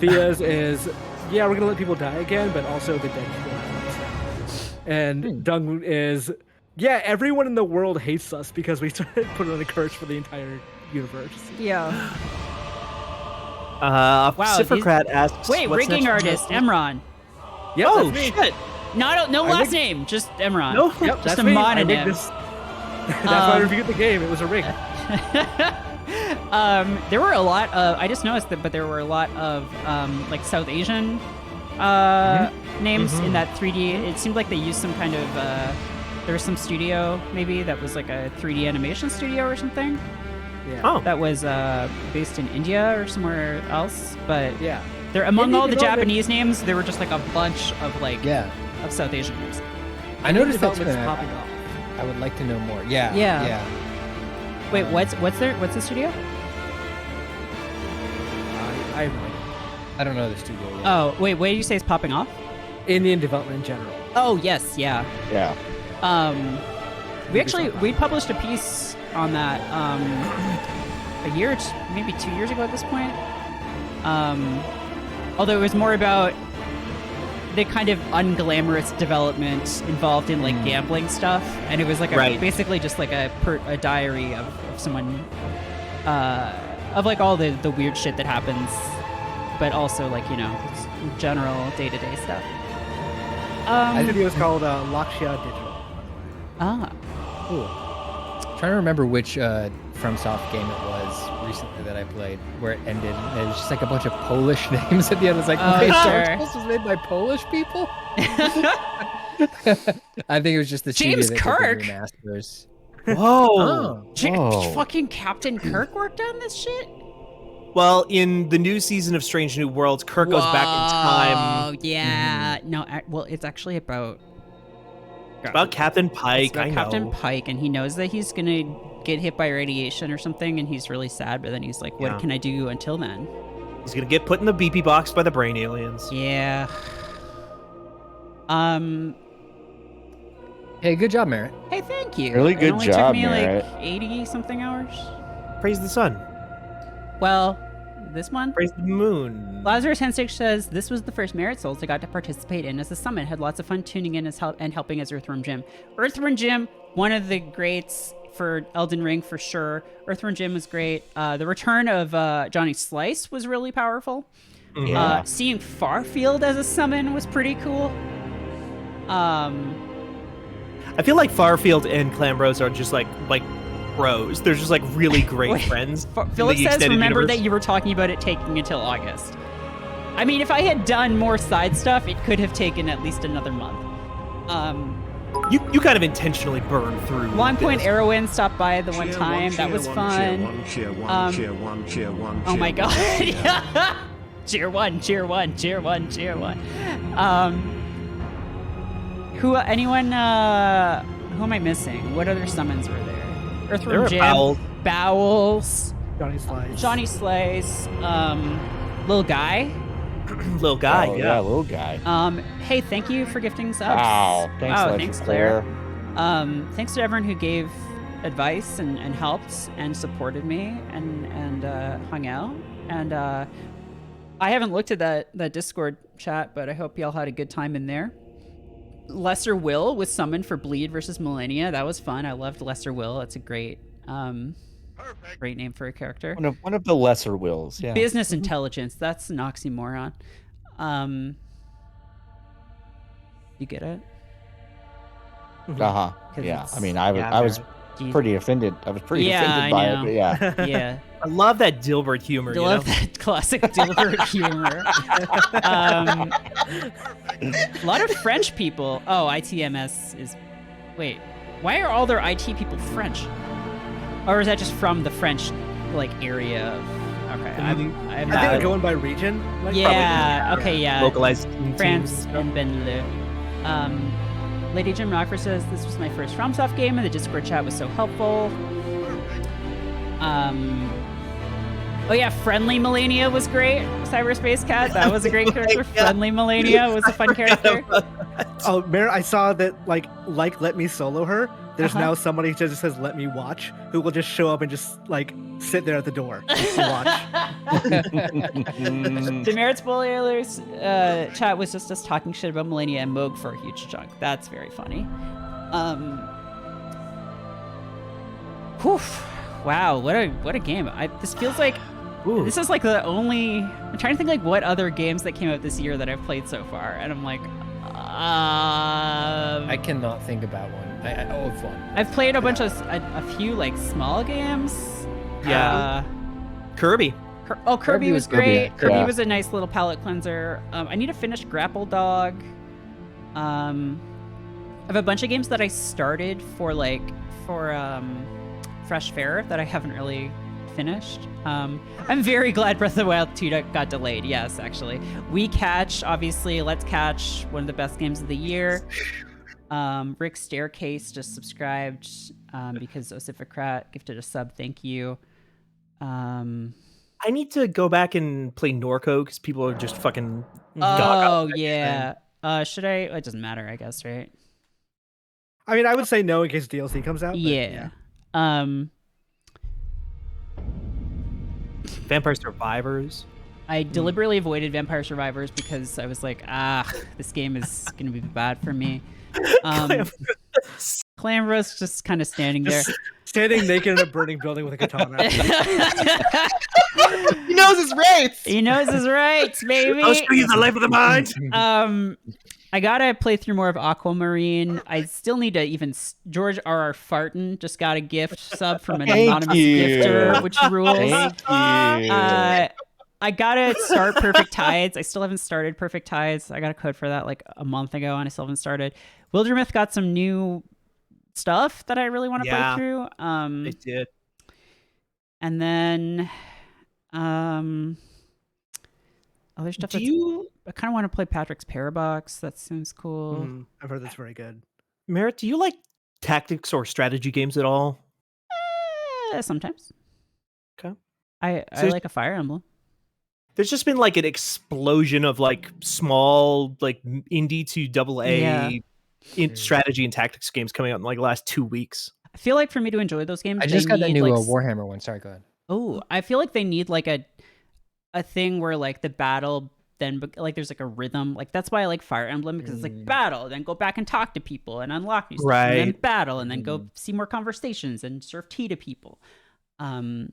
Fia's is yeah, we're gonna let people die again, but also the dead people have to stay. And Dung is yeah, everyone in the world hates us because we started putting on a curse for the entire universe. Yeah. Wow, Wow, Cifrocrat asks. Wait, what's rigging next? artist, Emron. Yep, Oh that's me. shit! No I last rigged- name, just Emron. No. Yep, Just that's a me. I rigged mononym. this. That's why I reviewed the game. It was a rig. There were a lot of, I just noticed that, but there were a lot of like South Asian names in that 3D. It seemed like they used some kind of, there was some studio maybe that was like a 3D animation studio or something Yeah. Oh, that was based in India or somewhere else. But Yeah. there, among Indie all the development- Japanese names, there were just like a bunch of like Yeah. of South Asian names. I noticed that too. Development's and popping off. I would like to know more. Yeah. Yeah. Yeah. Wait, what's the studio? I have no idea. I don't know the studio. Yet. Oh, wait, what did you say is popping off? Indian development in general. Oh, yes, yeah. Yeah. We published a piece on that a year, maybe 2 years ago at this point. Although it was more about the kind of unglamorous development involved in like gambling stuff, and it was like basically just like a diary of someone of like all the weird shit that happens, but also like general day-to-day stuff. The video is called Lakshya Digital. Trying to remember which FromSoft game it was recently that I played where it ended. And it was just like a bunch of Polish names at the end. It's like, wait, sure. Dark Souls was made by Polish people? I think it was just the James studio that did Kirk? the remasters. whoa. Whoa. Fucking Captain Kirk worked on this shit? Well, in the new season of Strange New Worlds, Kirk goes back in time. Oh, yeah. No, well, it's actually about About Captain Pike. It's about I Captain know. Pike, and he knows that he's gonna get hit by radiation or something, and he's really sad. But then he's like, "What Yeah. can I do until then?" He's gonna get put in the BP box by the brain aliens. Yeah. Hey, good job, Merritt. Hey, thank you. Really It good only job, took me Merritt. like 80 something hours. Praise the sun. Well, this one. Praise the moon. Lazarus Hensix says this was the first Merit Souls I got to participate in as a summit. Had lots of fun tuning in and helping as Earthworm Jim. Earthworm Jim, one of the greats for Elden Ring for sure. Earthworm Jim was great. The return of Johnny Slice was really powerful. Yeah. Seeing Farfield as a summon was pretty cool. I feel like Farfield and Clambros are just like bros. They're just like really great Wait, friends. in Philip the says, extended remember universe." that you were talking about it taking until August. I mean, if I had done more side stuff, it could have taken at least another month. You kind of intentionally burn through. Long Point this. Arrowin stopped by the one time. That was fun. Oh my god. Yeah. Cheer one. Who am I missing? What other summons were there? Earthworm are Jim, Bowels. Bowels, Johnny Slice. Johnny Slice, Little Guy. Little guy, Oh, yeah. little guy. Hey, thank you for gifting subs. Wow. Thanks, wow, Legend thanks, Claire. Claire. Thanks to everyone who gave advice and helped and supported me and hung out. And I haven't looked at that Discord chat, but I hope y'all had a good time in there. Lesser Will was summoned for Bleed versus Millennia. That was fun. I loved Lesser Will. It's a great great name for a character. One of the lesser wills. Yeah. Business intelligence. That's an oxymoron. You get it? Uh-huh. 'Cause Yeah. it's- I mean, I was Geez. pretty offended. I was pretty Yeah, offended I by know. it, but yeah. Yeah. I love that Dilbert humor. I You love know? that classic Dilbert humor. A lot of French people. Oh, ITMS is. Wait, why are all their IT people French? Or is that just from the French like area? Okay, I'm I think not. they're going by region. Like, Yeah. Okay. Yeah. Localized teams France and stuff. and Benelux. Lady Jim Rockford says this was my first FromSoft game, and the Discord chat was so helpful. Oh yeah, Friendly Melania was great. Cyberspace Cat, that was a great character. Yeah. Friendly Melania was a fun character. Oh, Merritt, I saw that like let me solo her. There's Uh-huh. now somebody who just says let me watch, who will just show up and just like sit there at the door and watch. The Merit Spoilers chat was just us talking shit about Melania and Moog for a huge chunk. That's very funny. Whew. Wow, what a game. This feels like Ooh. this is like the only. I'm trying to think like what other games that came out this year that I've played so far, and I'm like, I cannot think about one. Of one. I've played a few like small games. Yeah. Kirby. Kirby Kirby was was good, great. yeah. Kirby Yeah. was a nice little palate cleanser. I need to finish Grapple Dog. I have a bunch of games that I started for Fresh Fare that I haven't really finished. I'm very glad Breath of the Wild 2 got delayed. Yes, actually. We Catch, obviously, Let's Catch, one of the best games of the year. Rick Staircase just subscribed because Osificrat gifted a sub. Thank you. I need to go back and play Norco because people are just fucking. Oh, yeah. Should I? It doesn't matter, I guess, right? I mean, I would say no in case DLC comes out. but Yeah. Vampire Survivors. I deliberately avoided Vampire Survivors because I was like, this game is going to be bad for me. Clamorous just kind of standing there. Just standing naked in a burning building with a katana. He knows his rights. He knows his rights, baby. I'll show you the life of the mind. I gotta play through more of Aquamarine. I still need to even George R.R. Farton just got a gift sub from an Thank anonymous you. gifter, which rules. Thank you. I gotta start Perfect Tides. I still haven't started Perfect Tides. I got a code for that like a month ago, and I still haven't started. Wildermyth got some new stuff that I really want to Yeah. play through. It did. And then other stuff. I kind of want to play Patrick's Parabox. That seems cool. I've heard that's very good. Merritt, do you like tactics or strategy games at all? Sometimes. Okay. I So- like a Fire Emblem. There's just been like an explosion of like small, like indie to double A Yeah. strategy and tactics games coming out in like the last 2 weeks. I feel like for me to enjoy those games, I just they got that need, new like, Warhammer one. Sorry, go ahead. Oh, I feel like they need like a thing where like the battle then like there's like a rhythm. Like that's why I like Fire Emblem because it's like battle, then go back and talk to people and unlock new stuff, and then Right. battle, and then go see more conversations and serve tea to people. My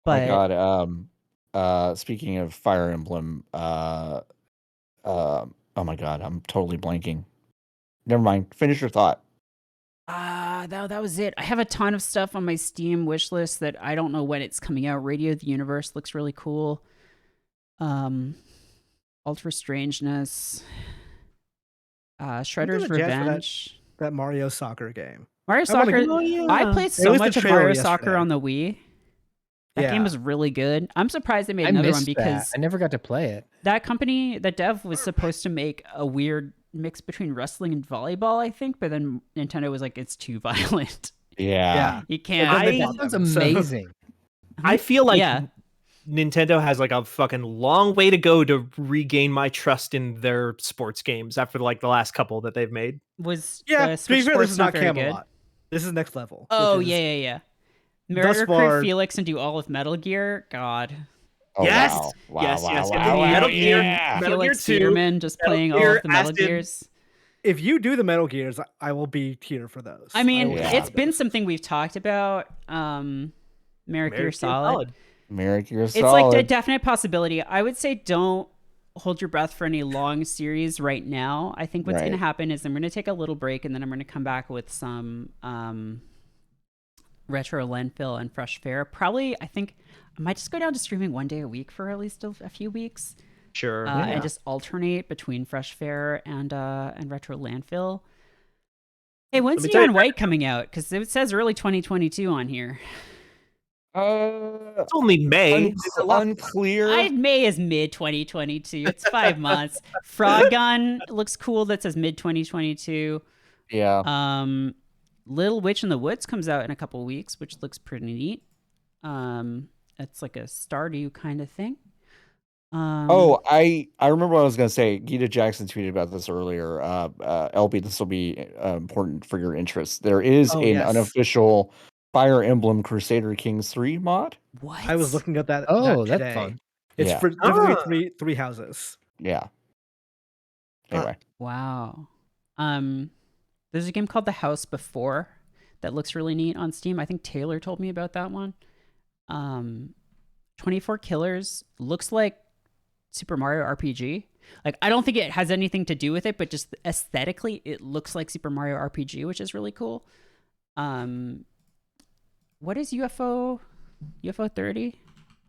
But God. Speaking of Fire Emblem, oh my God, I'm totally blanking. Never mind. Finish your thought. that was it. I have a ton of stuff on my Steam wish list that I don't know when it's coming out. Radio of the Universe looks really cool. Ultra Strangeness. Shredder's I'm gonna jazz for that. Revenge. That Mario soccer game. Mario I wanna Soccer. go- Oh, yeah. I played so was the much of trailer Mario yesterday. Soccer on the Wii. That Yeah. game was really good. I'm surprised they made I another missed one that. because I never got to play it. that company, that dev, was supposed to make a weird mix between wrestling and volleyball, I think, but then Nintendo was like, it's too violent. Yeah. You And can't. then they I- bought That sounds them, so- amazing. I feel like Yeah. Nintendo has like a fucking long way to go to regain my trust in their sports games after like the last couple that they've made. Was Yeah, the to be Switch fair, Sports this is not very good? Camelot. This is next level. Oh which is, yeah. thus Merritt recruit far- Felix and do all of Metal Gear. God. Oh, Yes! wow. Wow, Yes, wow, yes, wow, yes. wow, Metal Gear- yeah. Metal Gear Felix 2, Peterman just Metal playing all Gear of the Metal Acid. Gears. If you do the Metal Gears, I will be here for those. I mean, will Yeah. be it's for been those. something we've talked about. Merrick, you're solid. Merrick, you're It's solid. like a definite possibility. I would say don't hold your breath for any long series right now. I think what's going to Right. happen is I'm going to take a little break and then I'm going to come back with some retro landfill and fresh fare. Probably, I think I might just go down to streaming 1 day a week for at least a few weeks. Sure. And just alternate between fresh fare and retro landfill. Hey, when's Let me tell you- Neon White coming out? Because it says early 2022 on here. It's only May. It's a lot- Unclear. May is mid 2022. It's 5 months. Frog Gun looks cool. That says mid 2022. Yeah. Little Witch in the Woods comes out in a couple weeks, which looks pretty neat. It's like a Stardew kind of thing. I remember what I was gonna say. Gita Jackson tweeted about this earlier. LB, this will be important for your interest. There is Oh, an yes. unofficial Fire Emblem Crusader Kings 3 mod. What? I was looking at that. Oh, that that's today. fun. It's Yeah. for definitely three houses. Yeah. Anyway. Wow. There's a game called The House Before that looks really neat on Steam. I think Taylor told me about that one. 24 Killers looks like Super Mario RPG. Like, I don't think it has anything to do with it, but just aesthetically, it looks like Super Mario RPG, which is really cool. What is UFO 30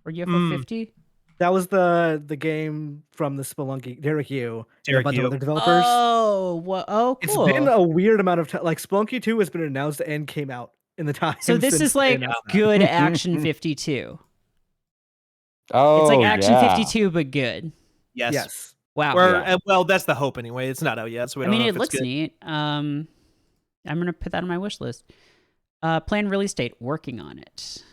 or UFO 50? That was the game from the Spelunky, Derek Yu, and a bunch of Yu. other developers. Oh, what? Oh, It's cool. been a weird amount of time. Like Spelunky 2 has been announced and came out in the time. So this since is they like announced that. good Action 52. Oh, It's like Action yeah. 52, but good. Yes. Yes. Wow. Or, well, that's the hope anyway. It's not out yet, so we I don't mean, know it if it's looks good. neat. I'm gonna put that on my wish list. Plan release date. Working on it.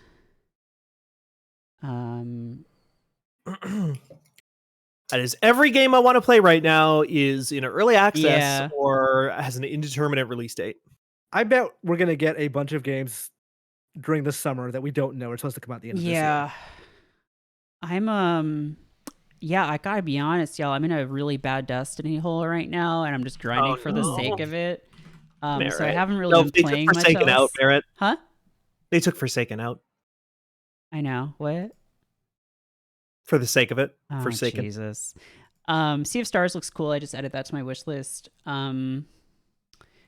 That is every game I want to play right now is in early access Yeah. or has an indeterminate release date. I bet we're gonna get a bunch of games during the summer that we don't know are supposed to come out at the end of this year. Yeah. Yeah, I gotta be honest, y'all. I'm in a really bad Destiny hole right now, and I'm just grinding for the sake no. of it. So I Merritt. haven't really No, been they playing took much Forsaken out, else. Merritt. Huh? They took Forsaken out I know. What? for the sake of it. Oh, Forsaken. Jesus. Sea of Stars looks cool. I just added that to my wish list.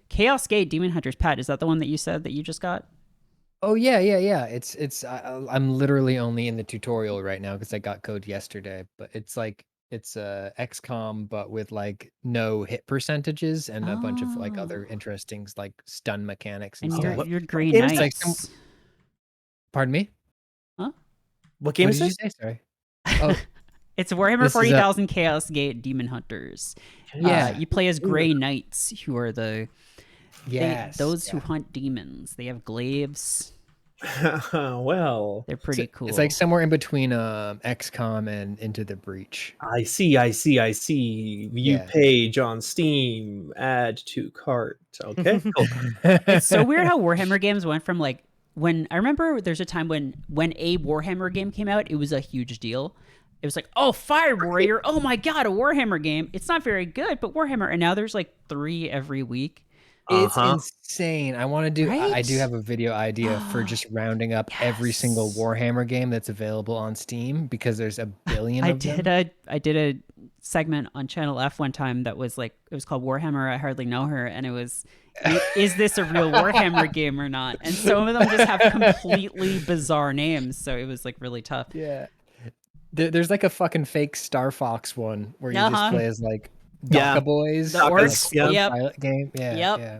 Chaos Gate Demon Hunters. Pat, is that the one that you said that you just got? Oh yeah. It's I'm literally only in the tutorial right now because I got code yesterday. But it's like it's XCOM, but with like no hit percentages and a bunch of like other Oh. interesting like stun mechanics and And stuff. you're Grey game is that? Knights. Pardon me. What game What is did you this? say? Sorry. Oh It's Warhammer This is a- 40,000 Chaos Gate Demon Hunters. yeah. You play as Grey Knights, who are Yes. those who yeah. hunt demons. They have glaives. Well, They're pretty cool. It's like somewhere in between XCOM and Into the Breach. I see. View Yeah. page on Steam. Add to cart. Okay. Cool. It's so weird how Warhammer games went from like when I remember there's a time when a Warhammer game came out, it was a huge deal. It was like, oh, Fire Warrior, oh my god, a Warhammer game. It's not very good, but Warhammer, and now there's like 3 every week. It's Uh-huh. insane. I want to do. I do Right? have a video idea for just rounding up every single Yes. Warhammer game that's available on Steam because there's a billion of them. I did a segment on Channel F one time that was like it was called Warhammer I Hardly Know Her, and it was is this a real Warhammer game or not? And some of them just have completely bizarre names, so it was like really tough. Yeah. There's like a fucking fake Star Fox one where you Uh-huh. just play as like Yeah. Daka Boys. The like, orcs, yeah. yep. pilot game. Yeah. Yep. Yeah.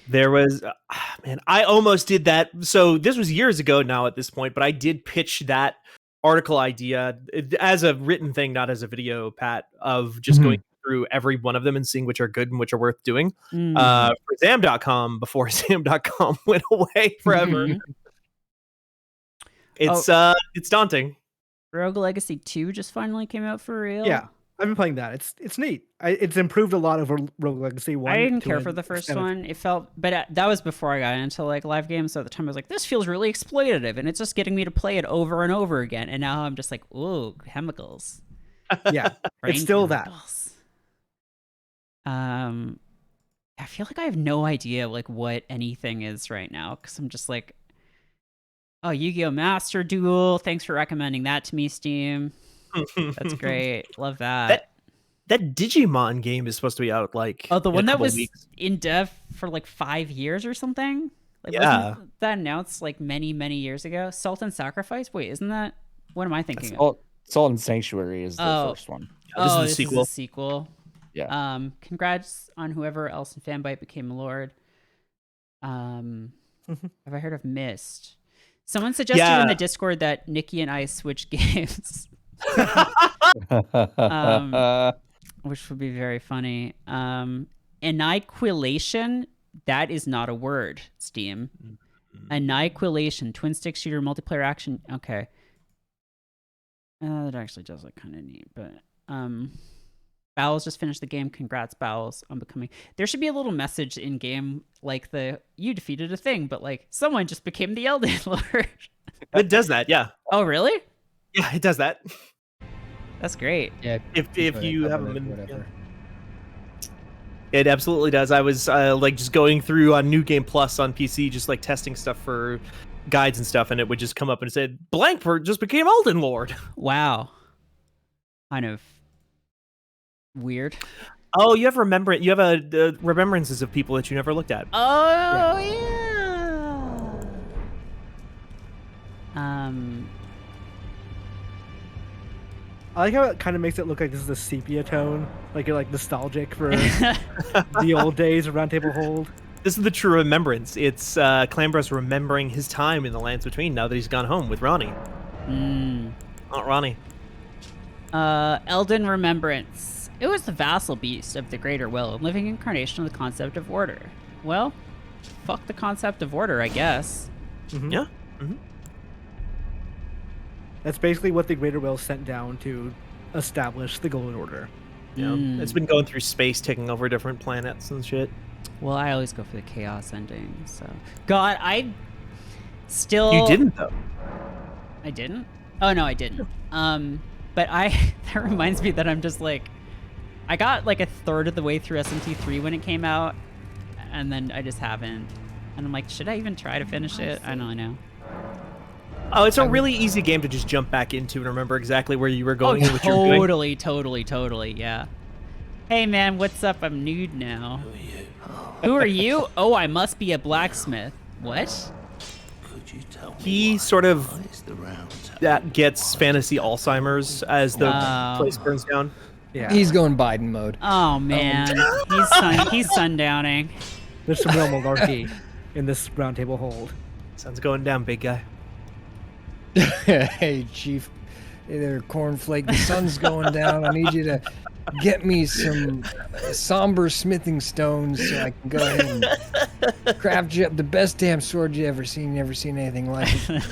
There was, man, I almost did that. So this was years ago now at this point, but I did pitch that article idea as a written thing, not as a video, Pat, of just Mhm. going through every one of them and seeing which are good and which are worth doing. Mm. For Zam.com, before Zam.com went away forever. Mhm. It's daunting. Rogue Legacy 2 just finally came out for real. Yeah, I've been playing that. It's neat. It's improved a lot over Rogue Legacy 1. I didn't to care an for the first extent of- one. It felt, but that was before I got into like live games. So at the time I was like, this feels really exploitative, and it's just getting me to play it over and over again. And now I'm just like, ooh, chemicals. Yeah, Brain it's still that. chemicals. I feel like I have no idea like what anything is right now because I'm just like, oh, Yu-Gi-Oh! Master Duel. Thanks for recommending that to me, Steam. That's great. Love that. That Digimon game is supposed to be out like Oh, the in a one that couple was weeks. in dev for like 5 years or something? Like, Yeah. wasn't that announced like many, many years ago? Salt and Sacrifice? Wait, isn't that... What am I thinking of? Salt and Sanctuary is the Oh. first one. This is the This sequel. is a sequel. Yeah. Congrats on whoever else in Fanbyte became Lord. Have I heard of Mist? Someone suggested in the Discord that Nikki and I switch games. Which would be very funny. Annihilation, that is not a word, Steam. Annihilation, twin stick shooter, multiplayer action. Okay. That actually does look kind of neat, but Bowels just finished the game. Congrats, Bowels, on becoming. There should be a little message in game like you defeated a thing, but like someone just became the Elden Lord. It does that, yeah. Oh, really? Yeah, it does that. That's great. Yeah. If you have them in whatever. It absolutely does. I was like just going through on New Game Plus on PC, just like testing stuff for guides and stuff, and it would just come up and it said Blankford just became Elden Lord. Wow. Kind of weird. Oh, you have remembrances of people that you never looked at. Oh yeah. I like how it kind of makes it look like this is a sepia tone, like you're like nostalgic for the old days of Round Table Hold. This is the true remembrance. It's Clambros remembering his time in the Lands Between now that he's gone home with Ronnie. Not Ronnie. Elden Remembrance. It was the vassal beast of the Greater Will, a living incarnation of the concept of order. Well, fuck the concept of order, I guess. Yeah. That's basically what the Greater Will sent down to establish the Golden Order. Yeah. It's been going through space, taking over different planets and shit. Well, I always go for the chaos ending, so... God, I still... You didn't, though. I didn't? Oh, no, I didn't. But that reminds me that I'm just like... I got like a third of the way through SMT3 when it came out, and then I just haven't. And I'm like, should I even try to finish it? I don't know. Oh, it's a really easy game to just jump back into and remember exactly where you were going and what you were doing. Totally, yeah. Hey man, what's up? I'm nude now. Who are you? Oh, I must be a blacksmith. What? Could you tell me He why sort of is the round table? that gets fantasy Alzheimer's as the place burns down. Yeah, He's going Biden mode. Oh man, he's sundowning. there's some real malarkey in this Round Table Hold. Sun's going down, big guy. Hey, Chief. Hey there, Cornflake. The sun's going down. I need you to get me some somber smithing stones so I can go ahead and craft you up the best damn sword you ever seen. Never seen anything like it.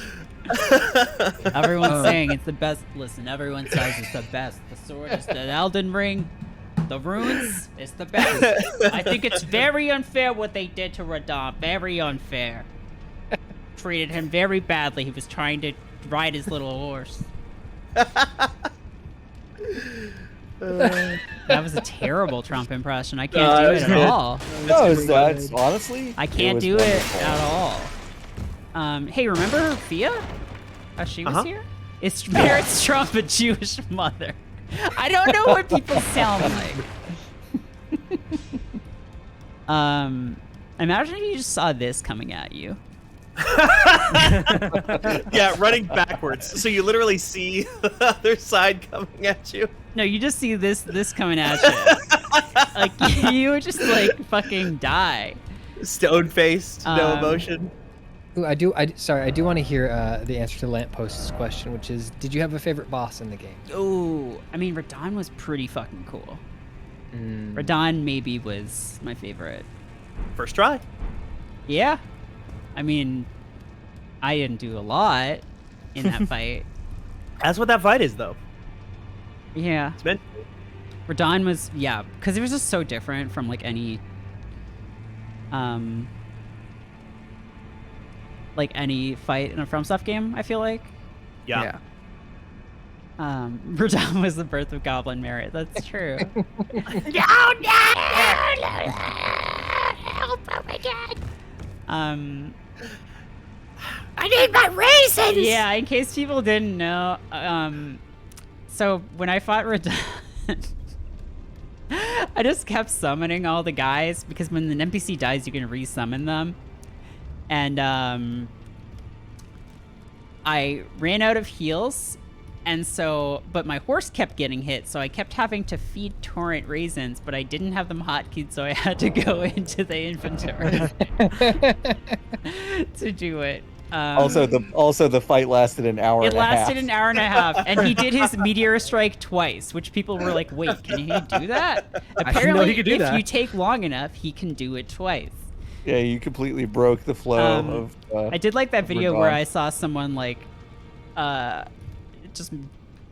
Everyone's saying it's the best. Listen, everyone says it's the best. The sword is the Elden Ring. The runes is the best. I think it's very unfair what they did to Radon. Very unfair. Treated him very badly. He was trying to ride his little horse. That was a terrible Trump impression. I can't do it at all. No, that's honestly. I can't was do it wonderful. at all. Hey, remember Fia? How she was Uh-huh. here? Is Merritt's Trump a Jewish mother? I don't know what people sound like. Imagine if you just saw this coming at you. Yeah, running backwards. So you literally see the other side coming at you. No, you just see this coming at you. Like, you would just, like, fucking die. Stone-faced, no Um, emotion. Ooh, I do want to hear the answer to Lamppost's question, which is, did you have a favorite boss in the game? Ooh, I mean, Radon was pretty fucking cool. Radon maybe was my favorite. First try. Yeah. I mean, I didn't do a lot in that fight. That's what that fight is, though. Yeah. It's meant. Radon was, yeah, because it was just so different from like any fight in a FromSoft game, I feel like. Yeah. Radon was the birth of Goblin Merritt. That's true. I need my raisins! Yeah, in case people didn't know, so when I fought Radon, I just kept summoning all the guys because when an NPC dies, you can resummon them. And I ran out of heals, and so, but my horse kept getting hit, so I kept having to feed Torrent raisins, but I didn't have them hotkeyed, so I had to go into the inventory to do it. Also, the fight lasted an hour. It lasted an hour and a half, and he did his meteor strike twice, which people were like, "Wait, can he do that?" Apparently, he could do if that. you take long enough, he can do it twice. Yeah, you completely broke the flow of. I did like that video where Radon. I saw someone like, just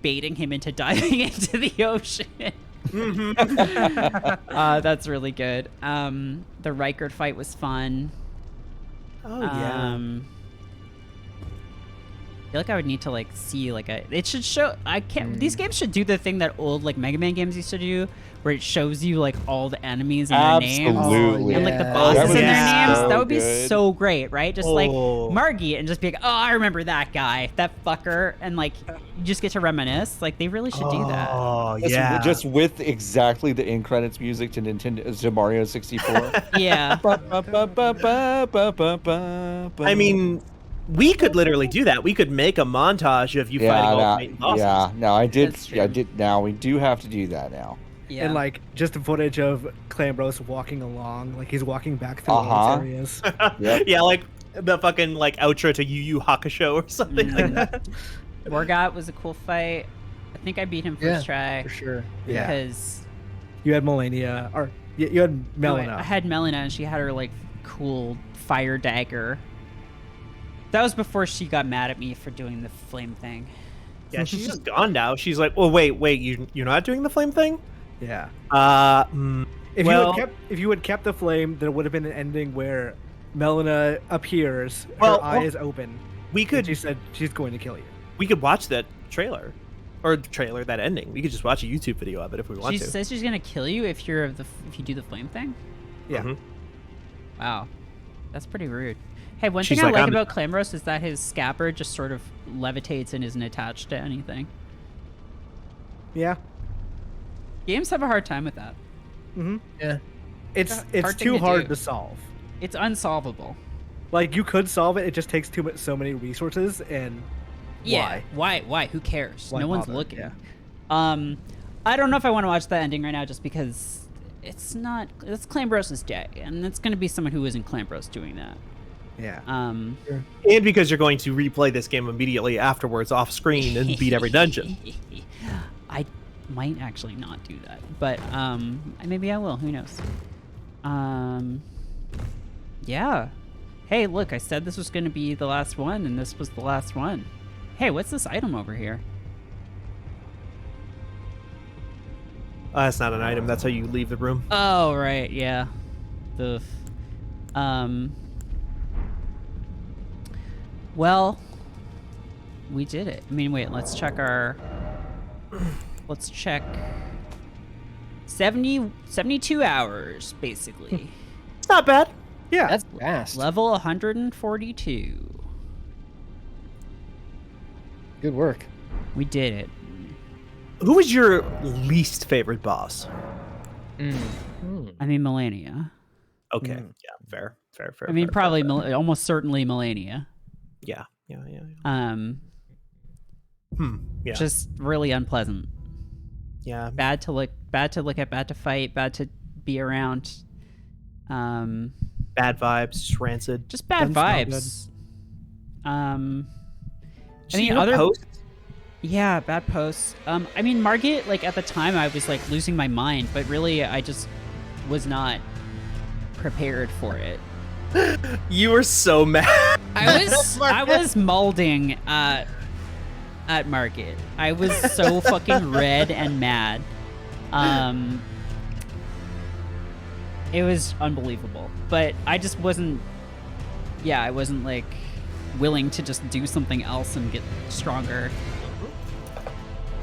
baiting him into diving into the ocean. That's really good. The Rykard fight was fun. Oh yeah. I feel like I would need to like see like it should show. I can't. These games should do the thing that old like Mega Man games used to do, where it shows you like all the enemies and their names. Absolutely. And like the Yeah. bosses That and would their be names. so That would be good. so great, right? Just like Oh. Margit and just be like, oh, I remember that guy, that fucker, and like you just get to reminisce. Like they really should do that. Oh Just, yeah. just with exactly the end credits music to Mario 64. Yeah. I mean, we could literally do that. We could make a montage of you fighting all the main bosses. I did. That's Yeah, I true. did. Now we do have to do that now. Yeah. And like just the footage of Clambros walking along, like he's walking back through Uh-huh. all these areas. Yep. Yeah, like the fucking like outro to Yu Yu Hakusho or something like that. Morgott was a cool fight. I think I beat him first try For sure. Yeah. because You had Melania, or you had Melina. I had Melina, and she had her like cool fire dagger. That was before she got mad at me for doing the flame thing. Yeah, she's just gone now. She's like, well, wait, you're not doing the flame thing? Yeah. If If you had kept the flame, there would have been an ending where Melina appears, her Well, eye is open. we And could she said she's going to kill you. we could watch that trailer, or that ending. We could just watch a YouTube video of it if we want She to. says she's gonna kill you if you do the flame thing. Yeah. Mhm. Wow, that's pretty rude. Hey, one She's thing I like, like "I'm-" about Clamros is that his scabbard just sort of levitates and isn't attached to anything. Yeah. Games have a hard time with that. Mm-hmm. Yeah. It's Hard it's thing too to hard do. to solve. It's unsolvable. Like you could solve it, it just takes so many resources and Yeah. Why? Who cares? Why no one's bother? looking. Yeah. I don't know if I want to watch that ending right now just because it's Clambros' day, and it's going to be someone who isn't Clambros doing that. Yeah. And because you're going to replay this game immediately afterwards off screen and beat every dungeon. I might actually not do that, but maybe I will. Who knows? Yeah. Hey, look, I said this was going to be the last one, and this was the last one. Hey, what's this item over here? That's not an item. That's how you leave the room. Oh, right, yeah. Well, we did it. I mean, wait, let's check 72 hours, basically. It's not bad. Yeah. That's fast. Level 142. Good work. We did it. Who was your least favorite boss? I mean, Melania. Okay. Yeah. Fair. I mean, fair, probably fair. almost certainly Melania. Yeah. Yeah. Just really unpleasant. Yeah. Bad to look at, bad to fight, bad to be around. Bad vibes. Just rancid. Just bad Doesn't smell vibes. I Did you mean, see her other post Yeah, bad posts. I mean, Margit, like, at the time, I was, like, losing my mind, but really, I just was not prepared for it. You were so mad. I was molding at Margit. I was so fucking red and mad. It was unbelievable. But I just wasn't, I wasn't, like, willing to just do something else and get stronger.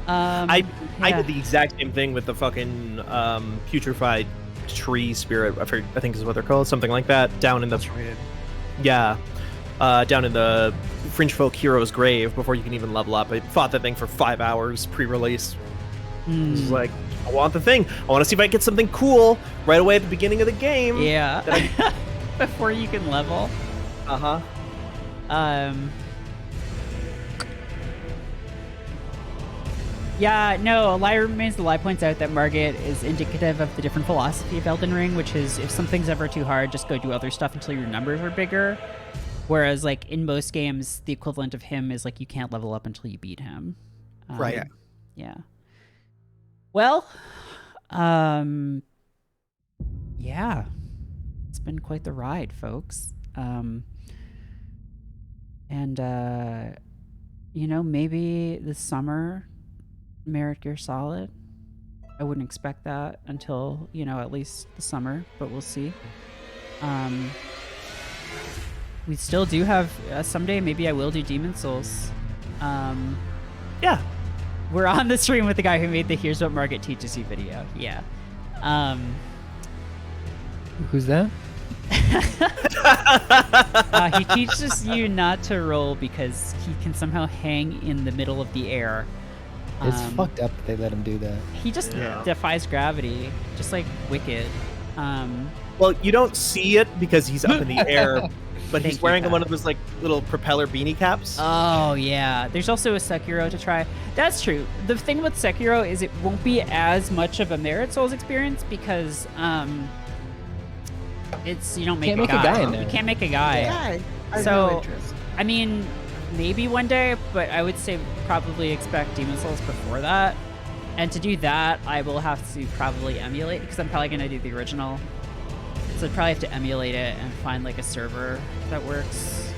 I did the exact same thing with the fucking putrefied tree spirit. I think is what they're called, something like that. Down in the down in the Fringe Folk Hero's grave before you can even level up. I fought that thing for 5 hours pre-release. It was like, I want the thing. I want to see if I get something cool right away at the beginning of the game. Yeah. Before you can level. Yeah, no, a lie remains the lie points out that Margit is indicative of the different philosophy of Elden Ring, which is if something's ever too hard, just go do other stuff until your numbers are bigger. Whereas, like, in most games, the equivalent of him is, like, you can't level up until you beat him. Right. Yeah. Well, yeah. It's been quite the ride, folks. You know, maybe this summer, Merit Gear Solid. I wouldn't expect that until, you know, at least the summer, but we'll see. We still do have, someday maybe I will do Demon Souls. Yeah. We're on the stream with the guy who made the Here's What Margit Teaches You video. Yeah. Who's that? He teaches you not to roll because he can somehow hang in the middle of the air. It's fucked up that they let him do that. He just defies gravity, just like Wicked. Well, you don't see it because he's up in the air, but he's wearing one of those like little propeller beanie caps. Oh yeah, there's also a Sekiro to try. That's true. The thing with Sekiro is it won't be as much of a Merit Souls experience because it's you don't make, Can't make a guy in there. You can't make a guy. Yeah, I have So, no interest. I mean, maybe one day, but I would say probably expect Demon Souls before that. And to do that, I will have to probably emulate because I'm probably gonna do the original. So I'd probably have to emulate it and find like a server that works.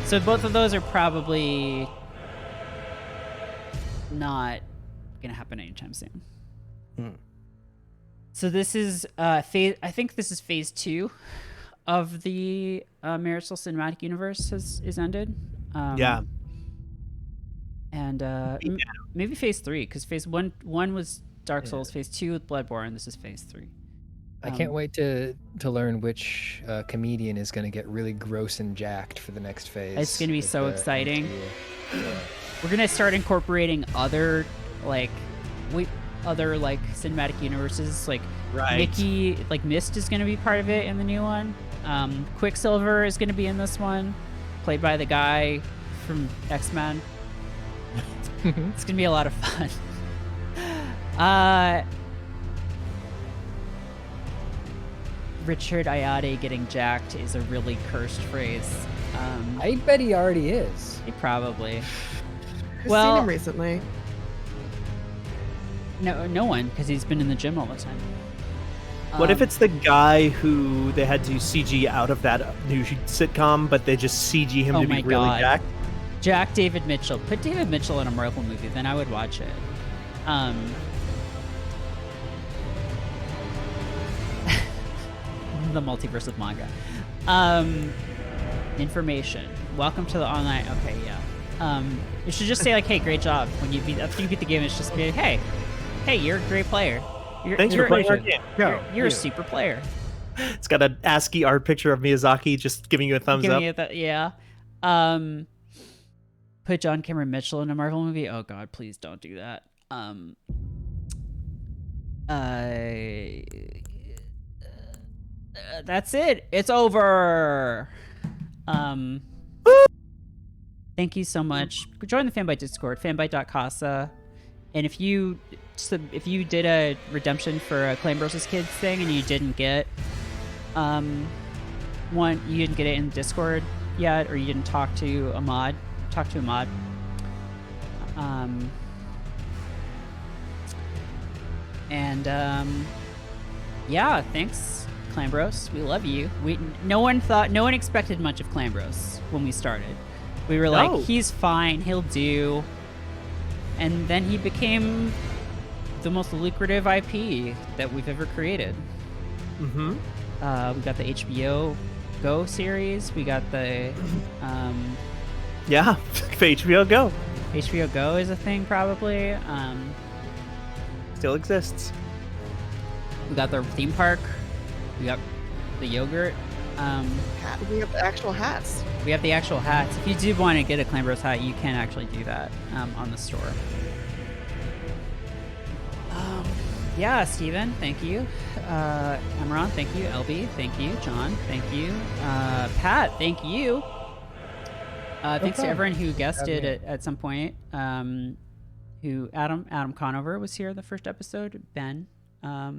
So both of those are probably not gonna happen anytime soon. So this is phase. I think this is phase 2 of the Merit Souls cinematic universe is ended. Yeah. And maybe phase 3 because phase 1 was Dark Souls. Phase 2 with Bloodborne. This is phase 3. I can't wait to learn which comedian is going to get really gross and jacked for the next phase. It's going to be with so the exciting. MCU. Yeah. We're going to start incorporating other cinematic universes. Like Right. Mickey, like Mist is going to be part of it in the new one. Quicksilver is going to be in this one, played by the guy from X-Men. It's going to be a lot of fun. Richard Ayade getting jacked is a really cursed phrase. I bet he already is. He probably. I've Well- seen him recently. No one, because he's been in the gym all the time. What if it's the guy who they had to CG out of that new sitcom, but they just CG him Oh to my be really God. jacked? Jack David Mitchell? Put David Mitchell in a Marvel movie, then I would watch it. The multiverse of manga. Information. Welcome to the online. Okay, yeah. You should just say like, "Hey, great job." When you beat after you beat the game, it's just be like, "Hey, you're a great player. Thanks for playing our game. You're a super player." It's got an ASCII art picture of Miyazaki just giving you a thumbs Giving up. you that, yeah. Put John Cameron Mitchell in a Marvel movie. Oh God, please don't do that. That's it. It's over. Thank you so much. Join the Fanbyte Discord, fanbyte.casa. And if you did a redemption for a Clan vs. Kids thing and you didn't get you didn't get it in Discord yet, or you didn't talk to a mod, Yeah, thanks, Clambros. We love you. No one expected much of Clambros when we started. We were like, he's fine, he'll do. And then he became the most lucrative IP that we've ever created. Mm-hmm. We got the HBO Go series. We got the Yeah, for HBO Go. HBO Go is a thing probably. Still exists. We got the theme park. We got the yogurt. We have the actual hats. We have the actual hats. If you do want to get a Clambros hat, you can actually do that on the store. Yeah, Steven, thank you. Emron, thank you. LB, thank you. John, thank you. Pat, thank you. Thanks to everyone who guessed it at some point. Who Adam Conover was here in the first episode. Ben. Yeah,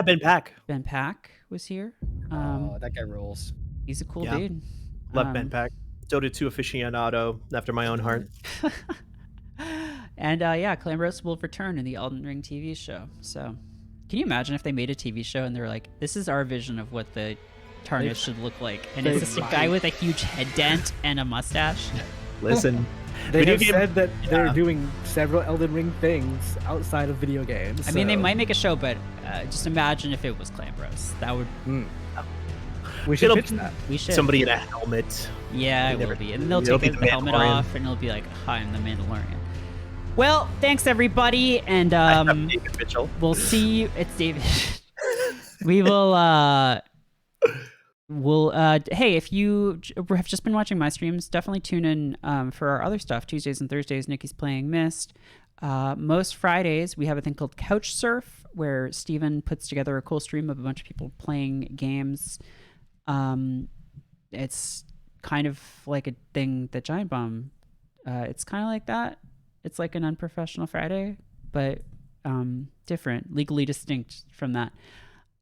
Ben Pack. Ben Pack was here. That guy rules. He's a cool dude. Love Ben Pack. Dota 2 aficionado after my own heart. And yeah, Clambros will return in the Elden Ring TV show. So, can you imagine if they made a TV show and they're like, "This is our vision of what the Tarnish should look like," and it's just a guy with a huge head dent and a mustache? Listen, They have said that they're doing several Elden Ring things outside of video games. I mean, they might make a show, but just imagine if it was Clambros. That would. We should pitch that. We should. Somebody in a helmet. Yeah, it will be, and then they'll take the helmet off, and it'll be like, "Hi, I'm the Mandalorian." Well, thanks everybody, and David Mitchell. we'll see you. It's David. We will. Hey, if you have just been watching my streams, definitely tune in for our other stuff. Tuesdays and Thursdays, Nikki's playing Myst. Most Fridays, we have a thing called Couch Surf, where Steven puts together a cool stream of a bunch of people playing games. It's kind of like a thing that Giant Bomb. It's kind of like that. It's like an unprofessional Friday, but different, legally distinct from that.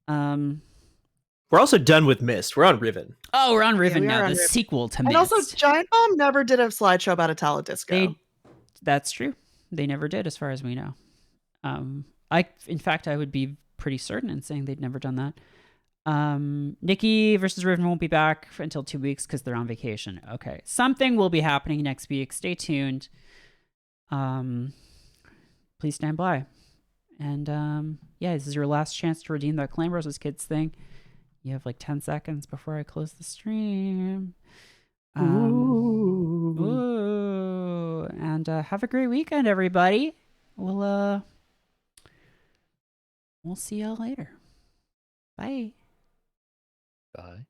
We're also done with Myst. We're on Riven. Oh, we're on Riven we now, are on the Riven. sequel to And Myst. also, Giant Bomb never did a slideshow about a Disco. That's true. They never did, as far as we know. In fact, I would be pretty certain in saying they'd never done that. Nikki versus Riven won't be back until 2 weeks because they're on vacation. Okay, something will be happening next week. Stay tuned. Please stand by. And yeah, this is your last chance to redeem that Clambros' Kids thing. You have like 10 seconds before I close the stream. Ooh. And have a great weekend, everybody. We'll see y'all later. Bye. Bye.